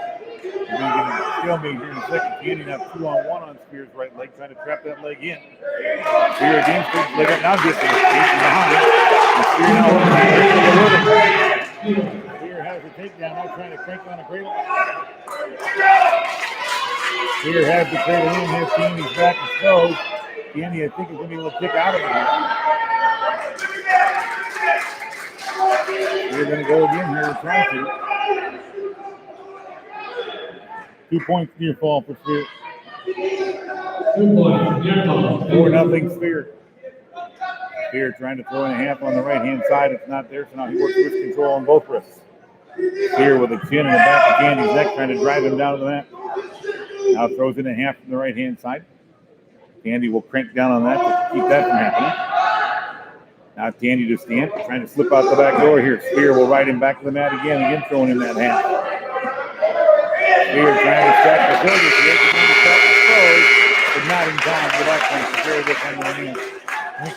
We're going to get a stalemate here in a second. Tandy now 2-on-1 on Spear's right leg, trying to trap that leg in. Spear again, Spear's leg up, now gets the escape behind. And Spear now looking at it. Spear has the takedown, now trying to crank on a cradle. Spear has the cradle in here. Tandy's back and slows. Tandy, I think, is going to be able to kick out of it here. Spear going to go again here and try to. 2 points near fall for Spear. 2 points near fall. 4-0 Spear. Spear trying to throw in a half on the right-hand side. It's not there, so now he works wrist control on both wrists. Spear with a chin in the back of Tandy's neck, trying to drive him down to the mat. Now throws in a half from the right-hand side. Tandy will crank down on that to keep that from happening. Now Tandy to stand, trying to slip out the back door here. Spear will ride him back to the mat again throwing in that half. Spear trying to stack the shoulders here, trying to stack the toes, but not in time for that point. Spear gets under the knee.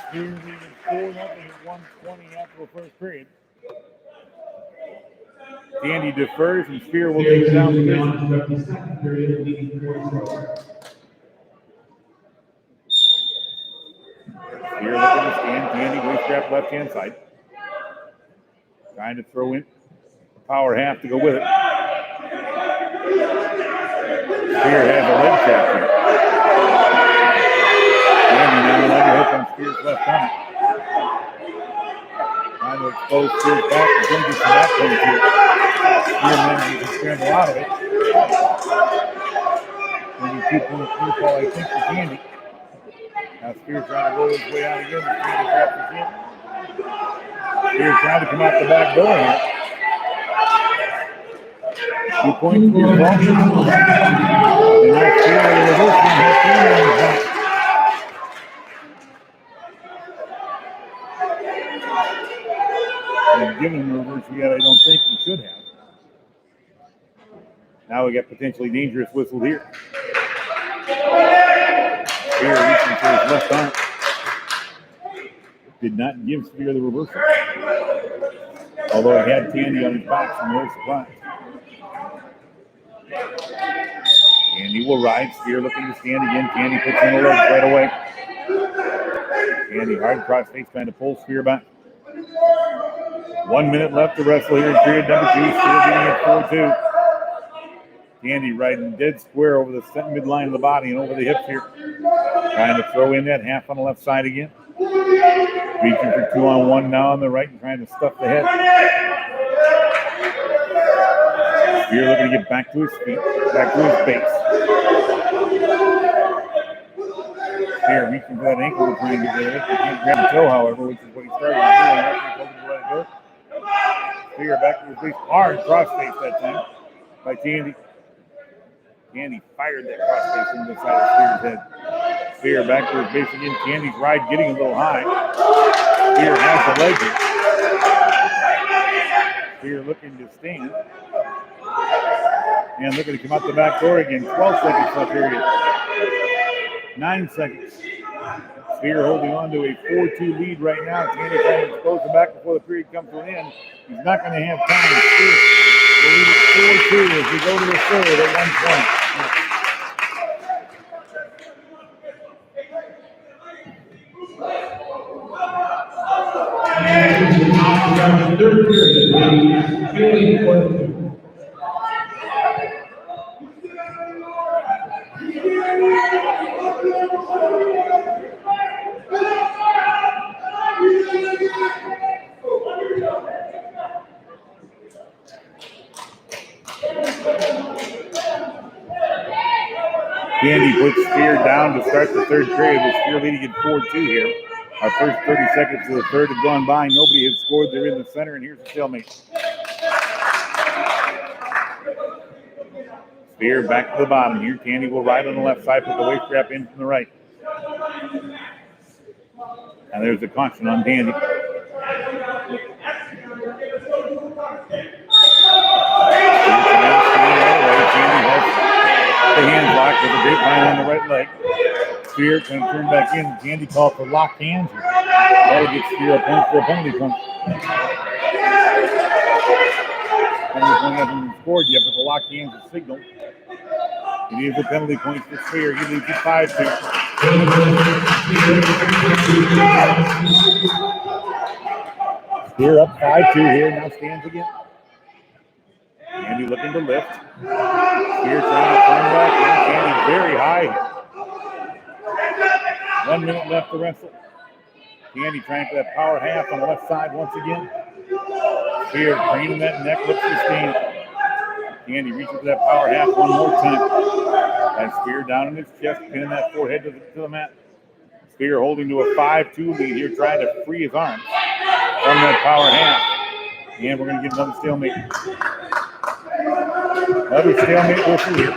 Spear leading 4-0 at 1:20 after the first period. Tandy defers and Spear will take down the second period, leading 4-0. Spear looking to stand. Tandy waist grab left-hand side. Trying to throw in a power half to go with it. Spear has a leg trap here. Tandy now will underhook on Spear's left arm. Trying to expose Spear's back and then get some back point here. Spear manages to scramble out of it. 22 points near fall, I think, for Tandy. Now Spear trying to roll his way out again. Tandy traps his in. Spear trying to come out the back door here. 2 points near fall. And now Spear reversing his finger on his back. And given the reverse yet, I don't think he should have. Now we got potentially dangerous whistle here. Spear reaching for his left arm. Did not give Spear the reversal. Although he had Tandy on his back, so no surprise. Tandy will ride. Spear looking to stand again. Tandy puts in the legs right away. Tandy hard cross face trying to pull Spear back. 1 minute left to wrestle here in period number 2. Spear beating at 4-2. Tandy riding dead square over the midline of the body and over the hips here. Trying to throw in that half on the left side again. Reaching for 2-on-1 now on the right and trying to stuff the head. Spear looking to get back to his feet, back to his base. Spear reaching for that ankle to try and get rid of it. He can't grab the toe, however, which is what he started to do. And after he told him to let it go. Spear back to his base. Hard cross face that time by Tandy. Tandy fired that cross face into the side of Spear's head. Spear back to his base again. Tandy's ride getting a little high. Spear has the leg in. Spear looking to stand. And looking to come out the back door again. 12 seconds left period. 9 seconds. Spear holding on to a 4-2 lead right now. Tandy trying to expose him back before the period comes to an end. He's not going to have time. Spear will lead it 4-2 as we go to the third at 1 point. And the third period, Candy puts Spear down to start the third period with Spear leading at 4-2 here. Our first 30 seconds of the third have gone by. Nobody has scored. They're in the center, and here's a stalemate. Spear back to the bottom here. Candy will ride on the left side, put the waist strap in from the right. And there's a caution on Candy. Candy has the hand locked with a grapevine on the right leg. Spear going to turn back in. Candy called for locked hands. That'll get Spear a point for a penalty point. Penalty point hasn't been scored yet, but the locked hands is signaled. It is a penalty point for Spear. He leads at 5-2. Spear up 5-2 here. Now stands again. Candy looking to lift. Spear trying to turn back in. Candy very high. 1 minute left to wrestle. Candy trying for that power half on the left side once again. Spear cleaning that neck, lifts the stand. Candy reaches for that power half one more time. Has Spear down in his chest, pinning that forehead to the mat. Spear holding to a 5-2 lead here, trying to free his arms from that power half. And we're going to get another stalemate. Another stalemate whistle here.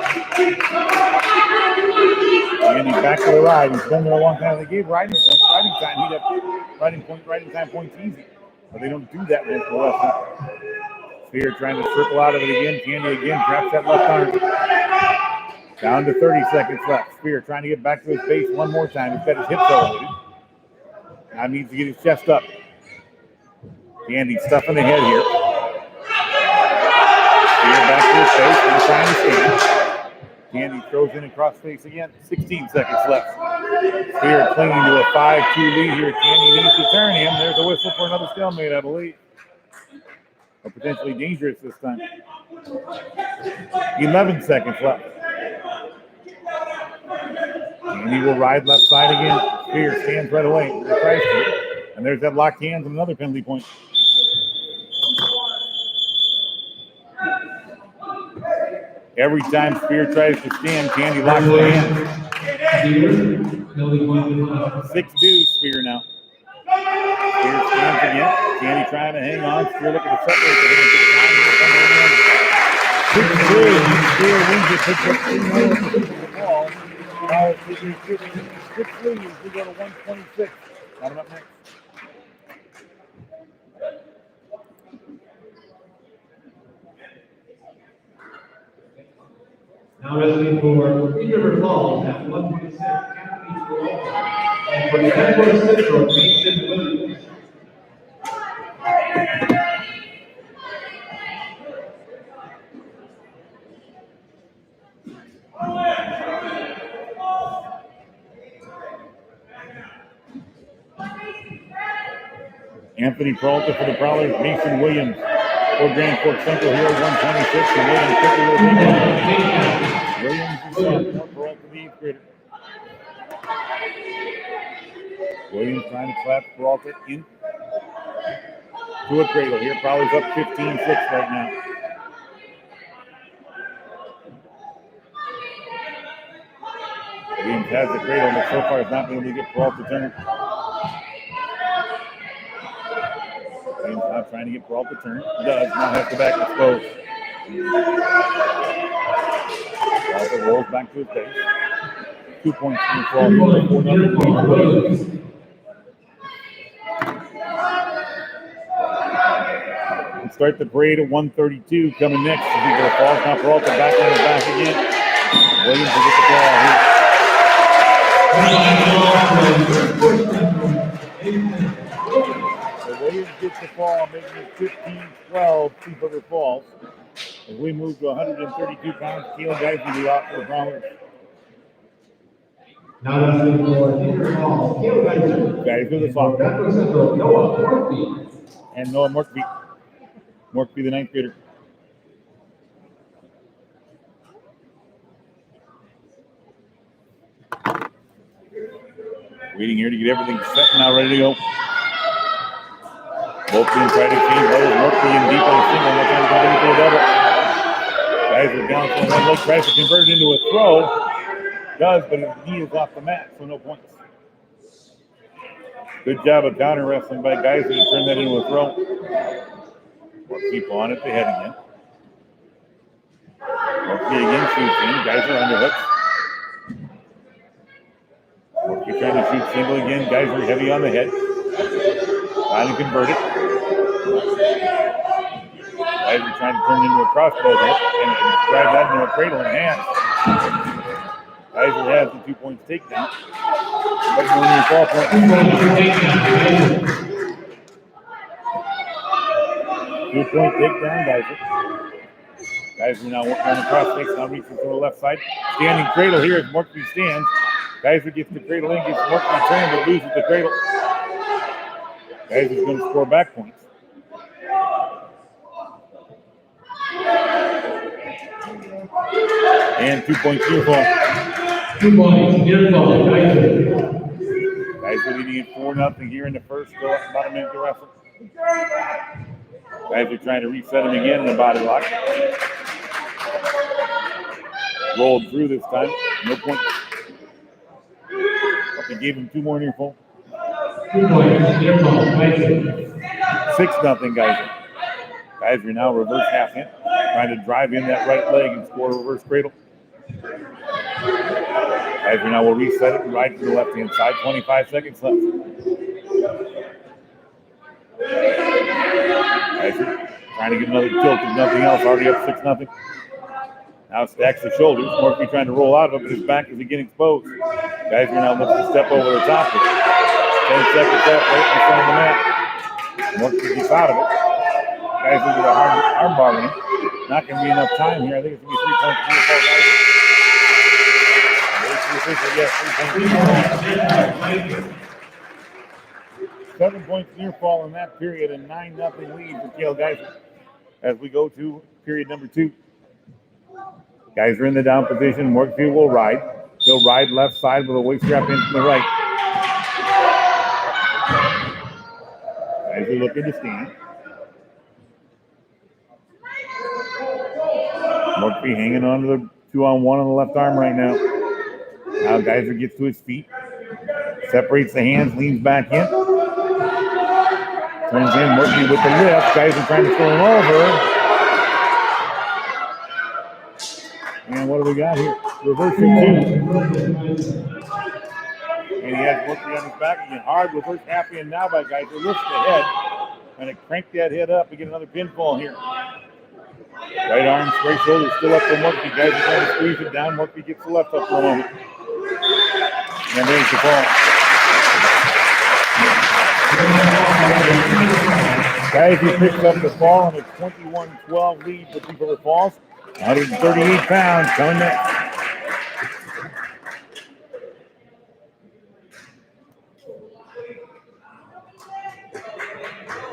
And he's back to the ride. He's been there a long time. They gave riding time. He'd have riding time points easy. But they don't do that with the left arm. Spear trying to circle out of it again. Candy again traps that left arm. Down to 30 seconds left. Spear trying to get back to his base one more time. He's got his hips elevated. Now needs to get his chest up. Candy stuffing the head here. Spear back to his face and trying to stand. Candy throws in across face again. 16 seconds left. Spear clinging to a 5-2 lead here. Candy needs to turn him. There's a whistle for another stalemate, I believe. Or potentially dangerous this time. 11 seconds left. Candy will ride left side again. Spear stands right away. And there's that locked hands and another penalty point. Every time Spear tries to stand, Candy locks the hands. 6-2 Spear now. Spear stands again. Candy trying to hang on. Spear looking to separate the hands. 6-3. Spear wins it. Picks up 3 the ball. Now it's 6-3 as we go to 126. Coming up next. Now wrestling for Green River Falls at 126, Anthony Peralta. And for the Edward Central, Mason Williams. Anthony Peralta for the Prowlers, Mason Williams for Grand Forks Central here at 126. And Williams quickly will take it. Williams is more Peralta the 8th grader. Williams trying to clap Peralta in to a cradle here. Prowlers up 15-6 right now. Williams has the cradle, but so far has not been able to get Peralta to turn. Williams now trying to get Peralta to turn. Does now have the back exposed. Peralta rolls back to his base. 2 points from Peralta. We start the parade at 132. Coming next is the Falls. Now Peralta back on his back again. Williams will get the ball here. So Williams gets the ball, making it 15-12 to River Falls. As we move to 132 pounds, Keelan guys will be out for the Prowlers. Now wrestling for River Falls, Caleb Geiser. Guys do the soft. Noah Morkby. And Noah Morkby. Morkby, the 9th grader. Waiting here to get everything set and now ready to go. Both teams try to exchange blows. Morkby in deep on a single. They're trying to continue to a double. Guys are down from one leg, tries to convert it into a throw. Does, but his knee is off the mat, so no points. Good job of counter wrestling by Geyser to turn that into a throw. Keep on at the head again. Morky again shoots in. Geyser underhooks. Morky trying to shoot single again. Geyser heavy on the head. Trying to convert it. Geyser trying to turn it into a crossbow hit and drive that into a cradle in hand. Geyser has the 2 points takedown. But no new fall point. 2 point takedown, Geyser. Geyser now working on the cross sticks, now reaching for the left side. Standing cradle here as Morky stands. Geyser gets the cradle in, gets Morky turned, but loses the cradle. Geyser's going to score back points. And 2 points near fall. 2 points near fall. Geyser leading it 4-0 here in the first, still about a minute to wrestle. Geyser trying to reset him again in the body lock. Rolled through this time, no point. They gave him 2 more near fall. 2 points near fall. 6-0 Geyser. Geyser now reverse half in, trying to drive in that right leg and score a reverse cradle. Geyser now will reset it and ride to the left-hand side. 25 seconds left. Geyser trying to get another tilt if nothing else. Already up 6-0. Now stacks the shoulders. Morky trying to roll out of it, but his back is again exposed. Geyser now looks to step over the top of it. 10 seconds left right in front of the mat. Morky gets out of it. Geyser with a hard arm bar in him. Not going to be enough time here. I think it's going to be 3 points near fall Geyser. Yes, 3 points. 7 points near fall in that period, and 9-0 lead for Kale Geyser as we go to period number 2. Geyser in the down position. Morky will ride. He'll ride left side with a waist strap in from the right. Geyser looking to stand. Morky hanging on to the 2-on-1 on the left arm right now. Now Geyser gets to his feet. Separates the hands, leans back in. Turns in, Morky with the lift. Geyser trying to throw him over. And what do we got here? Reverse 2. And he has Morky on his back again. Hard reverse half in now by Geyser. Lifts the head. Trying to crank that head up and get another pinfall here. Right arm, straight shoulder, still up for Morky. Geyser trying to squeeze it down. Morky gets the left up for a moment. And there's the fall. Geyser picks up the fall on a 21-12 lead for Thief River Falls. 138 pounds coming next.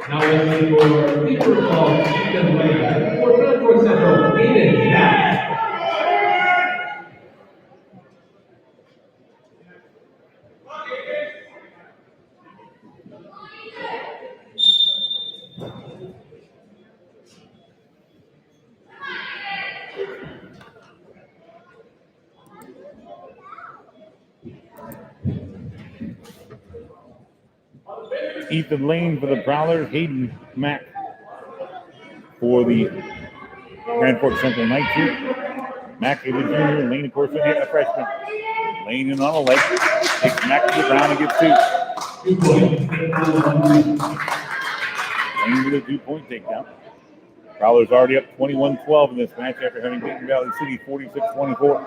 Now wrestling for Thief River Falls, Chicken Wing, for Transport Central, Aiden Jack. Ethan Lane for the Prowlers, Hayden Mack for the Grand Forks Central Knights here. Mack is a junior, Lane, of course, is a freshman. Lane in on a leg, takes Mack to the ground and gets 2. Lane with a 2-point takedown. Prowlers already up 21-12 in this match after having beaten Valley City 46-24.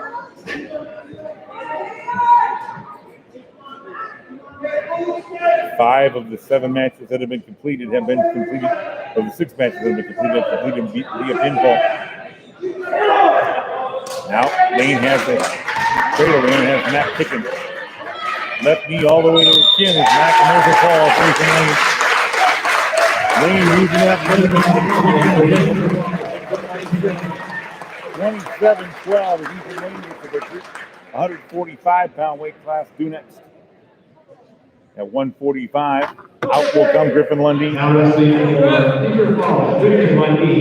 Five of the 7 matches that have been completed, of the 6 matches that have been completed via pinfall. Now, Lane has the cradle in and has Matt kicking. Left knee all the way to his chin is Matt, and there's a fall facing Lane. Lane using that leg. 27-12 as Ethan Lane gets the victory. 145-pound weight class due next. At 145, out will come Griffin Lundy. Now wrestling for Thief River Falls, Griffin Lundy,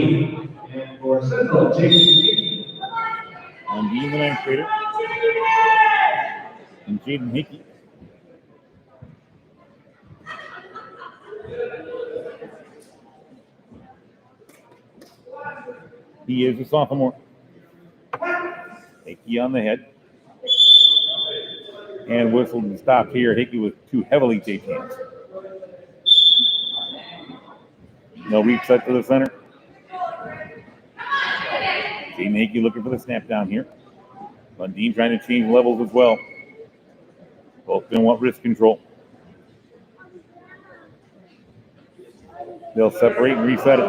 and for Central, Jason. ninth grader. And Jaden Hickey. He is a sophomore. Hickey on the head. And whistled and stopped here. Hickey with two heavily taped hands. No reach set to the center. Jaden Hickey looking for the snap down here. Lundeen trying to change levels as well. Both going to want wrist control. They'll separate and reset it.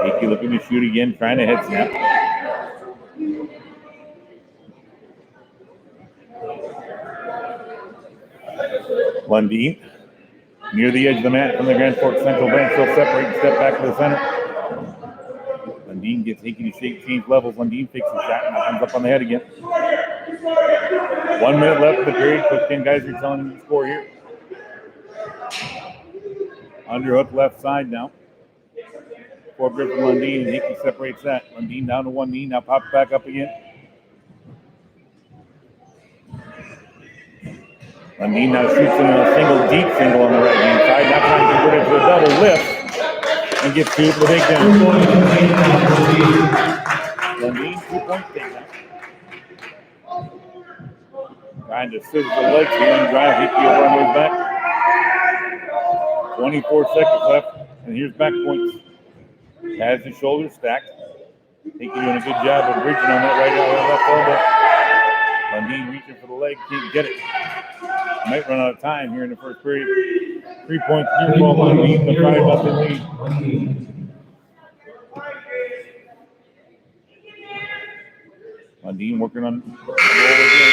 Hickey looking to shoot again, trying to head snap. Lundeen near the edge of the mat from the Grand Forks Central bench. They'll separate and step back to the center. Lundeen gets Hickey to change levels. Lundeen fakes a shot and comes up on the head again. 1 minute left of the period. Coach Ken Geyser telling him to score here. Underhook left side now. For Griffin Lundeen, and Hickey separates that. Lundeen down to one knee, now pops back up again. Lundeen now shoots in a deep single on the right hand side. Now trying to convert it to a double lift and gets two for the big down. Lundeen, 2-point takedown. Trying to scissor the legs here and drive Hickey over on his back. 24 seconds left, and here's back points. Has his shoulders stacked. Hickey doing a good job of bridging on that right elbow. Lundeen reaching for the leg, can't get it. Might run out of time here in the first period. 3 points here for Lundeen, the 5-0 lead. Lundeen working on the goal again.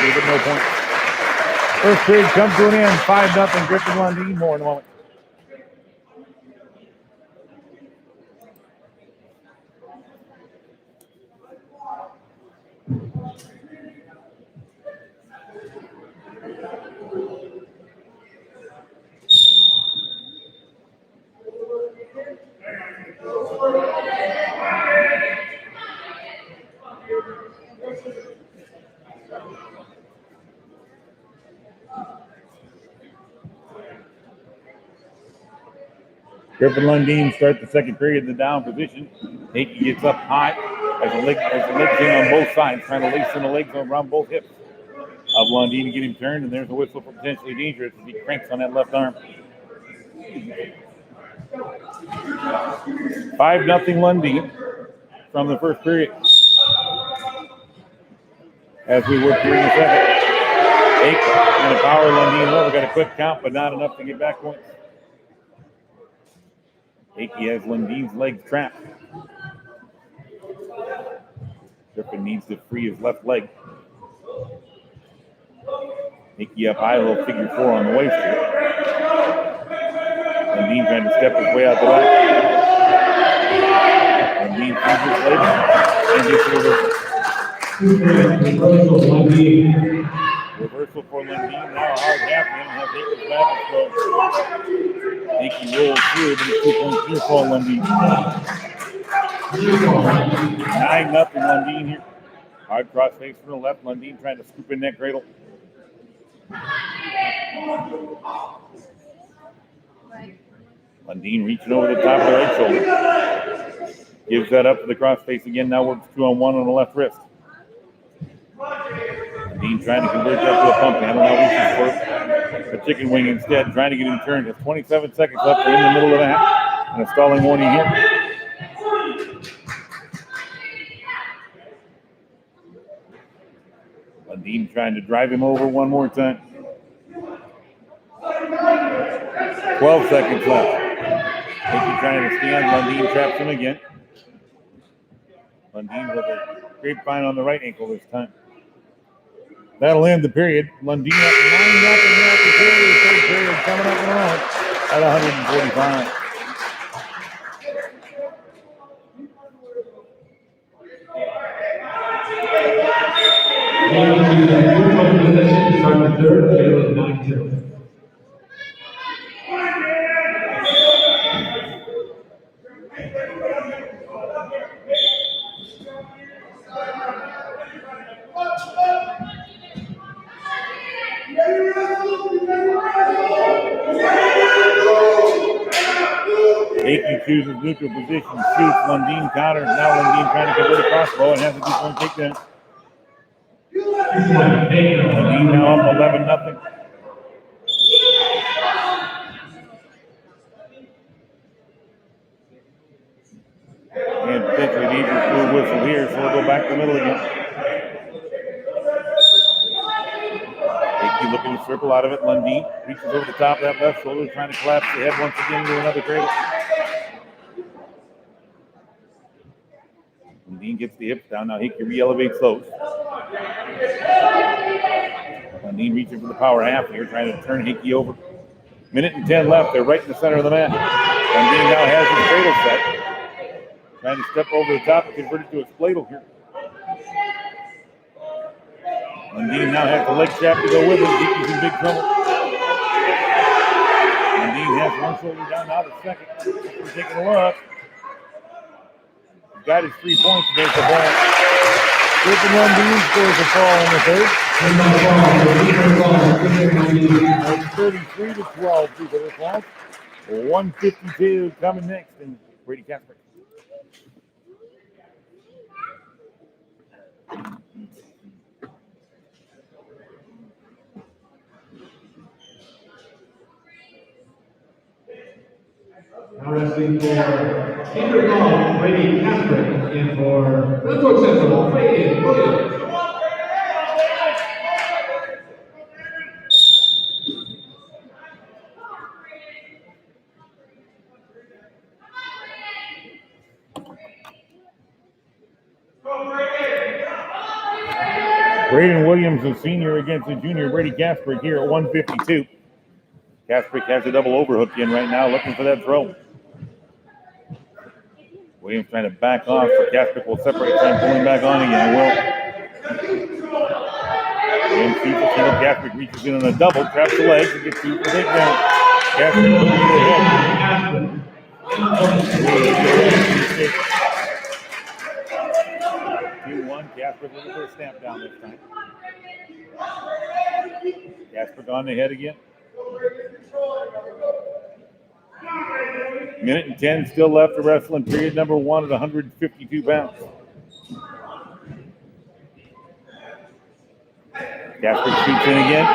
It's no points. First period comes to an end. 5-0 Griffin Lundeen. More in a moment. Griffin Lundeen starts the second period in the down position. Hickey gets up high as the legs in on both sides, trying to lace in the legs around both hips of Lundeen to get him turned, and there's a whistle for potentially dangerous as he cranks on that left arm. 5-0 Lundeen from the first period. As we work here in the second. Hickey and a power Lundeen level, got a quick count, but not enough to get back points. Hickey has Lundeen's legs trapped. Griffin needs to free his left leg. Hickey up high, a little figure four on the waist here. Lundeen trying to step his way out the back. Lundeen frees his leg and gets the reversal. Reversal for Lundeen. Now a hard half in and have Hickey's back and throw. Hickey rolls through, but it's 2 points here for Lundeen. 9-0 Lundeen here. Hard cross face from the left. Lundeen trying to scoop in that cradle. Lundeen reaching over the top of the right shoulder. Gives that up to the cross face again. Now works 2-on-1 on the left wrist. Lundeen trying to convert that to a pump handle. Now reaches for a chicken wing instead, trying to get him turned. There's 27 seconds left. We're in the middle of that. And a stalling warning here. Lundeen trying to drive him over one more time. 12 seconds left. Hickey trying to stand. Lundeen traps him again. Lundeen with a grapevine on the right ankle this time. That'll end the period. Lundeen up 9-0 after period. Third period coming up in a moment at 145. Start the third, Caleb 9-0. Hickey chooses neutral position, shoots. Lundeen counters. Now Lundeen trying to convert a crossbow and has a 2-point takedown. Lundeen now up 11-0. And potentially needs a blue whistle here, so we'll go back to the middle again. Hickey looking to circle out of it. Lundeen reaches over the top of that left shoulder, trying to collapse the head once again into another cradle. Lundeen gets the hips down. Now Hickey re-elevates those. Lundeen reaching for the power half here, trying to turn Hickey over. Minute and 10 left. They're right in the center of the mat. Lundeen now has his cradle set. Trying to step over the top and convert it to a spladle here. Lundeen now has the leg trap to go with him. Hickey's in big trouble. Lundeen has one shoulder down, now the second. We're taking a look. He's got his 3 points against the ball. Griffin Lundeen scores a fall in the third. 33-12 to the result. 152 coming next in Brady Casper. Now wrestling for Kindergarten, Brady Casper, and for Redwood Central, Brady Williams. Braden Williams, a senior, against the junior Brady Kasprick here at 152. Kasprick has a double overhook in right now, looking for that throw. Williams trying to back off, so Kasprick will separate time, pulling back on again. Williams shoots a single. Kasprick reaches in on a double, traps the legs, and gets two for the takedown. Kasprick looking to the head. 2-1. Kasprick looking for a snap down this time. Kasprick on the head again. Minute and 10 still left to wrestle in period number 1 at 152 pounds. Kasprick shoots in again.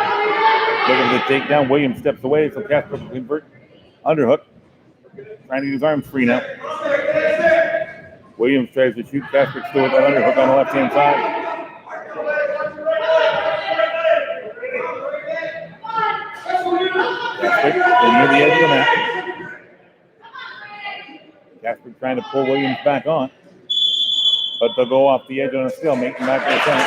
Looking for the takedown. Williams steps away, so Kasprick will convert. Underhook. Trying to get his arms free now. Williams tries to shoot. Kasprick still with that underhook on the left-hand side. Kasprick near the edge of the mat. Kasprick trying to pull Williams back on, but they'll go off the edge on a stalemate and back to the center.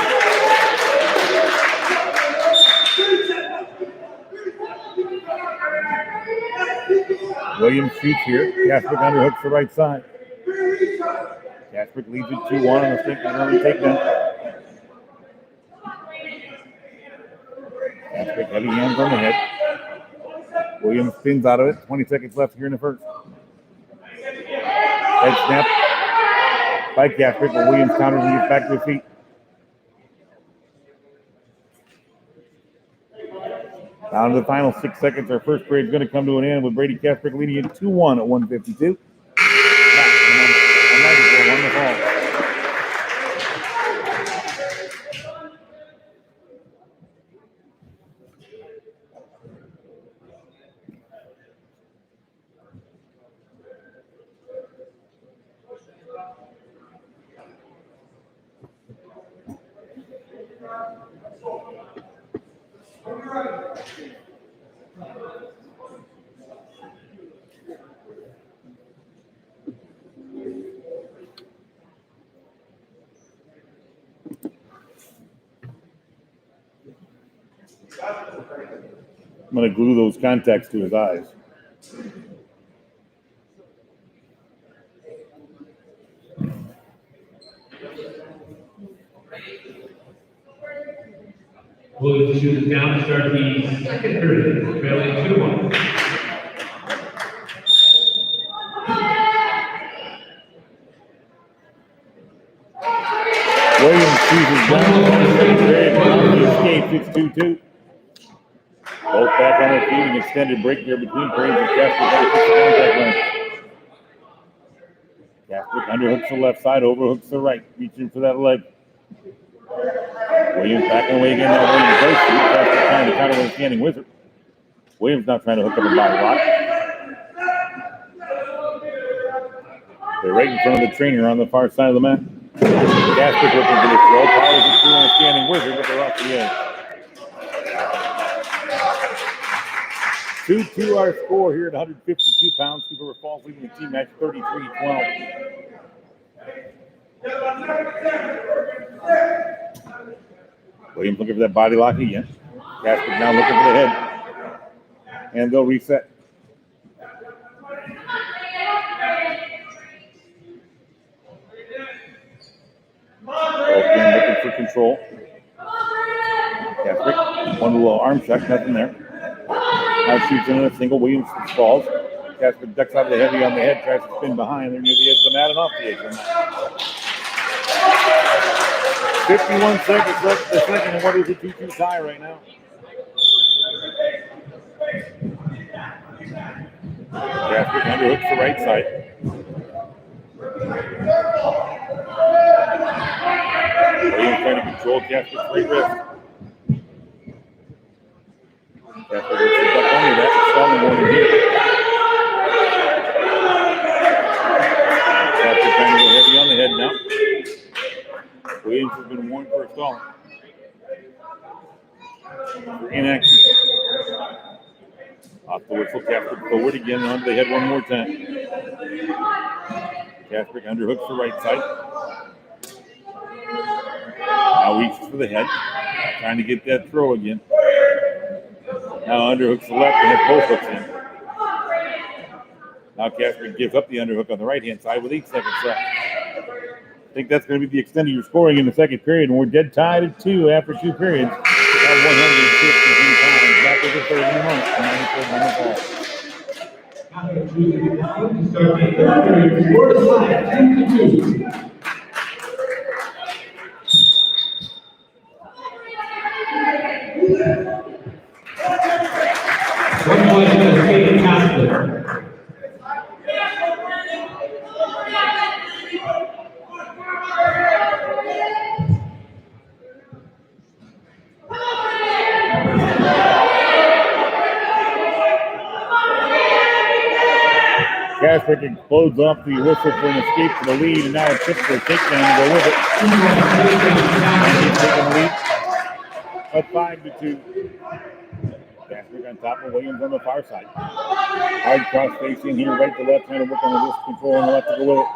Williams shoots here. Kasprick underhooks the right side. Kasprick leads it 2-1 on the stick and early takedown. Kasprick heavy hands on the head. Williams spins out of it. 20 seconds left here in the first. Head snap by Kasprick, but Williams counters and gets back to his feet. Down to the final 6 seconds. Our first period is going to come to an end with Brady Kasprick leading it 2-1 at 152. I'm going to glue those contacts to his eyes. Williams shoots down to start the second period, trailing 2-1. Williams chooses down to the escapes. It's 2-2. Both back on their feet, an extended break here between periods of Kasprick got to fix the contact line. Casper underhooks the left side, overhooks the right, reaching for that leg. Williams back and away again. Now Williams goes through. Casper trying to counter with a standing wizard. Williams not trying to hook up a body lock. They're right in front of the trainer on the far side of the mat. Casper looking for the throw. Powers it through on a standing wizard, but they're off the edge. 2-2 our score here at 152 pounds. River Falls leading the team match 33-12. Williams looking for that body lock again. Casper now looking for the head. And they'll reset. Again looking for control. Casper, one little arm check, nothing there. Now shoots in a single. Williams falls. Casper ducks out of the heavy on the head, tries to spin behind. They're near the edge of the mat and off the edge. 51 seconds left in the second, and what is a 2-2 tie right now? Casper underhooks the right side. Williams trying to control Casper's free wrist. Casper gets the duck under that. Stalling warning here. Casper trying to go heavy on the head now. Williams has been warned for a stalling. For inaction. Off the whistle, Casper forward again onto the head one more time. Casper underhooks the right side. Now reaches for the head. Trying to get that throw again. Now underhooks the left and has both hooks in. Now Casper gives up the underhook on the right-hand side with 8 seconds left. I think that's going to be the extent of your scoring in the second period, and we're dead tied at 2 after 2 periods. At 153 pounds. Back to the third in a moment. 1 point to Katie Casper. Casper explodes off the whistle for an escape to the lead, and now a tip for a takedown to go with it. And he's taking the lead at 5-2. Casper on top of Williams on the far side. Hard cross facing here, right to left, trying to work on the wrist control on the left to go with it.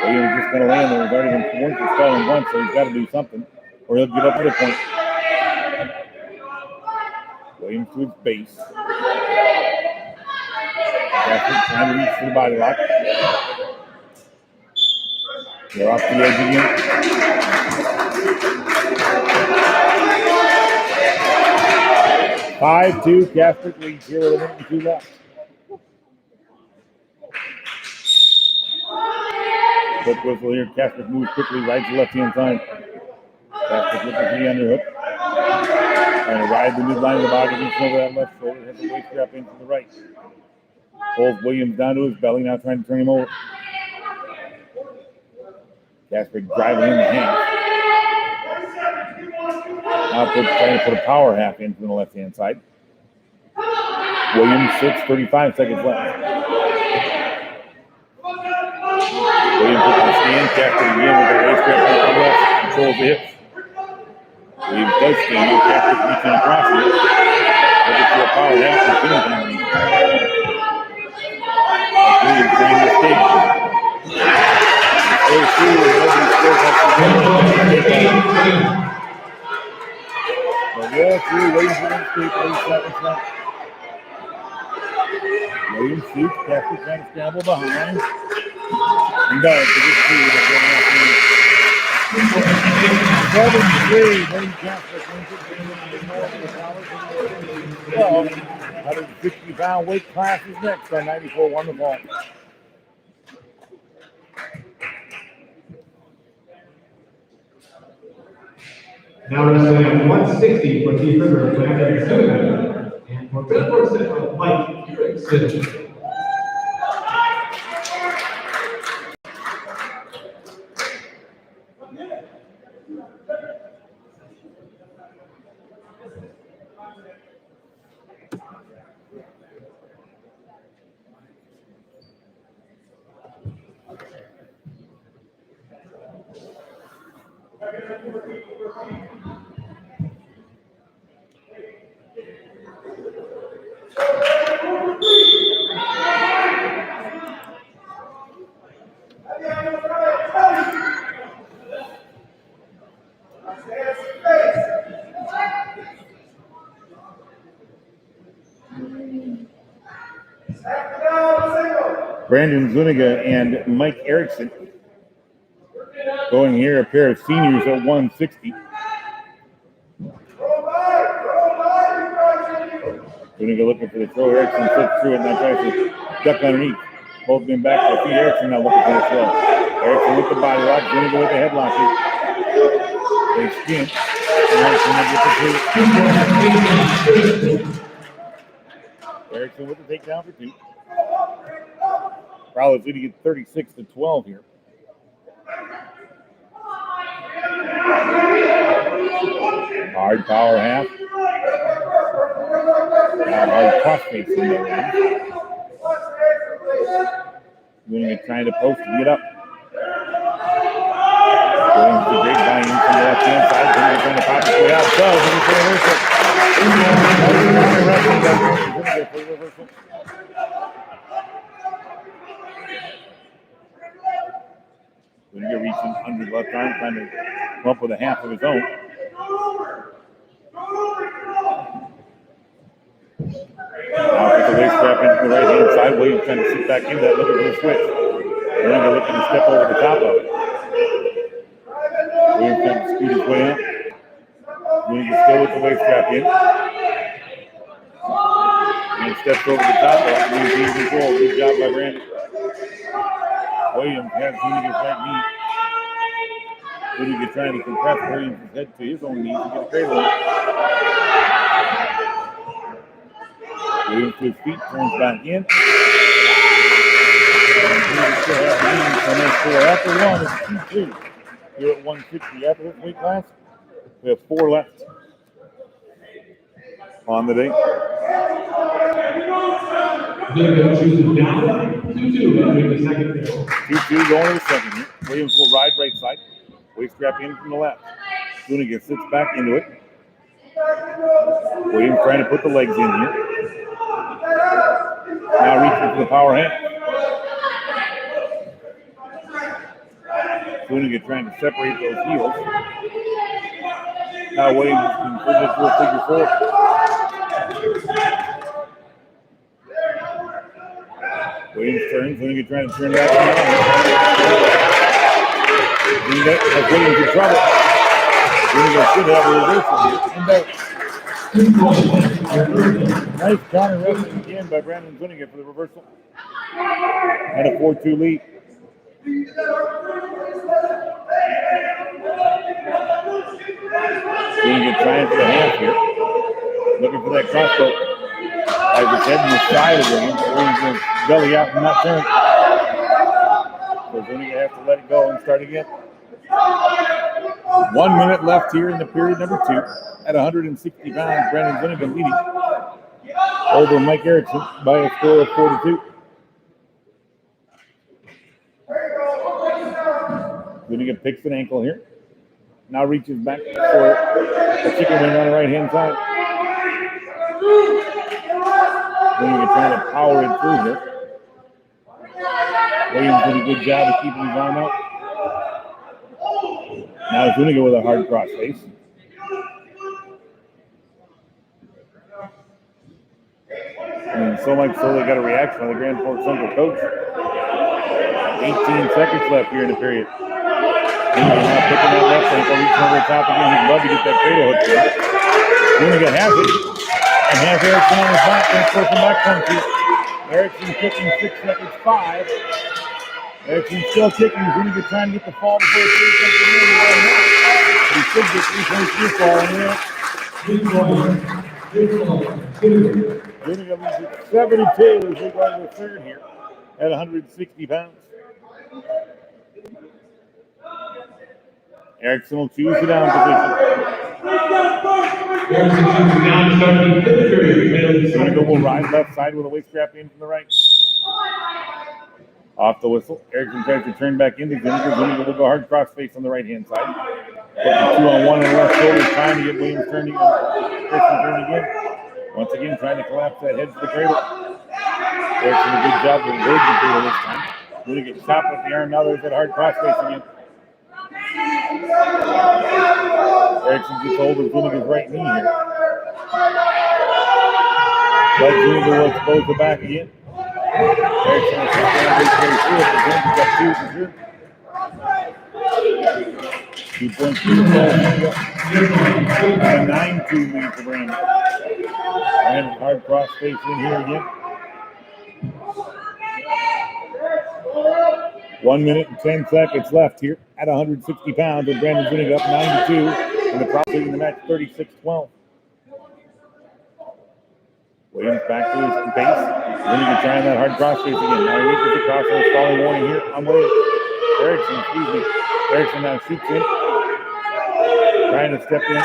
Williams just going to land there. He's already been warned for stalling once, so he's got to do something, or he'll get up with a point. Williams to his base. Casper trying to reach for the body lock. They're off the edge again. Five-2, Casper leads here with a minute and 2 left. Quick whistle here. Casper moves quickly right to left-hand side. Casper looking for the underhook. Trying to ride the midline of the body, reaching over that left shoulder, has the waist strap into the right. Pulls Williams down to his belly, now trying to turn him over. Casper driving in the hand. Now trying to put a power half in from the left-hand side. Williams 35 seconds left. Williams with the stand, Casper again with the waist strap into the left, controls the hips. Williams does stand, now Casper reaching across it. Looking for a power half and finish him. Williams trying to escape. Goes through and nobody scores up the win. But roll through, waiting for them to escape, 8 seconds left. Williams shoots, Casper trying to scramble behind. And does to get through the 7-3, Wayne Casper wins it, bringing in the more of the dollars. 160-pound weight class is next on 94-1 the ball. Now wrestling at 160 for Keith River, Brandon Zimmerman, and for Billboard Central, Mike Erickson. Brandon Zuniga and Mike Erickson going here, a pair of seniors at 160. Zuniga looking for the throw. Erickson slips through it and now tries to duck underneath. Both been back to the feet. Erickson now looking for the throw. Erickson with the body lock. Zuniga with the headlock. They spin. Erickson with the takedown for 2. Crowley's leading at 36-12 here. Hard power half. Hard cross face in there. Zuniga trying to post to get up. Going to the great volume from the left hand side. Zuniga trying to pop his way out. Does. And he's going to reversal. Zuniga reaching under the left arm, trying to come up with a half of his own. Now with the waist strap into the right hand side. Williams trying to sit back into that, looking for the switch. Zuniga looking to step over the top of it. Williams trying to scoot his way up. Zuniga still with the waist strap in. And steps over the top of it. Williams in control. Good job by Brandon. Williams has Zuniga's right knee. Zuniga trying to compress Williams' head to his own knee to get a cradle. Williams to his feet, turns back in. And after 1, it's 2-2. Here at 160 after this weight class. We have 4 left on the day. Zuniga chooses down. 2-2 entering the second. 2-2 going to the second here. Williams will ride right side. Waist strap in from the left. Zuniga sits back into it. Williams trying to put the legs in here. Now reaching for the power hand. Zuniga trying to separate those heels. Now Williams can put it to a figure 4. Williams turns. Zuniga trying to turn back around. Zuniga has Williams in trouble. Zuniga should have a reversal here. Nice counter wrestling again by Brandon Zuniga for the reversal. And a 4-2 lead. Zuniga trying for the half here. Looking for that crossbow. As it's heading the side of Williams. Williams going to belly out and not turn. So Zuniga has to let it go and start again. 1 minute left here in the period number 2. At 160 pounds, Brandon Zuniga leading over Mike Erickson by a score of 4-2. Zuniga picks an ankle here. Now reaches back for a chicken wing on the right hand side. Zuniga trying to power it through here. Williams did a good job of keeping his arm out. Now Zuniga with a hard cross face. And so much so they got a reaction on the Grand Forks Central coach. 18 seconds left here in the period. Zuniga now picking that left ankle, reaching over the top again. He'd love to get that cradle hook there. Zuniga has it. And has Erickson on his back. Then force him back country. Erickson kicking 6 seconds, 5. Erickson still kicking. Zuniga trying to get the fall before he throws something in. He should get 3.3 fall in there. Zuniga leads at 72 as we go to the third here at 160 pounds. Erickson will choose the down position. Zuniga will ride left side with a waist strap in from the right. Off the whistle. Erickson tries to turn back into Zuniga. Zuniga will go hard cross face on the right hand side. Putting 2-on-1 on the left shoulder, trying to get Williams turning. Erickson turning again. Once again, trying to collapse that head to the cradle. Erickson a good job of avoiding the cradle this time. Going to get chopped with the arm. Now there's that hard cross face again. Erickson gets hold of Zuniga's right knee here. But Zuniga will expose the back again. Erickson will sit down, wait for the through it. The Zuniga's got 2 for sure. 2 points to the ball. And a 9-2 lead for Brandon. And hard cross face in here again. 1 minute and 10 seconds left here at 160 pounds. And Brandon Zuniga up 9-2. And the Props leading the match 36-12. Williams back to his base. Zuniga trying that hard cross face again. Now he reaches across on his falling warning here on Williams. Erickson, excuse me. Erickson now shoots in. Trying to step in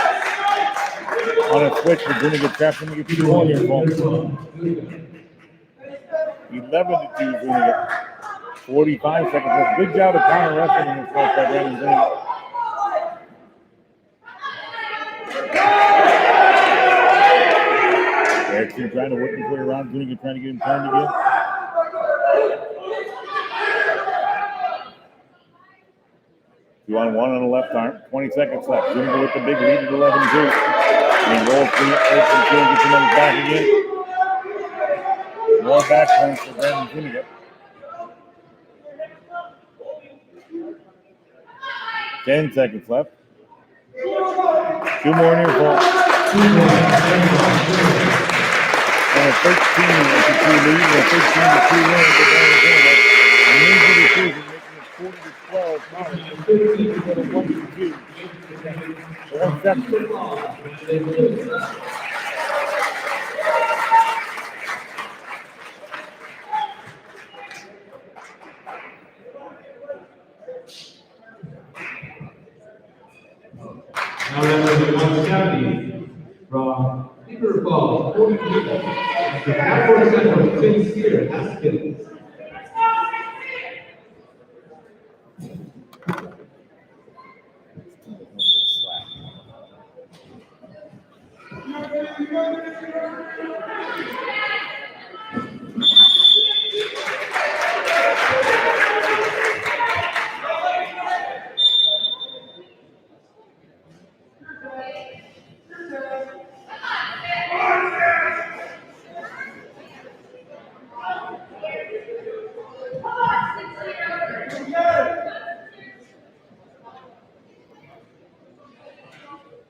on a switch, but Zuniga traps him to get 2 on here, folks. 11-2 Zuniga. 45 seconds left. Good job of counter wrestling in this fight by Brandon Zuniga. Erickson trying to work his way around. Zuniga trying to get him turned again. Two on one on the left arm. 20 seconds left. Zuniga with the big lead at 11-2. And he rolls through it. Erickson gets him on his back again. More back points for Brandon Zuniga. 10 seconds left. 2 more near fall. And a 13-2 lead, and a 13-2 win for Brandon Zuniga. An easy decision, making it 40-12. Now it's a 1-2. 1 second. Now number 170 from Peter Ball, 40 people. The backward center, Sincere Haskins.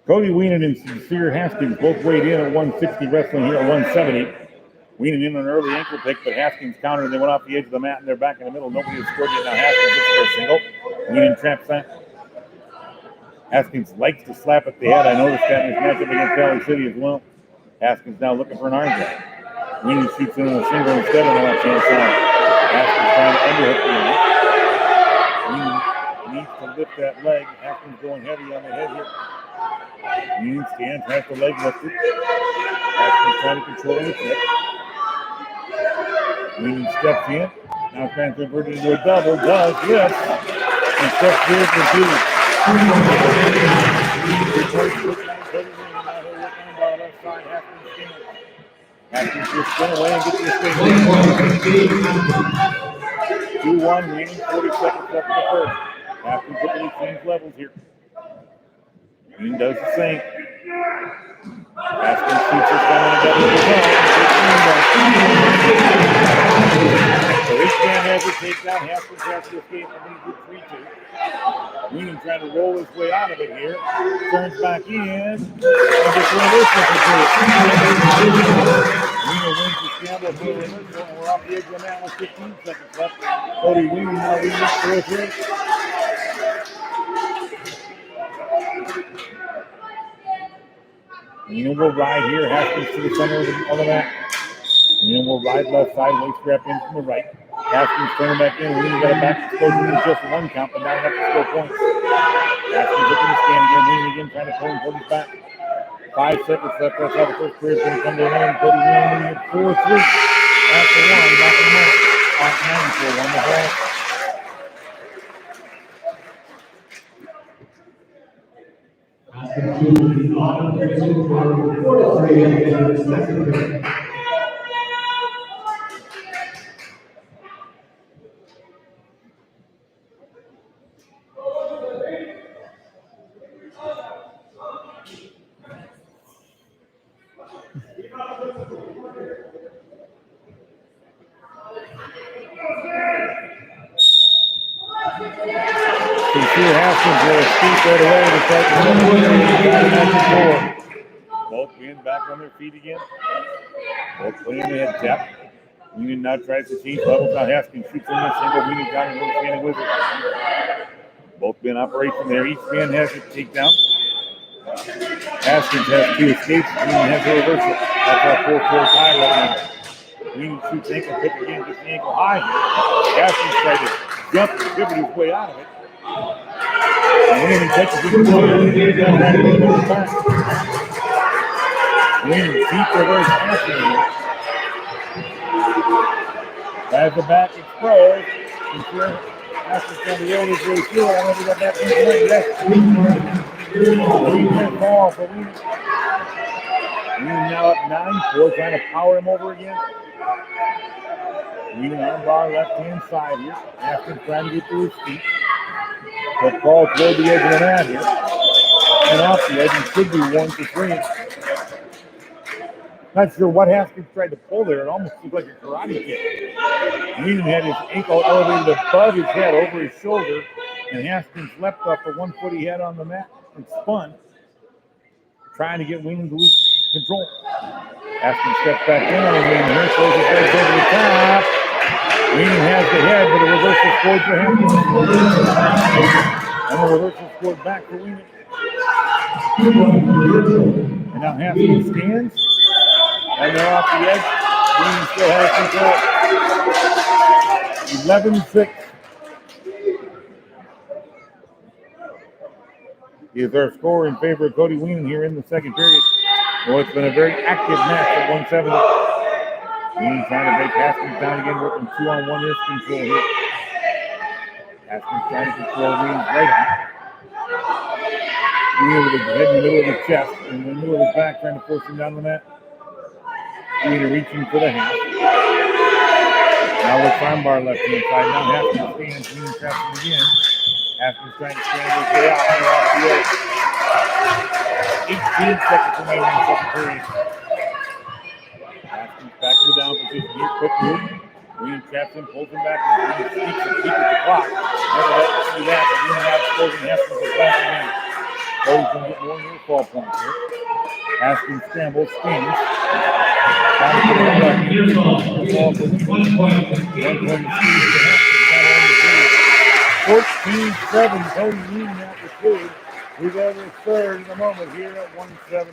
Cody Weenan and Sincere Haskins both weighed in at 160, wrestling here at 170. Weenan in an early ankle pick, but Haskins countered and they went off the edge of the mat and they're back in the middle. Nobody has scored yet. Now Haskins gets for a single. Weenan traps that. Haskins likes to slap at the head. I noticed that in his matchup against Valley City as well. Haskins now looking for an arm drag. Weenan shoots in on a single instead on the left-hand side. Haskins trying to underhook the leg. Weenan needs to lift that leg. Haskins going heavy on the head here. Weenan stands, has the leg lifted. Haskins trying to control the hip. Weenan steps in. Now trying to convert it into a double. Does lift. And steps through for 2. Haskins just spin away and get to the spin. 2-1, Weenan, 40 seconds left in the first. Haskins looking to change levels here. Weenan does the same. Haskins shoots his down on a double as well. So each man has a takedown. Haskins has to escape and leads with 3-2. Weenan trying to roll his way out of it here. Turns back in. And just win this one for 2. Weenan wins the scramble for the reversal, and we're off the edge of the mat with 15 seconds left. Cody Weenan now leads for a 3. Weenan will ride here. Haskins to the center of the mat. Weenan will ride left side, waist wrap in from the right. Haskins turning back in. Weenan got a back explosion in just 1 count, but not enough to score points. Haskins looking to stand again. Weenan again trying to pull him Cody's back. 5 seconds left. That's how the first period is going to come to an end. Cody Weenan at 4-3. After 1, back in the match. Off 9 for 1 to ball. Haskins will be on position for 4-3 at the end of the second period. Haskins will scoop right away to start the both being back on their feet again. Both playing the head tap. Union now tries to change levels. Now Haskins shoots in the single. Union got him standing with it. Both being operation there. Each man has a takedown. Haskins has 2 escapes. Union has a reversal. That's our 4-4 tie right now. Union shoots ankle pick again, gets the ankle high. Haskins tried to jump and pivot his way out of it. Union catches him. Union deep reverse Haskins. Has the back exposed. Haskins going to roll his way through it. I don't know if that back Union ball for Union. Union now up 9-4, trying to power him over again. Union arm bar left hand side here. Haskins trying to get to his feet. The ball toward the edge of the mat here. And off the edge, he should be 1-3. Not sure what Haskins tried to pull there. It almost looked like a karate kick. Union had his ankle elevated above his head, over his shoulder, and Haskins leapt off the 1 foot he had on the mat and spun, trying to get Union to lose control. Haskins steps back in on Union here, throws his legs over the top. Union has the head, but a reversal scored for Haskins. And a reversal scored back for Union. And now Haskins stands. And they're off the edge. Union still has control. 11-6. Is our score in favor of Cody Weenan here in the second period. Well, it's been a very active match at 170. Weenan trying to break Haskins down again, working 2-on-1 wrist control here. Haskins trying to control Weenan's right hand. Weenan with his head in the middle of his chest and in the middle of his back, trying to force him down the mat. Weenan reaching for the half. Now with armbar left hand side. Now Haskins stands. Weenan traps him again. Haskins trying to stand his way out and off the edge. 18 seconds remaining in the second period. Haskins back to the down position here. Quick move. Weenan traps him, pulls him back, and Weenan keeps at the clock. Never let him see that, but Weenan now exposing Haskins is back again. Cody's going to get more near fall points here. Haskins scrambles, spins. Trying to put it up. Here's ball. 1 point. 14-7, Cody Weenan after 2. We go to the third in a moment here at 170.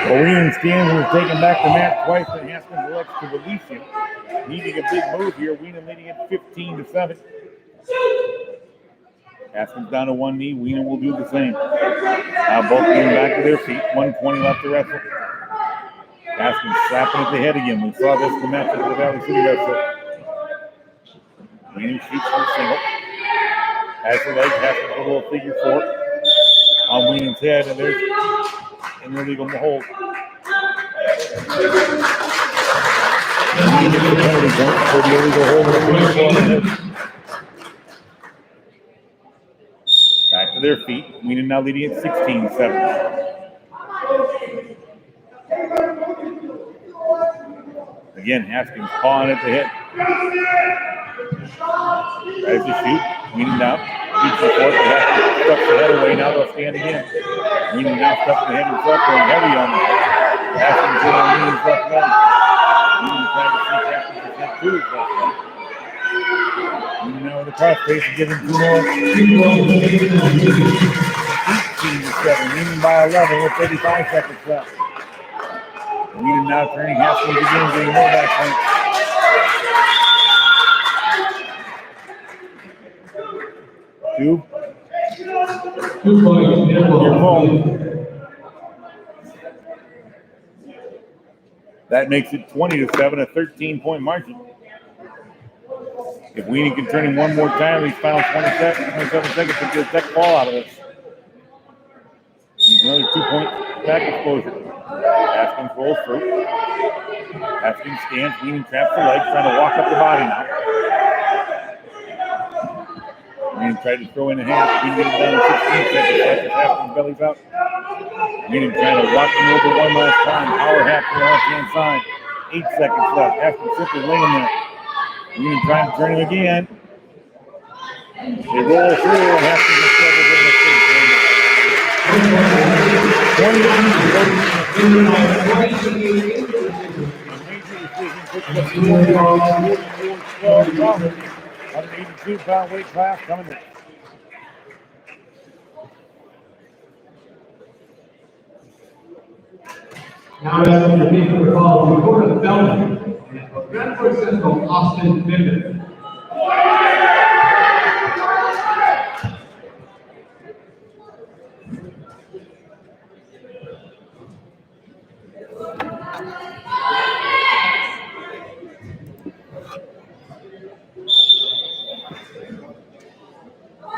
Weenan stands and is taken back to mat twice, and Haskins elects to release him. Needing a big move here. Weenan leading it 15-7. Haskins down to one knee. Weenan will do the same. Now both getting back to their feet. 1:20 left to wrestle. Haskins slapping at the head again. We saw this in the match at the Valley City Wrestler. Weenan shoots for a single. Has the legs. Haskins a little figure 4 on Weenan's head, and there's an illegal hold. Penalty point for the illegal hold. Back to their feet. Weenan now leading at 16-7. Again, Haskins pawing at the hit. Tries to shoot. Weenan now. Beats the fourth. Haskins stuffs the head away. Now they'll stand again. Weenan now stuffs the head himself, going heavy on him. Haskins in on Weenan's left leg. Weenan trying to see Haskins' head to his left leg. Weenan now with the cross face and giving 2 more. 14-7. Leading by 11 with 35 seconds left. Wheaton now turning Haskins again, getting more back points. 2 points. Your phone. That makes it 20-7, a 13-point margin. If Wheaton can turn him one more time, these final 27 seconds to get a second ball out of this. Needs another 2-point back exposure. Haskins rolls through. Haskins scans, Wheaton traps the leg, trying to walk up the body now. Wheaton tried to throw in a half, didn't get it done in 16 seconds left as Haskins bellies out. Wheaton trying to walk him over one last time. Power half to the left-hand side. 8 seconds left. Haskins simply laying there. Wheaton trying to turn him again. They roll through and Haskins is still within the state. 182-pound weight class coming in. Now that's on the team for the call. Dakota Feldman and Bradford Central Austin Bender.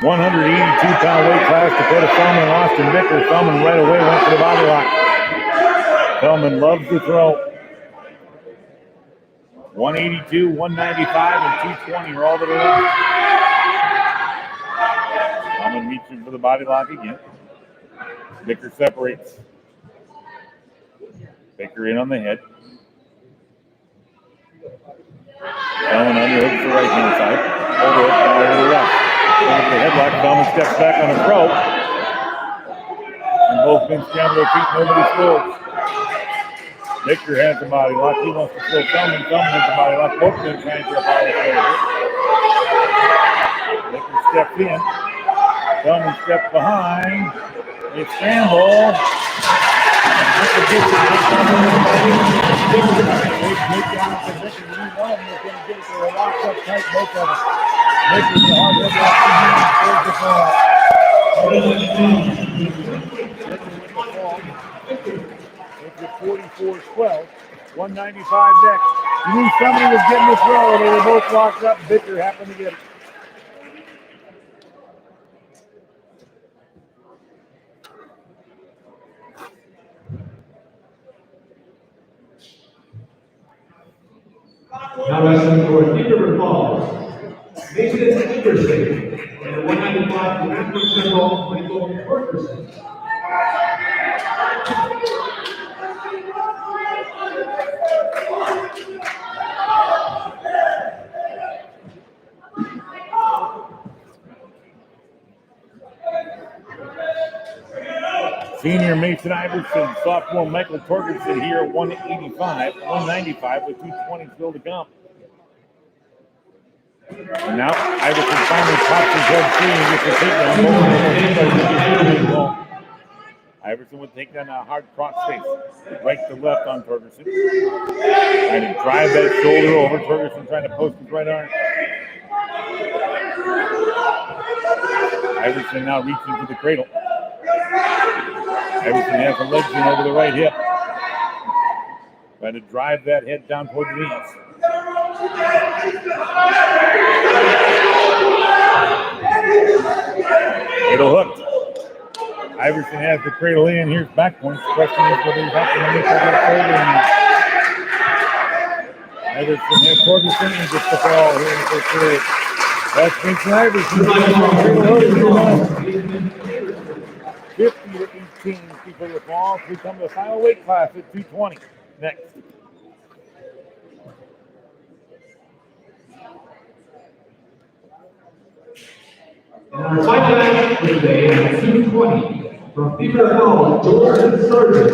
£182-pound weight class, Dakota Feldman and Austin Bicker. Feldman right away went for the body lock. Feldman loves to throw. 182, 195, and 220 are all that are left. Feldman reaching for the body lock again. Bicker separates. Bicker in on the head. Feldman underhooks the right hand side. Overhook now over the left. Over the headlock. Feldman steps back on a throw. And both men scramble their feet. Nobody scores. Bicker has the body lock. He wants to throw Feldman. Feldman has the body lock. Both men trying for a power throw. Bicker steps in. Feldman steps behind. They scramble. It's 44-12, 195 next. You knew somebody was getting this roll. They were both locked up. Bicker happened to get it. Now wrestling for Deeper Falls, Mason Dickerson, and 195 Bradford Central Michael Ferguson. Senior Mason Iverson, sophomore Michael Torgerson here at 195 with 220 still to come. And now Iverson finally pops his head free and gets a takedown. Iverson would take down a hard cross face, right to left on Torgerson. Trying to drive that shoulder over. Torgerson trying to post his right arm. Iverson now reaching for the cradle. Iverson has the legs in over the right hip. Trying to drive that head down toward the knees. Cradle hooked. Iverson has the cradle in. Here's back points. The question is whether he's up underneath that shoulder. Iverson has Torgerson and gets the ball here in the first period. That's Mason Iverson. 50-18 people with balls. We come to the final weight class at 220. Next. And our final match for today is 220 from Deeper Falls, Jordan Sargent.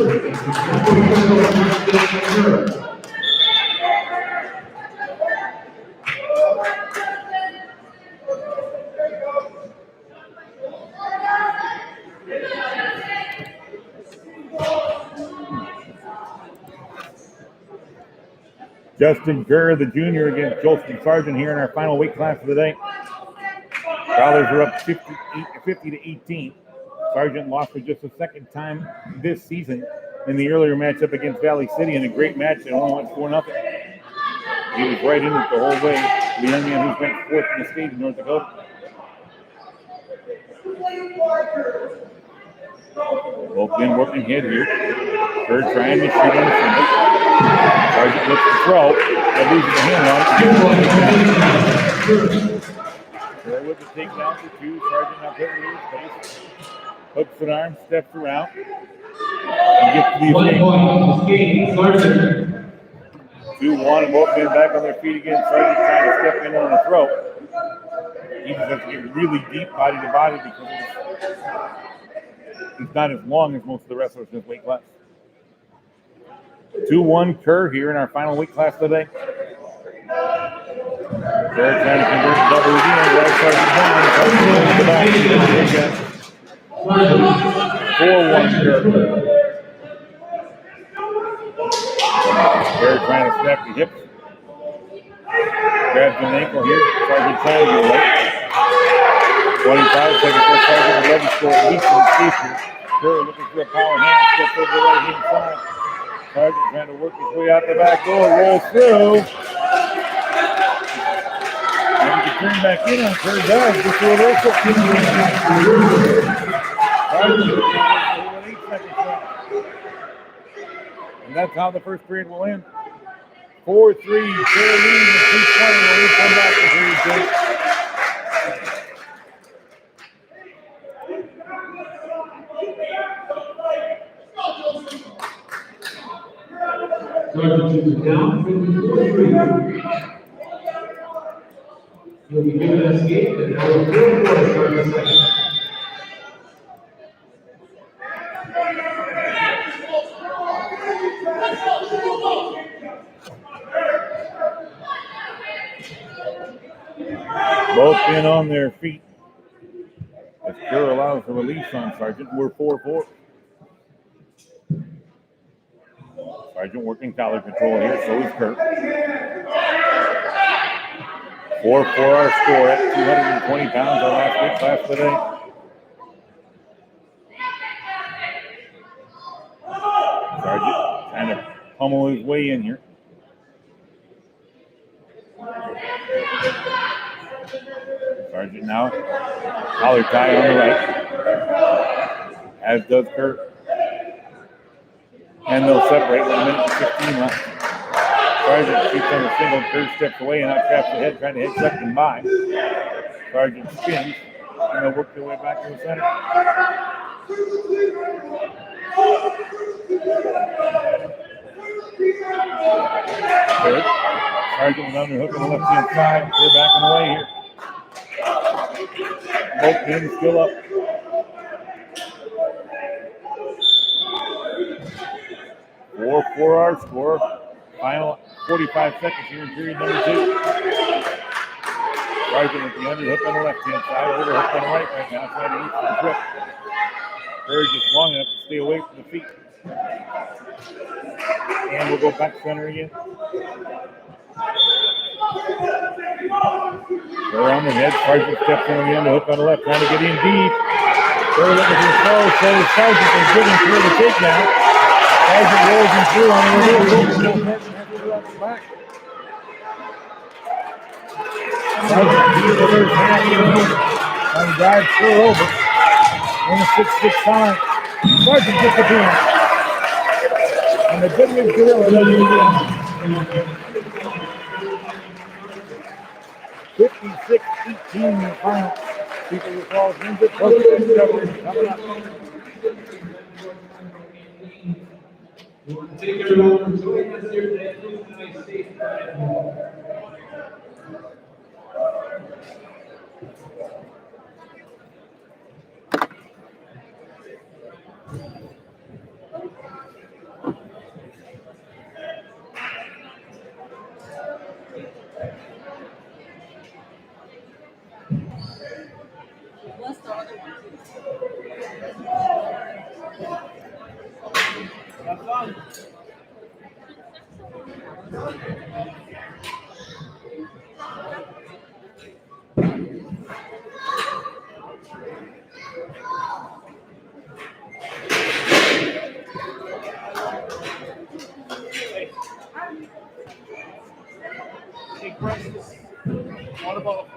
Justin Kerr, the junior, against Jolston Sargent here in our final weight class of the day. Growlers are up 50 to 18. Sargent lost for just the second time this season in the earlier matchup against Valley City in a great match that only went 4-0. He was right in it the whole way. The young man who's ranked 4th in the state in North Dakota. Both men working head here. Kerr trying to shoot on the center. Sargent looks to throw. That loses the hand on it. Kerr with the takedown for 2. Sargent now putting it in his face. Hooks an arm, steps around. And gets to the 1 point. Escape. Sargent. 2-1, and both men back on their feet again. Sargent trying to step in on the throat. He just has to get really deep body to body because he's not as long as most of the wrestlers in this weight class. 2-1 Kerr here in our final weight class today. Kerr trying to convert the double again. Right Sargent down. Sargent to the back. 4-1 Kerr. Kerr trying to snap the hips. Grabs an ankle here. Sargent trying to get away. 25 seconds for Sargent. 11 score. Leaks in the station. Kerr looking for a power hand. Steps over the right hand side. Sargent trying to work his way out the back door. Rolls through. And he can turn back in on Kerr. Does. Just a reversal. Sargent with 8 seconds left. And that's how the first period will end. 4-3, Kerr leading with 2:20 when we come back to period 2. Sargent is down 54-3. He'll be given an escape and now the 4-4 start the second. Both men on their feet. As Kerr allows the release on Sargent, we're 4-4. Sargent working collar control here, so is Kerr. 4-4 our score at 220 pounds, our last weight class today. Sargent trying to pummel his way in here. Sargent now, collar tie on the right, as does Kerr. And they'll separate with a minute and 15 left. Sargent shoots on a single, Kerr steps away and out traps the head, trying to hit second by. Sargent spins, and they'll work their way back to the center. Kerr, Sargent with underhook on the left-hand side, Kerr backing away here. Both men still up. For our score. Final 45 seconds here in period number 2. Sargent with the underhook on the left-hand side, overhook on the right now, trying to reach for the grip. Kerr just long enough to stay away from the feet. And we'll go back center again. Kerr on the head, Sargent steps in on the underhook on the left, trying to get in deep. Kerr looking for the throw, so Sargent is getting through the takedown. Sargent rolls him through on the reversal. Sargent beats the first half and drives Kerr over in a 6-6 time. Sargent disappears. And the good news gorilla doesn't again. 56-18 in the final. People who falls into close discovery coming up. We want to take everyone for joining us here today at the United States. What's the other one? That's fun. What about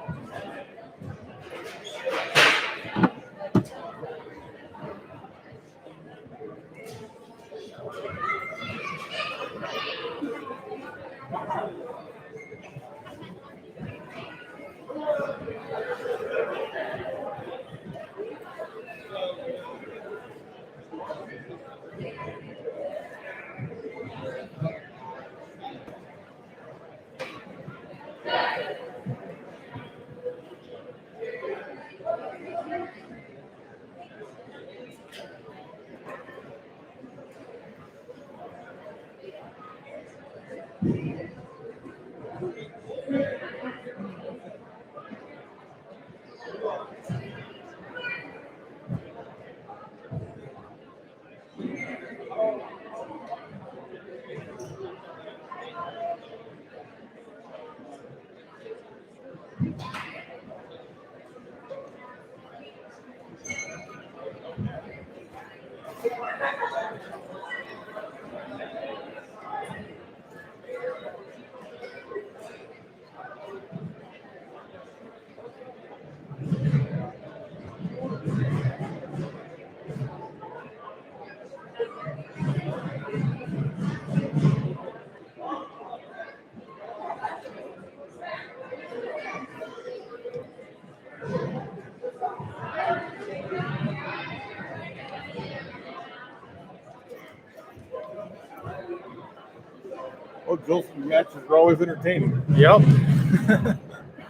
Well, Jill's matches are always entertaining. Yep.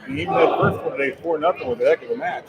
Even that first one today, 4-0 was a heck of a match.